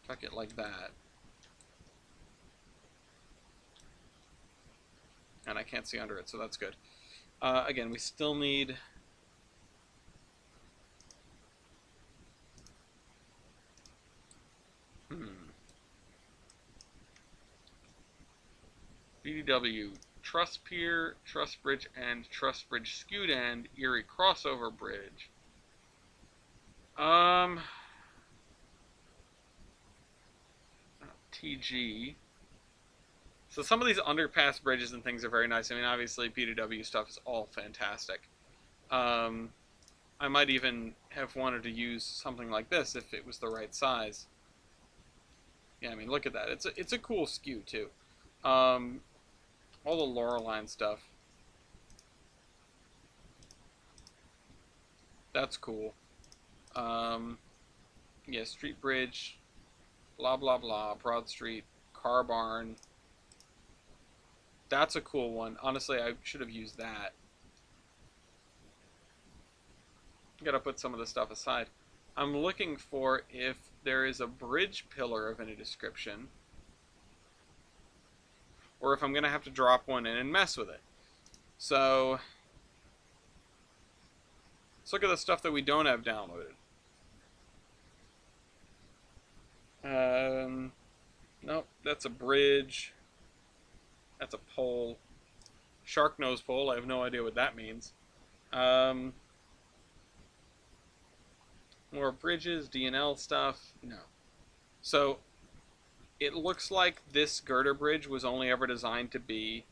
Tuck it like that. And I can't see under it, so that's good. Again, we still need... BDW, Truss Pier, Truss Bridge End, Truss Bridge Scoot End, Erie Crossover Bridge. TG. So some of these underpass bridges and things are very nice. I mean, obviously, PDW stuff is all fantastic. I might even have wanted to use something like this if it was the right size. Yeah, I mean, look at that. It's a cool skew, too. All the Loreline stuff. That's cool. Yeah, Street Bridge, blah, blah, blah, Broad Street, Car Barn. That's a cool one. Honestly, I should have used that. Gotta put some of the stuff aside. I'm looking for if there is a bridge pillar of any description, or if I'm gonna have to drop one in and mess with it. So let's look at the stuff that we don't have downloaded. Nope, that's a bridge. That's a pole. Shark nose pole, I have no idea what that means. More bridges, DNL stuff, no. So, it looks like this girder bridge was only ever designed to be,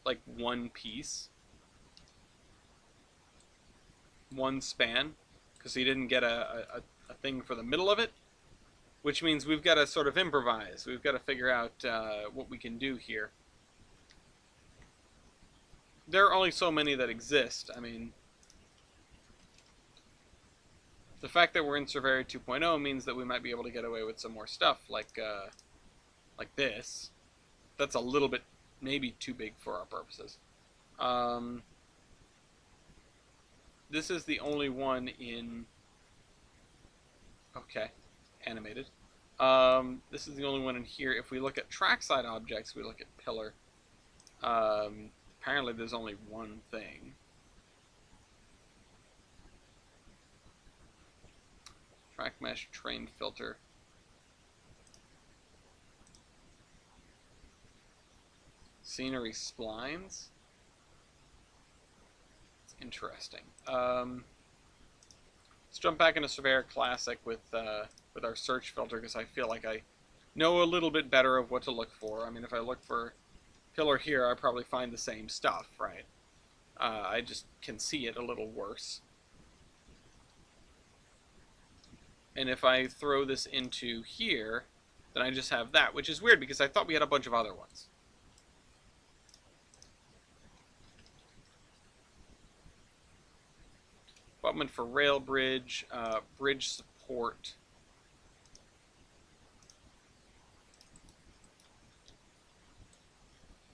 like, one piece. One span. Because he didn't get a thing for the middle of it. Which means we've got to sort of improvise. We've got to figure out what we can do here. There are only so many that exist. I mean, the fact that we're in Surveyor 2.0 means that we might be able to get away with some more stuff, like this. That's a little bit maybe too big for our purposes. Um, this is the only one in... Okay, animated. This is the only one in here. If we look at trackside objects, we look at pillar. Apparently there's only one thing. Track mesh, train filter. Scenery splines. It's interesting. Let's jump back into Surveyor Classic with our search filter, because I feel like I know a little bit better of what to look for. I mean, if I look for pillar here, I probably find the same stuff, right? I just can see it a little worse. And if I throw this into here, then I just have that, which is weird because I thought we had a bunch of other ones. Abutment for rail bridge, bridge support.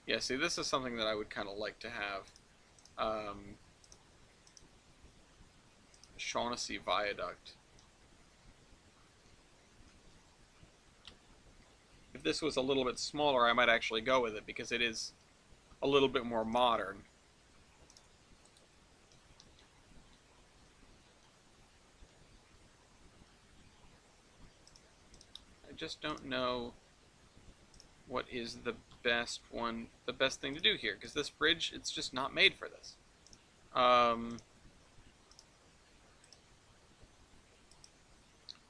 Yeah, see, this is something that I would kind of like to have. Shaughnessy Viaduct. If this was a little bit smaller, I might actually go with it because it is a little bit more modern. I just don't know what is the best thing to do here, because this bridge, it's just not made for this.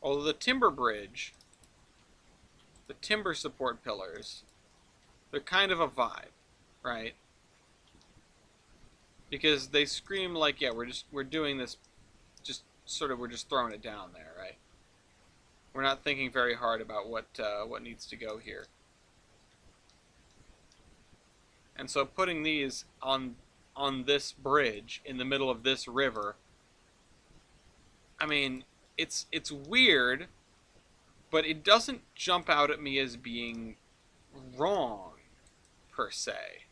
Although the timber bridge, the timber support pillars, they're kind of a vibe, right? Because they scream like, yeah, we're doing this, just sort of, we're just throwing it down there, right? We're not thinking very hard about what needs to go here. And so putting these on this bridge in the middle of this river, I mean, it's weird, but it doesn't jump out at me as being wrong, per se.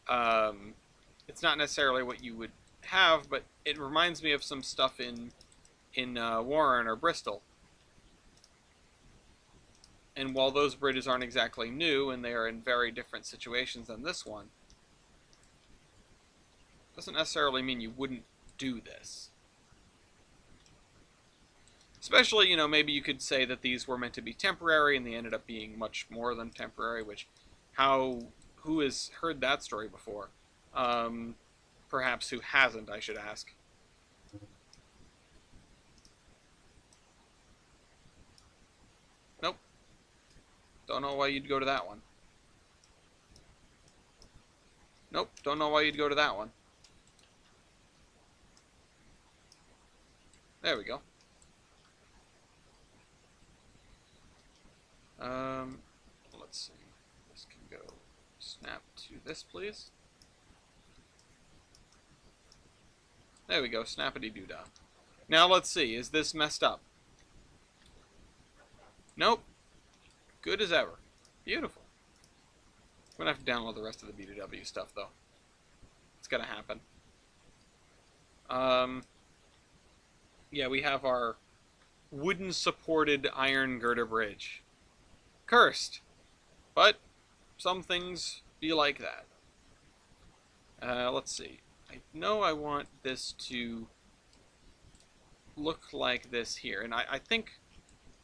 It's not necessarily what you would have, but it reminds me of some stuff in Warren or Bristol. And while those bridges aren't exactly new, and they are in very different situations than this one, doesn't necessarily mean you wouldn't do this. Especially, you know, maybe you could say that these were meant to be temporary, and they ended up being much more than temporary, which, who has heard that story before? Perhaps who hasn't, I should ask. Nope. Don't know why you'd go to that one. Nope, don't know why you'd go to that one. There we go. Let's see. This can go snap to this, please. There we go, snappity-doo-dah. Now let's see, is this messed up? Nope. Good as ever. Beautiful. I'm gonna have to download the rest of the BDW stuff, though. It's gonna happen. Yeah, we have our wooden-supported iron girder bridge. Cursed. But some things be like that. Let's see. I know I want this to look like this here, and I think,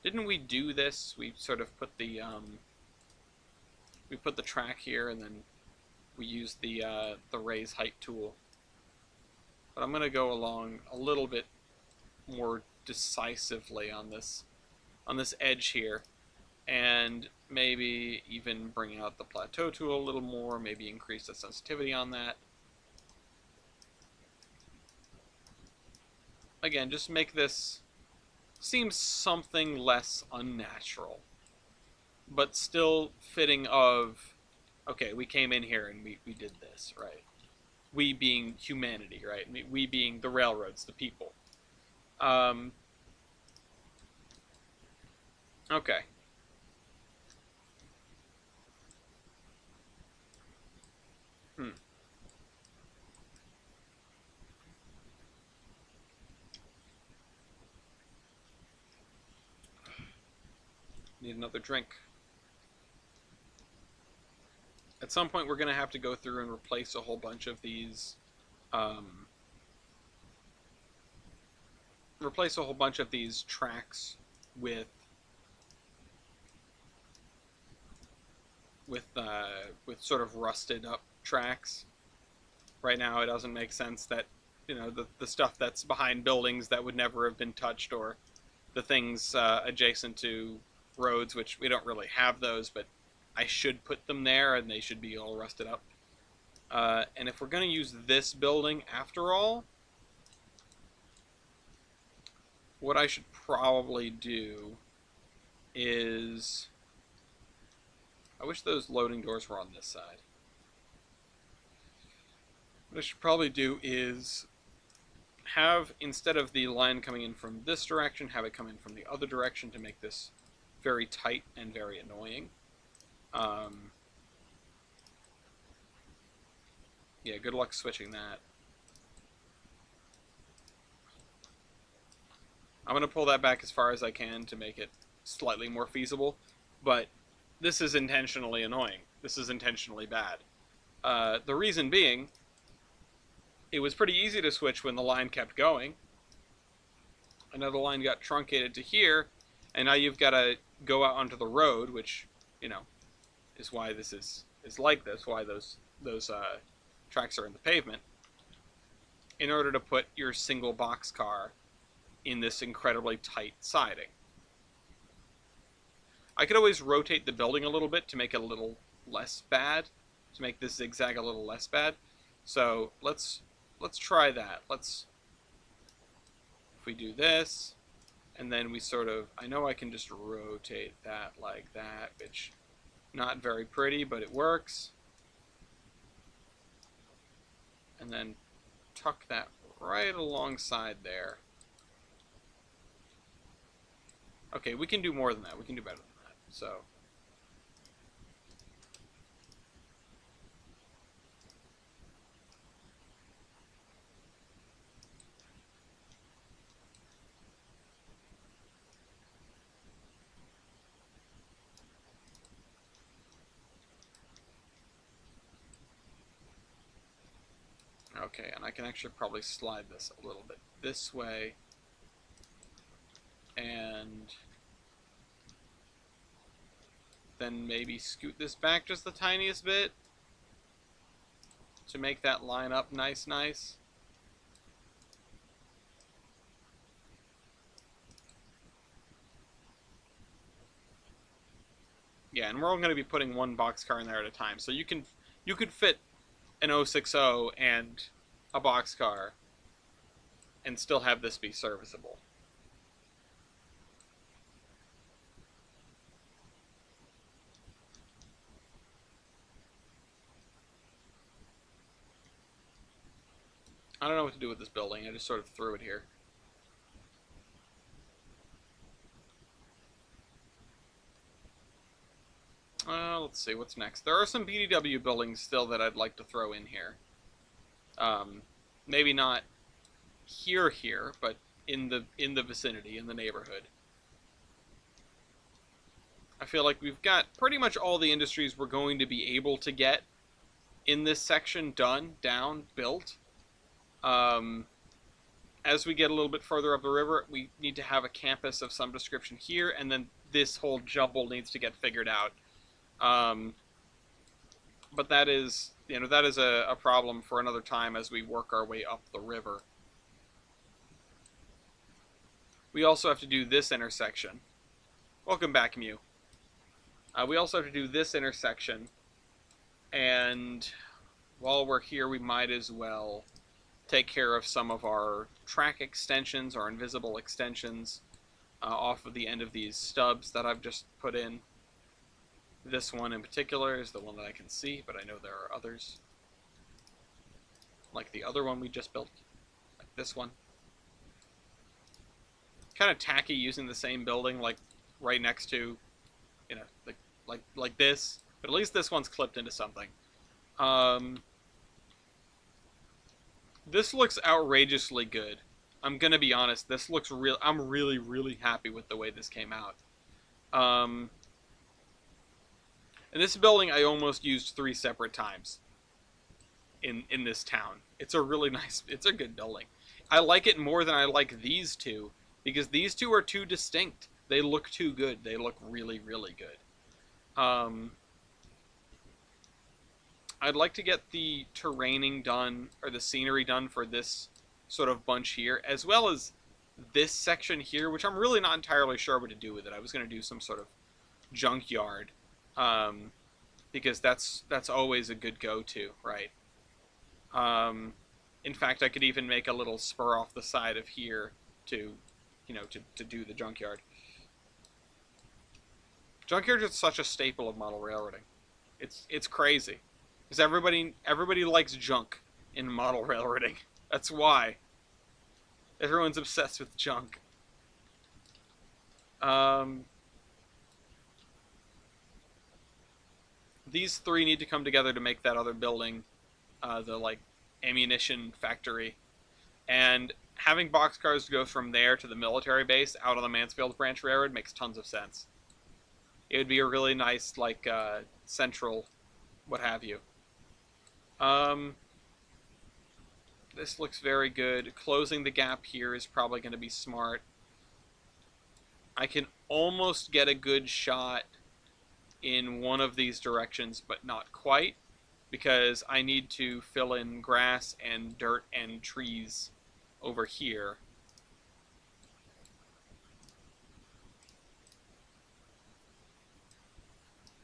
didn't we do this? We sort of put the we put the track here, and then we used the raise height tool. But I'm gonna go along a little bit more decisively on this edge here, and maybe even bring out the plateau tool a little more, maybe increase the sensitivity on that. Again, just make this seem something less unnatural, but still fitting of, okay, we came in here and we did this, right? We being humanity, right? We being the railroads, the people. Okay. Need another drink. At some point, we're going to have to go through and replace a whole bunch of these, tracks with with sort of rusted up tracks. Right now, it doesn't make sense that, you know, the stuff that's behind buildings that would never have been touched, or the things adjacent to roads, which we don't really have those, but I should put them there and they should be all rusted up. And if we're going to use this building after all, what I should probably do is... I wish those loading doors were on this side. What I should probably do is have, instead of the line coming in from this direction, have it come in from the other direction to make this very tight and very annoying. Yeah, good luck switching that. I'm going to pull that back as far as I can to make it slightly more feasible, but this is intentionally annoying. This is intentionally bad. The reason being, it was pretty easy to switch when the line kept going. Another line got truncated to here, and now you've got to go out onto the road, which, you know, is why this is like this, why those tracks are in the pavement, in order to put your single boxcar in this incredibly tight siding. I could always rotate the building a little bit to make it a little less bad, to make this zigzag a little less bad. So let's try that. If we do this, and then we sort of, I know I can just rotate that like that, which not very pretty, but it works. And then tuck that right alongside there. Okay, we can do more than that. We can do better than that. So okay, and I can actually probably slide this a little bit this way, and then maybe scoot this back just the tiniest bit to make that line up nice. Yeah, and we're only going to be putting one boxcar in there at a time, so you could fit an 060 and a boxcar and still have this be serviceable. I don't know what to do with this building. I just sort of threw it here. Let's see, what's next? There are some BDW buildings still that I'd like to throw in here. Maybe not here, but in the vicinity, in the neighborhood. I feel like we've got pretty much all the industries we're going to be able to get in this section done, down, built. As we get a little bit further up the river, we need to have a campus of some description here, and then this whole jumble needs to get figured out. But that is, you know, that is a problem for another time as we work our way up the river. We also have to do this intersection. Welcome back, Mew. We also have to do this intersection, and while we're here, we might as well take care of some of our track extensions, our invisible extensions, off of the end of these stubs that I've just put in. This one in particular is the one that I can see, but I know there are others. Like the other one we just built. Like this one. Kind of tacky using the same building, like right next to, you know, like this. But at least this one's clipped into something. This looks outrageously good. I'm gonna be honest, this looks real. I'm really happy with the way this came out. Um, and this building I almost used 3 separate times in this town. It's a really nice, it's a good building. I like it more than I like these two because these two are too distinct. They look too good. They look really, really good. I'd like to get the terraining done or the scenery done for this sort of bunch here, as well as this section here, which I'm really not entirely sure what to do with it. I was going to do some sort of junkyard, um, because that's always a good go-to, right? Um, in fact, I could even make a little spur off the side of here to, to do the junkyard. Junkyard is such a staple of model railroading. It's crazy, because everybody likes junk in model railroading. That's why everyone's obsessed with junk. Um, these three need to come together to make that other building, the like ammunition factory, and having boxcars go from there to the military base out on the Mansfield Branch Railroad makes tons of sense. It would be a really nice like central, what have you. Um, this looks very good. Closing the gap here is probably going to be smart. I can almost get a good shot in one of these directions, but not quite, because I need to fill in grass and dirt and trees over here.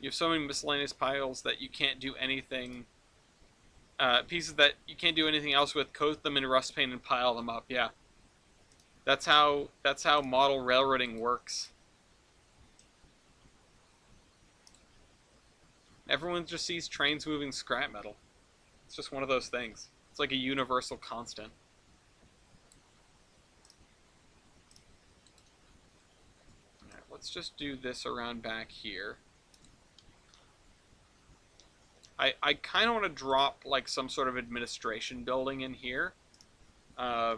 You have so many miscellaneous piles that you can't do anything, pieces that you can't do anything else with. Coat them in rust paint and pile them up. Yeah, that's how model railroading works. Everyone just sees trains moving scrap metal. It's just one of those things. It's like a universal constant. Alright, let's just do this around back here. I kind of want to drop like some sort of administration building in here. I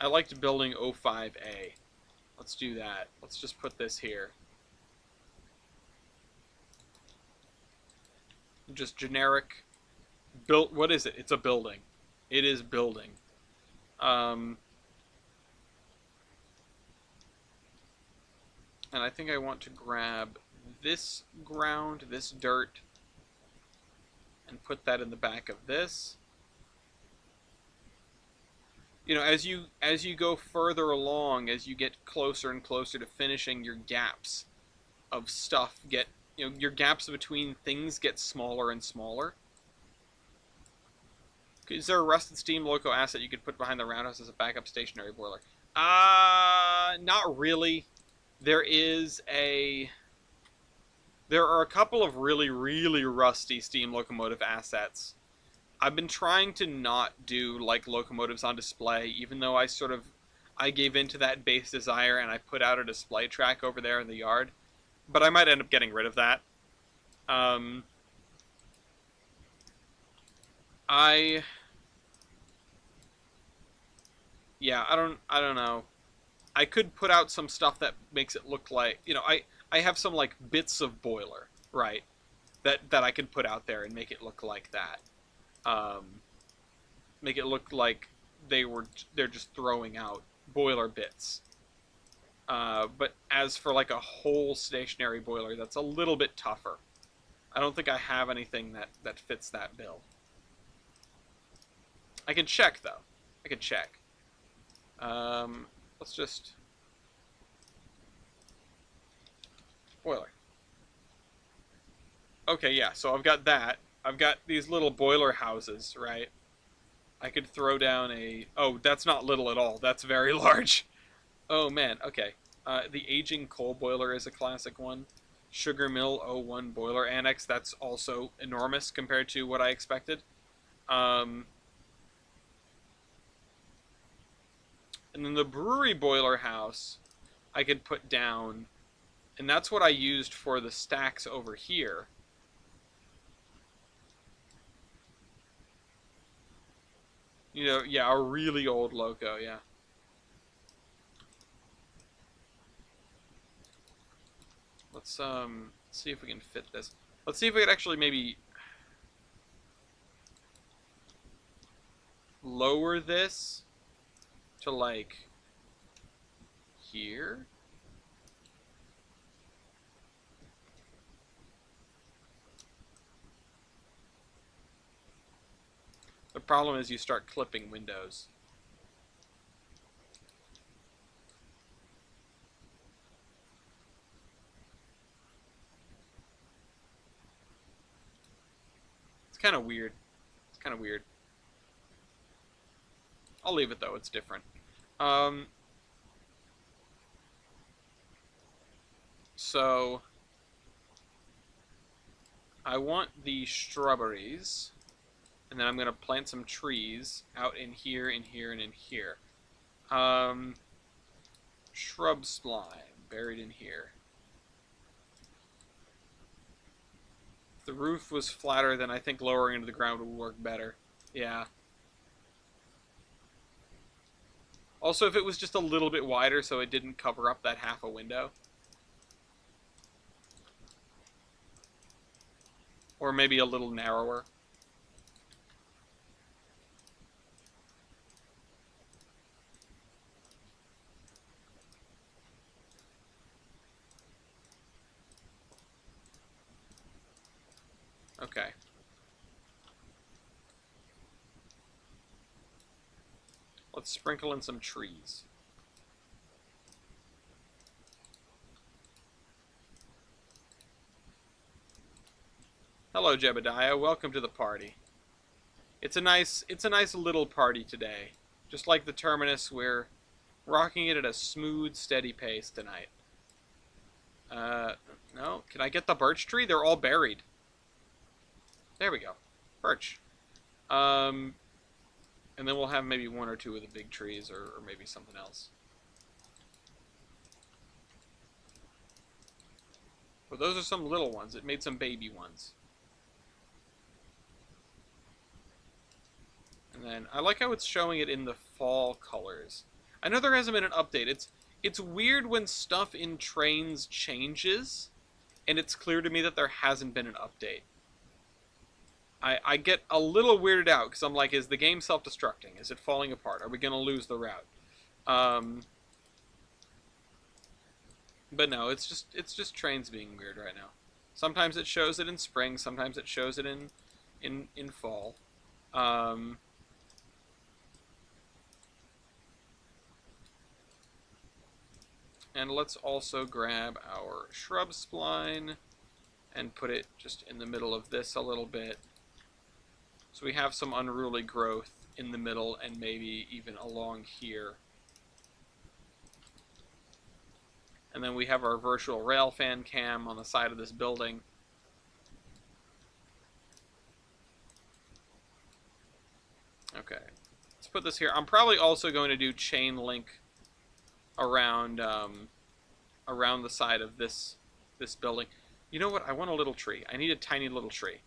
liked building 05A. Let's do that. Let's just put this here. Just generic built. What is it? It's a building. It is building. And I think I want to grab this ground, this dirt, and put that in the back of this. You know, as you go further along, as you get closer and closer to finishing, your gaps of stuff get, your gaps between things get smaller and smaller. Is there a rusted steam loco asset you could put behind the roundhouse as a backup stationary boiler? Not really. There are a couple of really, really rusty steam locomotive assets. I've been trying to not do like locomotives on display, even though I gave into that base desire and I put out a display track over there in the yard. But I might end up getting rid of that. Yeah, I don't know. I could put out some stuff that makes it look like, I have some like bits of boiler, right? That I could put out there and make it look like that. Make it look like they're just throwing out boiler bits. But as for like a whole stationary boiler, that's a little bit tougher. I don't think I have anything that fits that bill. I can check though. I can check. Let's just boiler. Okay, yeah. So I've got that. I've got these little boiler houses, right? I could throw down a... Oh, that's not little at all. That's very large. Oh, man. Okay. The aging coal boiler is a classic one. Sugar Mill 01 boiler annex. That's also enormous compared to what I expected. And then the brewery boiler house I could put down. And that's what I used for the stacks over here. Yeah, a really old loco, yeah. let's see if we can fit this. Let's see if we could actually maybe lower this to like here. The problem is you start clipping windows. It's kind of weird. It's kind of weird. I'll leave it though, it's different. So I want the strawberries, and then I'm going to plant some trees out in here, in here, and in here. Shrub slime buried in here. If the roof was flatter, then I think lowering into the ground would work better. Yeah. Also, if it was just a little bit wider so it didn't cover up that half a window. Or maybe a little narrower. Okay. Let's sprinkle in some trees. Hello, Jebediah. Welcome to the party. It's a nice little party today. Just like the Terminus, we're rocking it at a smooth, steady pace tonight. No. Can I get the birch tree? They're all buried. There we go. Birch. And then we'll have maybe one or two of the big trees, or maybe something else. Well, those are some little ones. It made some baby ones. And then I like how it's showing it in the fall colors. I know there hasn't been an update. It's weird when stuff in Trainz changes, and it's clear to me that there hasn't been an update. I get a little weirded out because I'm like, is the game self-destructing? Is it falling apart? Are we going to lose the route? But no, it's just Trainz being weird right now. Sometimes it shows it in spring, sometimes it shows it in fall. And let's also grab our shrub spline and put it just in the middle of this a little bit. So we have some unruly growth in the middle and maybe even along here. And then we have our virtual railfan cam on the side of this building. Okay, let's put this here. I'm probably also going to do chain link around around the side of this building. You know what? I want a little tree. I need a tiny little tree.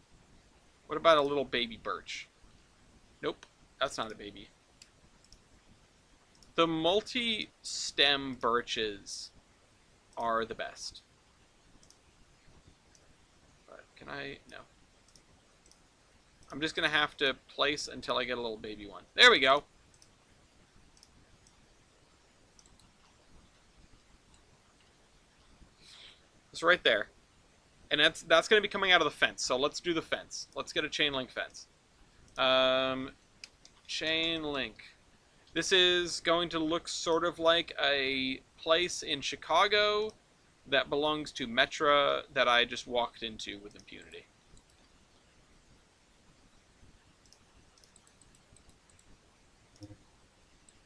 What about a little baby birch? Nope, that's not a baby. The multi-stem birches are the best. But can I? No. I'm just going to have to place until I get a little baby one. There we go. It's right there. And that's going to be coming out of the fence. So let's do the fence. Let's get a chain link fence. Chain link. This is going to look sort of like a place in Chicago that belongs to Metra that I just walked into with impunity.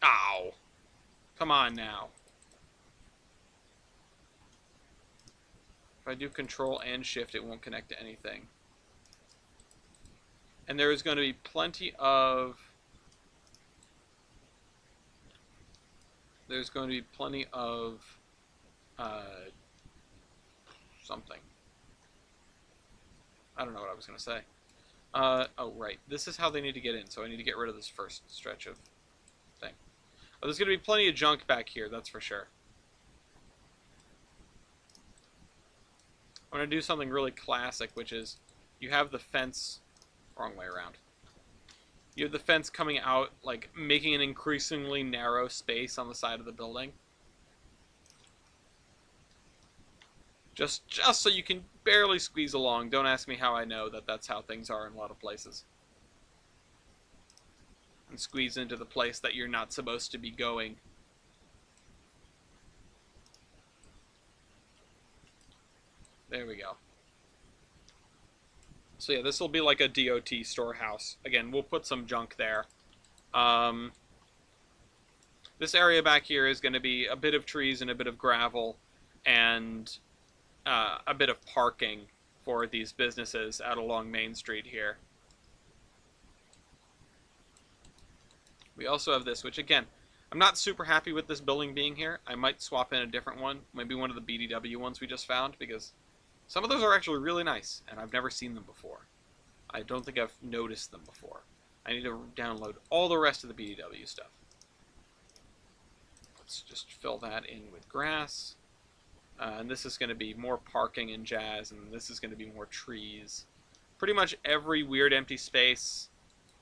Ow. Come on now. If I do Control and Shift, it won't connect to anything. And there is going to be plenty of... There's going to be plenty of... something. I don't know what I was going to say. Oh, right. This is how they need to get in, so I need to get rid of this first stretch of thing. Oh, there's going to be plenty of junk back here, that's for sure. I'm going to do something really classic, which is you have the fence, wrong way around. You have the fence coming out, like making an increasingly narrow space on the side of the building. Just so you can barely squeeze along. Don't ask me how I know that that's how things are in a lot of places. And squeeze into the place that you're not supposed to be going. There we go. So yeah, this will be like a DOT storehouse. Again, we'll put some junk there. This area back here is going to be a bit of trees and a bit of gravel and a bit of parking for these businesses out along Main Street here. We also have this, which again, I'm not super happy with this building being here. I might swap in a different one, maybe one of the BDW ones we just found, because some of those are actually really nice, and I've never seen them before. I don't think I've noticed them before. I need to download all the rest of the BDW stuff. Let's just fill that in with grass. And this is going to be more parking and jazz, and this is going to be more trees. Pretty much every weird empty space,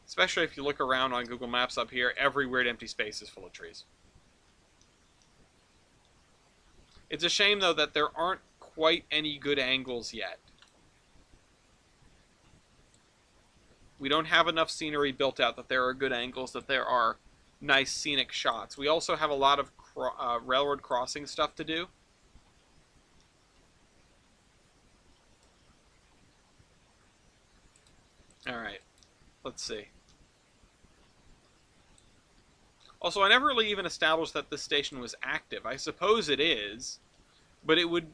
especially if you look around on Google Maps up here, every weird empty space is full of trees. It's a shame, though, that there aren't quite any good angles yet. We don't have enough scenery built out that there are good angles, that there are nice scenic shots. We also have a lot of railroad crossing stuff to do. Alright, let's see. Also, I never really even established that this station was active. I suppose it is, but it would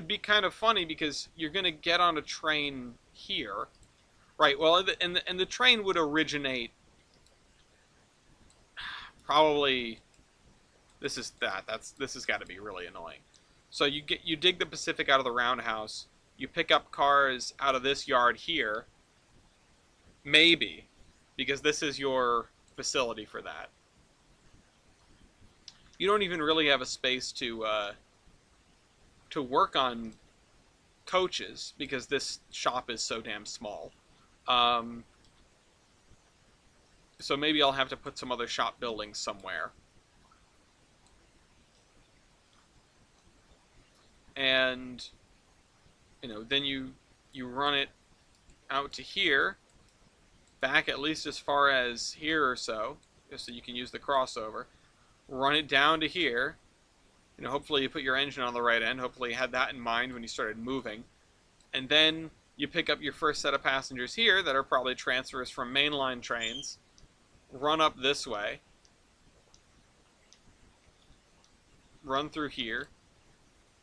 be kind of funny because you're going to get on a train here. Right, well, and the train would originate probably, this has got to be really annoying. So you dig the Pacific out of the roundhouse, you pick up cars out of this yard here, maybe, because this is your facility for that. You don't even really have a space to work on coaches because this shop is so damn small. So maybe I'll have to put some other shop buildings somewhere. And, you know, then you run it out to here, back at least as far as here or so, just so you can use the crossover. Run it down to here. You know, hopefully you put your engine on the right end. Hopefully you had that in mind when you started moving. And then you pick up your first set of passengers here that are probably transfers from mainline trains. Run up this way. Run through here.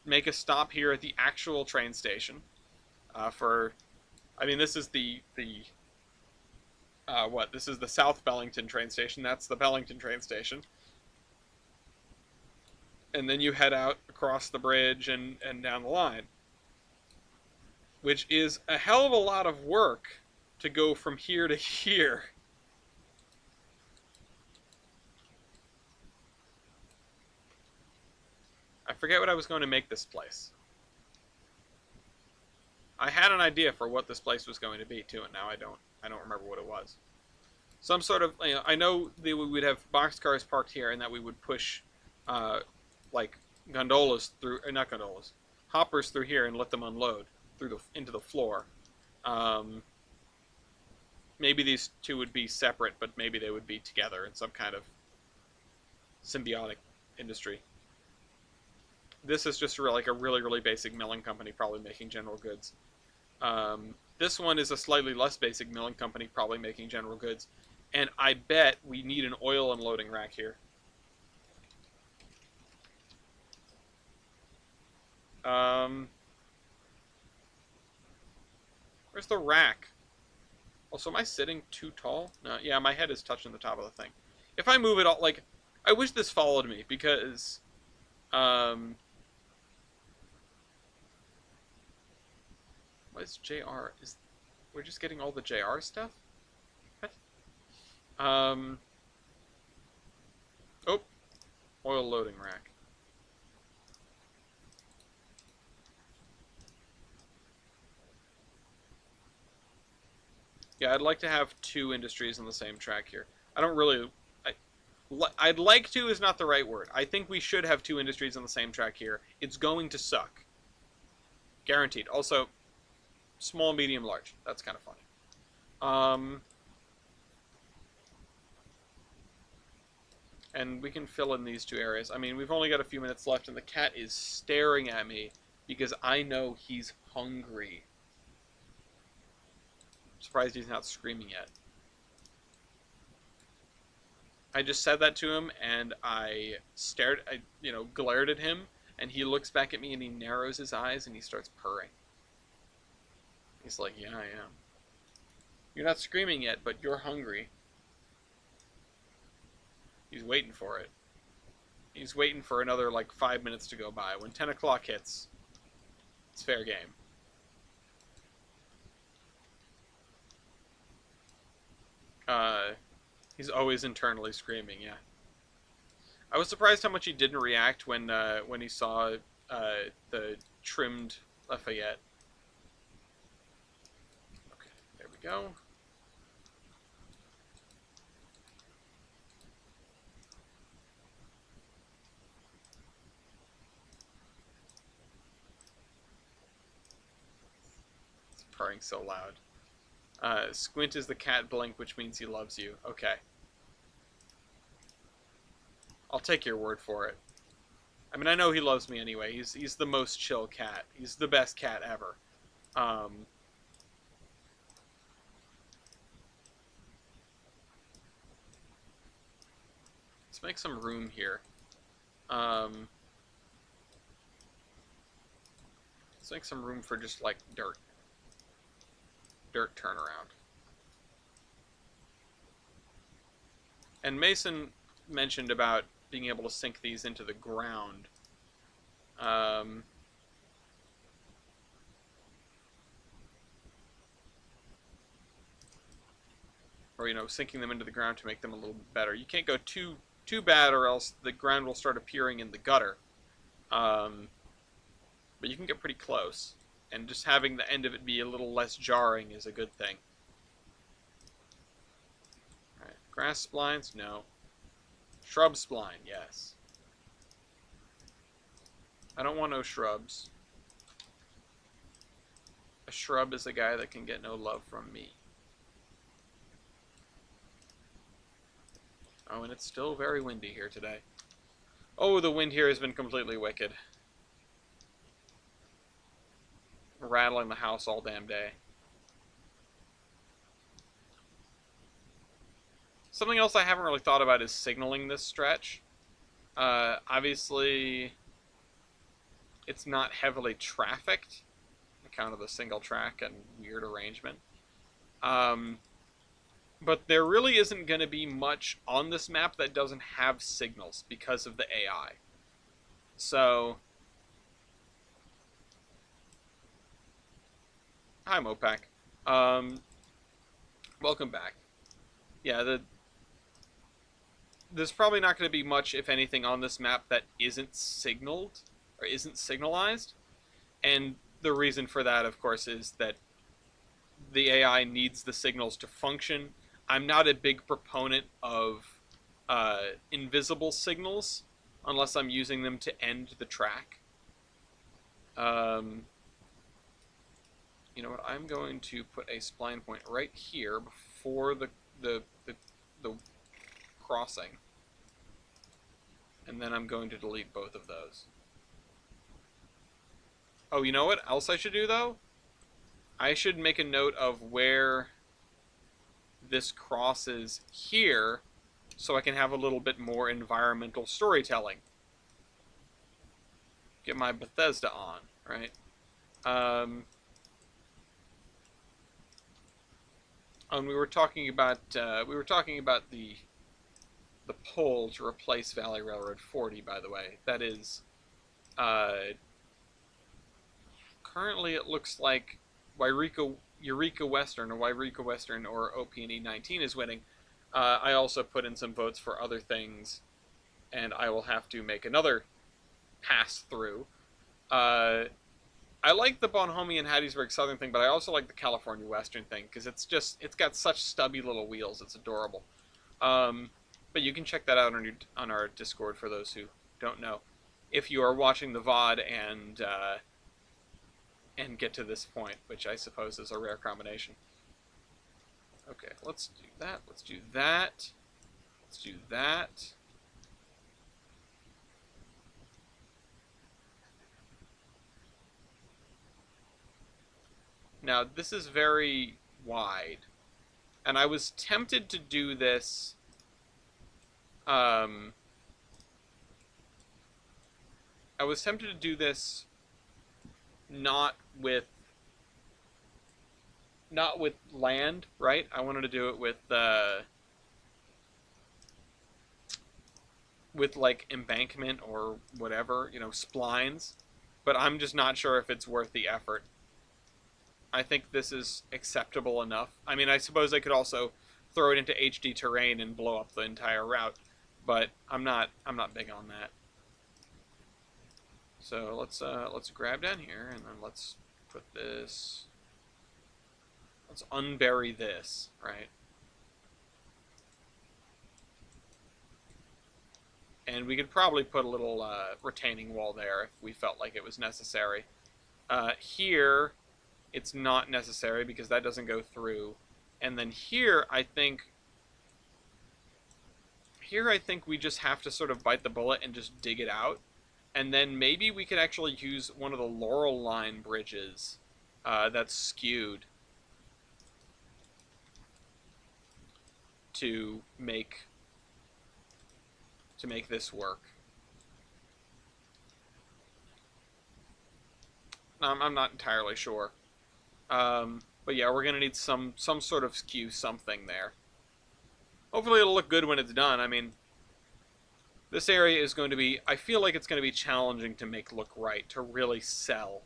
Make a stop here at the actual train station. I mean, this is this is the South Bellington train station. That's the Bellington train station. And then you head out across the bridge and down the line. Which is a hell of a lot of work to go from here to here. I forget what I was going to make this place. I had an idea for what this place was going to be too, and now I don't remember what it was. Some sort of, you know, I know that we would have boxcars parked here, and that we would push, like gondolas through, or not gondolas, hoppers through here and let them unload through into the floor. Maybe these two would be separate, but maybe they would be together in some kind of symbiotic industry. This is just like a really, really basic milling company, probably making general goods. This one is a slightly less basic milling company, probably making general goods. And I bet we need an oil unloading rack here. Where's the rack? Also, am I sitting too tall? No, yeah, my head is touching the top of the thing. If I move it all, like, I wish this followed me, because, what is JR? We're just getting all the JR stuff? What? Oh, oil loading rack. Yeah, I'd like to have two industries on the same track here. I don't really. I'd like to is not the right word. I think we should have two industries on the same track here. It's going to suck. Guaranteed. Also, small, medium, large. That's kind of funny. And we can fill in these two areas. I mean, we've only got a few minutes left, and the cat is staring at me because I know he's hungry. I'm surprised he's not screaming yet. I just said that to him, and I glared at him, and he looks back at me, and he narrows his eyes, and he starts purring. He's like, yeah, I am. You're not screaming yet, but you're hungry. He's waiting for it. He's waiting for another, 5 minutes to go by. When 10 o'clock hits, it's fair game. He's always internally screaming, yeah. I was surprised how much he didn't react when he saw the trimmed Lafayette. Okay, there we go. It's purring so loud. Squint is the cat, blink, which means he loves you. Okay. I'll take your word for it. I mean, I know he loves me anyway. He's the most chill cat. He's the best cat ever. Let's make some room here. Let's make some room for just, dirt. Dirt turnaround. And Mason mentioned about being able to sink these into the ground. Or, sinking them into the ground to make them a little better. You can't go too bad, or else the ground will start appearing in the gutter. But you can get pretty close. And just having the end of it be a little less jarring is a good thing. Alright, grass splines? No. Shrub spline, yes. I don't want no shrubs. A shrub is a guy that can get no love from me. Oh, and it's still very windy here today. Oh, the wind here has been completely wicked. Rattling the house all damn day. Something else I haven't really thought about is signaling this stretch. Obviously, it's not heavily trafficked, on account of the single track and weird arrangement. But there really isn't going to be much on this map that doesn't have signals because of the AI. So, hi Mopac. Welcome back. Yeah, there's probably not going to be much, if anything, on this map that isn't signaled, or isn't signalized. And the reason for that, of course, is that the AI needs the signals to function. I'm not a big proponent of invisible signals, unless I'm using them to end the track. You know what? I'm going to put a spline point right here before the crossing, and then I'm going to delete both of those. Oh, you know what else I should do, though? I should make a note of where this crosses here, so I can have a little bit more environmental storytelling. Get my Bethesda on, right? And we were talking about the poll to replace Valley Railroad 40. By the way, that is currently it looks like Eureka Western or OP&E 19 is winning. I also put in some votes for other things, and I will have to make another pass through. I I like the Bonhomme Hattiesburg Southern thing, but I also like the California Western thing because it's got such stubby little wheels. It's adorable. Um, but you can check that out on our Discord for those who don't know. If you are watching the VOD and get to this point, which I suppose is a rare combination. Okay, let's do that. Let's do that. Let's do that. Now, this is very wide. And I was tempted to do this I was tempted to do this not with land, right? I wanted to do it with like embankment or whatever, splines. But I'm just not sure if it's worth the effort. I think this is acceptable enough. I mean, I suppose I could also throw it into HD terrain and blow up the entire route, but I'm not big on that. So let's grab down here and then let's put this. Let's unbury this, right? And we could probably put a little retaining wall there if we felt like it was necessary. Here, it's not necessary because that doesn't go through. And then here, I think we just have to sort of bite the bullet and just dig it out. And then maybe we could actually use one of the Laurel Line bridges that's skewed to make this work. I'm not entirely sure. But yeah, we're gonna need some sort of skew something there. Hopefully it'll look good when it's done. I mean, this area is going to be, I feel like it's going to be challenging to make look right, to really sell.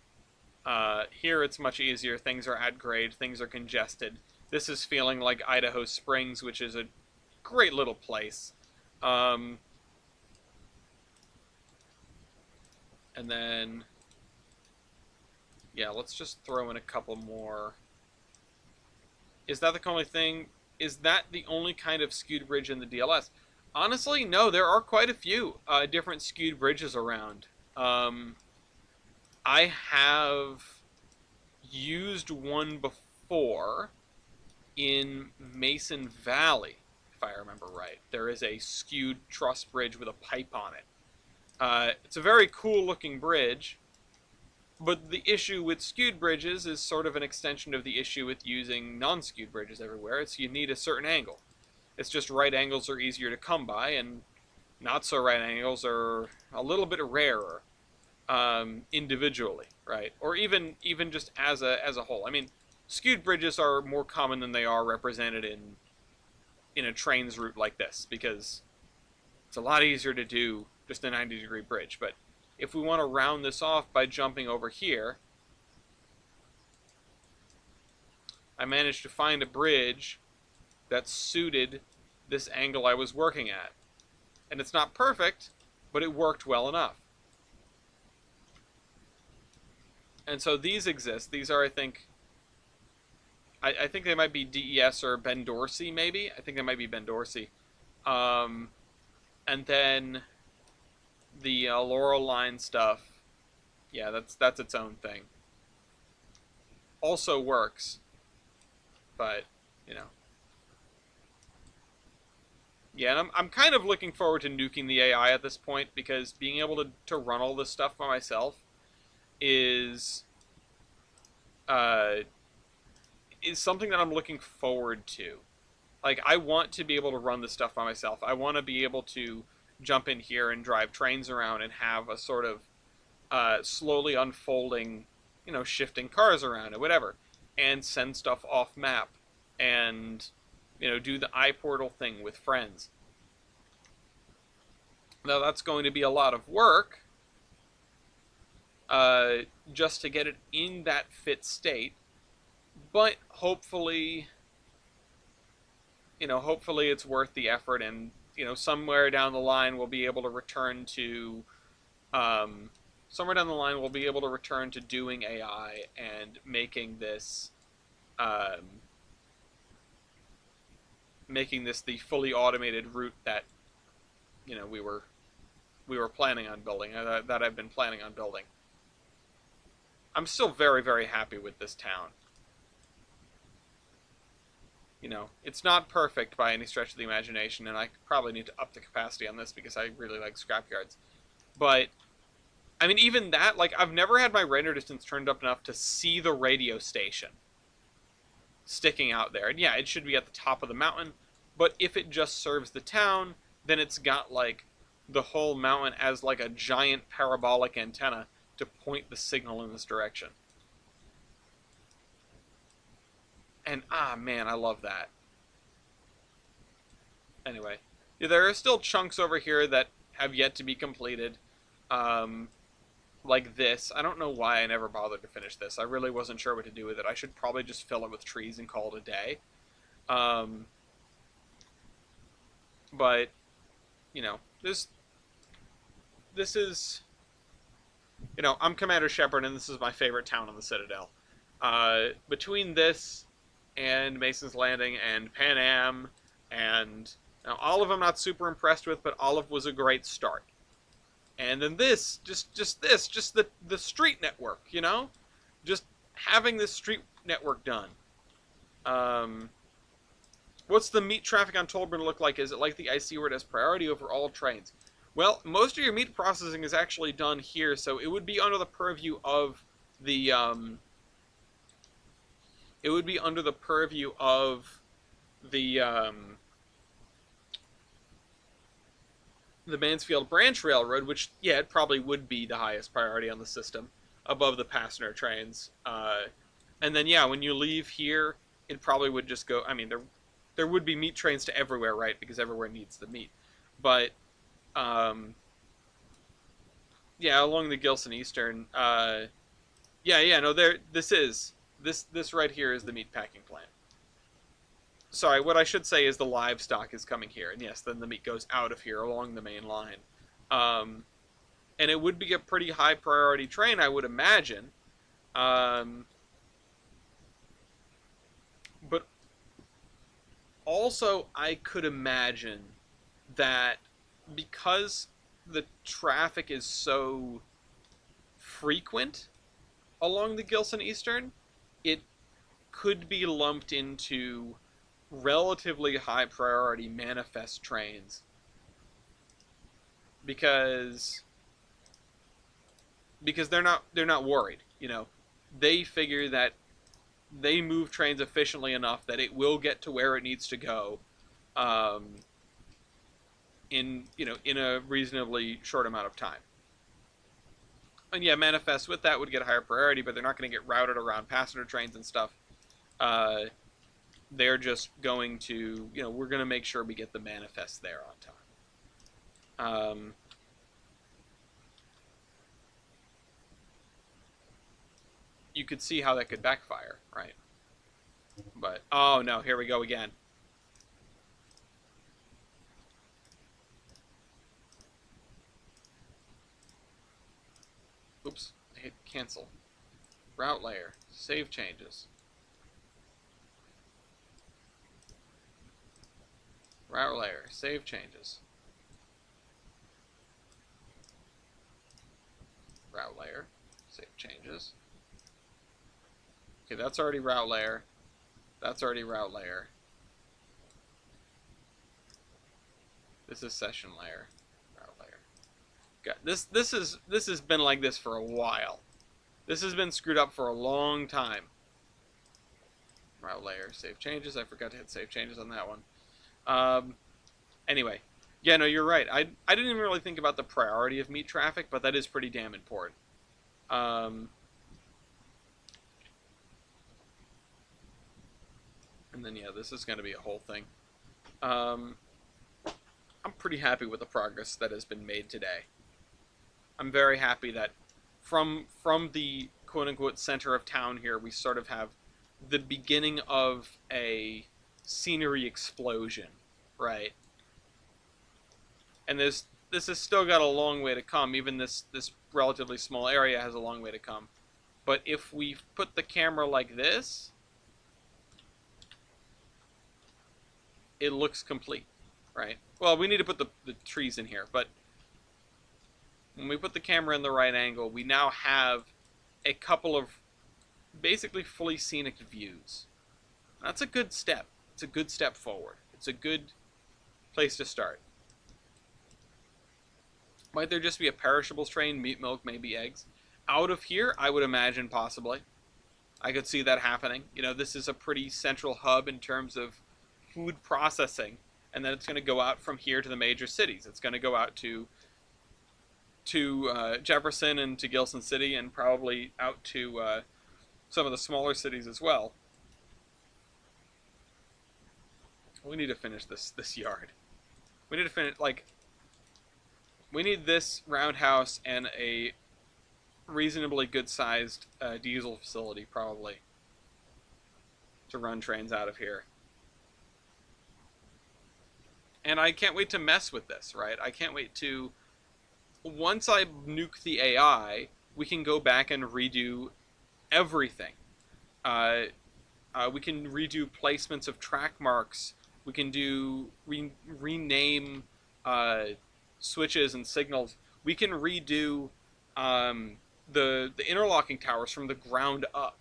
Here it's much easier. Things are at grade, things are congested. This is feeling like Idaho Springs, which is a great little place. And then, yeah, let's just throw in a couple more. Is that the only thing? Is that the only kind of skewed bridge in the DLS? Honestly, no, there are quite a few different skewed bridges around. I have used one before in Mason Valley, if I remember right. There is a skewed truss bridge with a pipe on it. It's a very cool looking bridge, but the issue with skewed bridges is sort of an extension of the issue with using non-skewed bridges everywhere. It's you need a certain angle. It's just right angles are easier to come by, and not so right angles are a little bit rarer individually, right? Or even just as a whole. I mean, skewed bridges are more common than they are represented in a Trainz route like this, because it's a lot easier to do just a 90-degree bridge. But if we want to round this off by jumping over here, I managed to find a bridge that suited this angle I was working at. And it's not perfect, but it worked well enough. And so these exist. These are, I think they might be DES or Ben Dorsey, maybe. I think they might be Ben Dorsey. And then the Laurel Line stuff, yeah, that's its own thing. Also works, but, Yeah, and I'm kind of looking forward to nuking the AI at this point, because being able to run all this stuff by myself is something that I'm looking forward to. Like, I want to be able to run this stuff by myself. I want to be able to jump in here and drive trains around and have a sort of slowly unfolding, shifting cars around or whatever, and send stuff off map and, do the iPortal thing with friends. Now, that's going to be a lot of work just to get it in that fit state, but hopefully, hopefully it's worth the effort, and somewhere down the line we'll be able to return to somewhere down the line we'll be able to return to doing AI and um, making this the fully automated route that we were planning on building, that I've been planning on building. I'm still very, very happy with this town. It's not perfect by any stretch of the imagination, and I probably need to up the capacity on this because I really like scrapyards. But I mean, even that, like, I've never had my render distance turned up enough to see the radio station sticking out there. And yeah, it should be at the top of the mountain, but if it just serves the town, then it's got, like, the whole mountain as, like, a giant parabolic antenna to point the signal in this direction. And, man, I love that. Anyway, yeah, there are still chunks over here that have yet to be completed. Um, like this. I don't know why I never bothered to finish this. I really wasn't sure what to do with it. I should probably just fill it with trees and call it a day. Um, but, this is, I'm Commander Shepard, and this is my favorite town on the Citadel. Between this and Mason's Landing and Pan Am, and Olive I'm not super impressed with, but Olive was a great start. And then this, just the street network, just having this street network done. What's the meat traffic on Tolburn look like? Is it like the IC where it has priority over all trains? Well, most of your meat processing is actually done here, so it would be under the purview of the it would be under the purview of the Mansfield Branch Railroad, which, yeah, it probably would be the highest priority on the system, above the passenger trains. And then, yeah, when you leave here, it probably would just go, I mean, there would be meat trains to everywhere, right, because everywhere needs the meat. But, yeah, along the Gilson Eastern, no, this right here is the meat packing plant. Sorry, what I should say is the livestock is coming here, and yes, then the meat goes out of here along the main line. And it would be a pretty high priority train, I would imagine. But also, I could imagine that because the traffic is so frequent along the Gilson Eastern, it could be lumped into relatively high priority manifest trains because they're not worried. They figure that they move trains efficiently enough that it will get to where it needs to go in a reasonably short amount of time. And yeah, manifest with that would get higher priority, but they're not going to get routed around passenger trains and stuff. They're just going to, we're going to make sure we get the manifest there on time. You could see how that could backfire, right? But, oh no, here we go again. Oops, I hit cancel. Route layer, save changes. Route layer, save changes. Route layer, save changes. Okay, that's already route layer. That's already route layer. This is session layer. Route layer. God, this has been like this for a while. This has been screwed up for a long time. Route layer, save changes. I forgot to hit save changes on that one. Anyway, yeah, no, you're right. I didn't even really think about the priority of meat traffic, but that is pretty damn important. And then, yeah, this is going to be a whole thing. I'm pretty happy with the progress that has been made today. I'm very happy that from the quote-unquote center of town here, we sort of have the beginning of a scenery explosion, right? And this has still got a long way to come. Even this relatively small area has a long way to come. But if we put the camera like this, it looks complete, right? Well, we need to put the trees in here, but when we put the camera in the right angle, we now have a couple of basically fully scenic views. That's a good step. It's a good step forward. It's a good place to start. Might there just be a perishables train, meat, milk, maybe eggs? Out of here, I would imagine possibly. I could see that happening. You know, this is a pretty central hub in terms of food processing, and then it's going to go out from here to the major cities. It's going to go out to Jefferson and to Gilson City, and probably out to some of the smaller cities as well. We need to finish this yard. We need to finish, like, we need this roundhouse and a reasonably good-sized diesel facility, probably, to run trains out of here. And I can't wait to mess with this, right? I can't wait to... Once I nuke the AI, we can go back and redo everything. We can redo placements of track marks. We can do rename switches and signals. We can redo the interlocking towers from the ground up.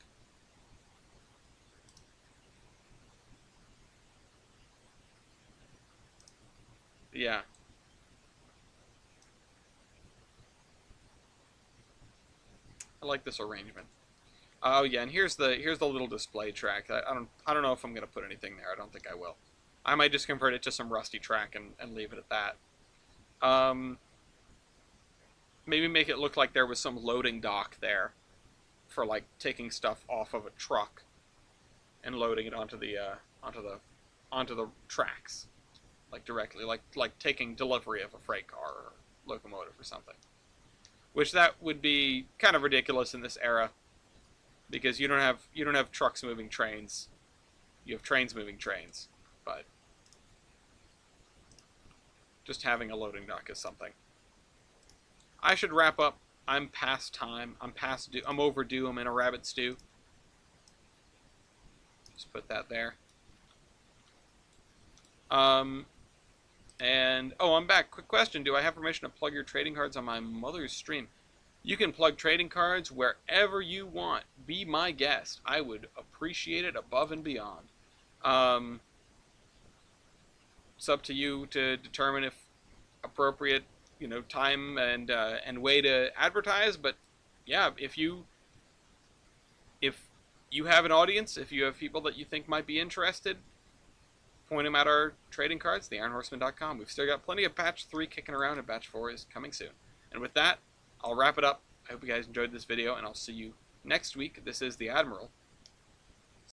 Yeah. I like this arrangement. Oh yeah, and here's the little display track. I don't know if I'm gonna put anything there. I don't think I will. I might just convert it to some rusty track and leave it at that. Maybe make it look like there was some loading dock there for like taking stuff off of a truck and loading it onto the tracks, like directly, like taking delivery of a freight car or locomotive or something. Which that would be kind of ridiculous in this era, because you don't have trucks moving trains, you have trains moving trains, but just having a loading dock is something. I should wrap up. I'm past time. I'm overdue. I'm in a rabbit stew. Just put that there. And, oh, I'm back. Quick question. Do I have permission to plug your trading cards on my mother's stream? You can plug trading cards wherever you want. Be my guest. I would appreciate it above and beyond. It's up to you to determine if appropriate, you know, time and way to advertise. But yeah, if you have an audience, if you have people that you think might be interested, point them at our trading cards, theironhorseman.com. We've still got plenty of Batch 3 kicking around, and Batch 4 is coming soon. And with that, I'll wrap it up. I hope you guys enjoyed this video, and I'll see you next week. This is the Admiral,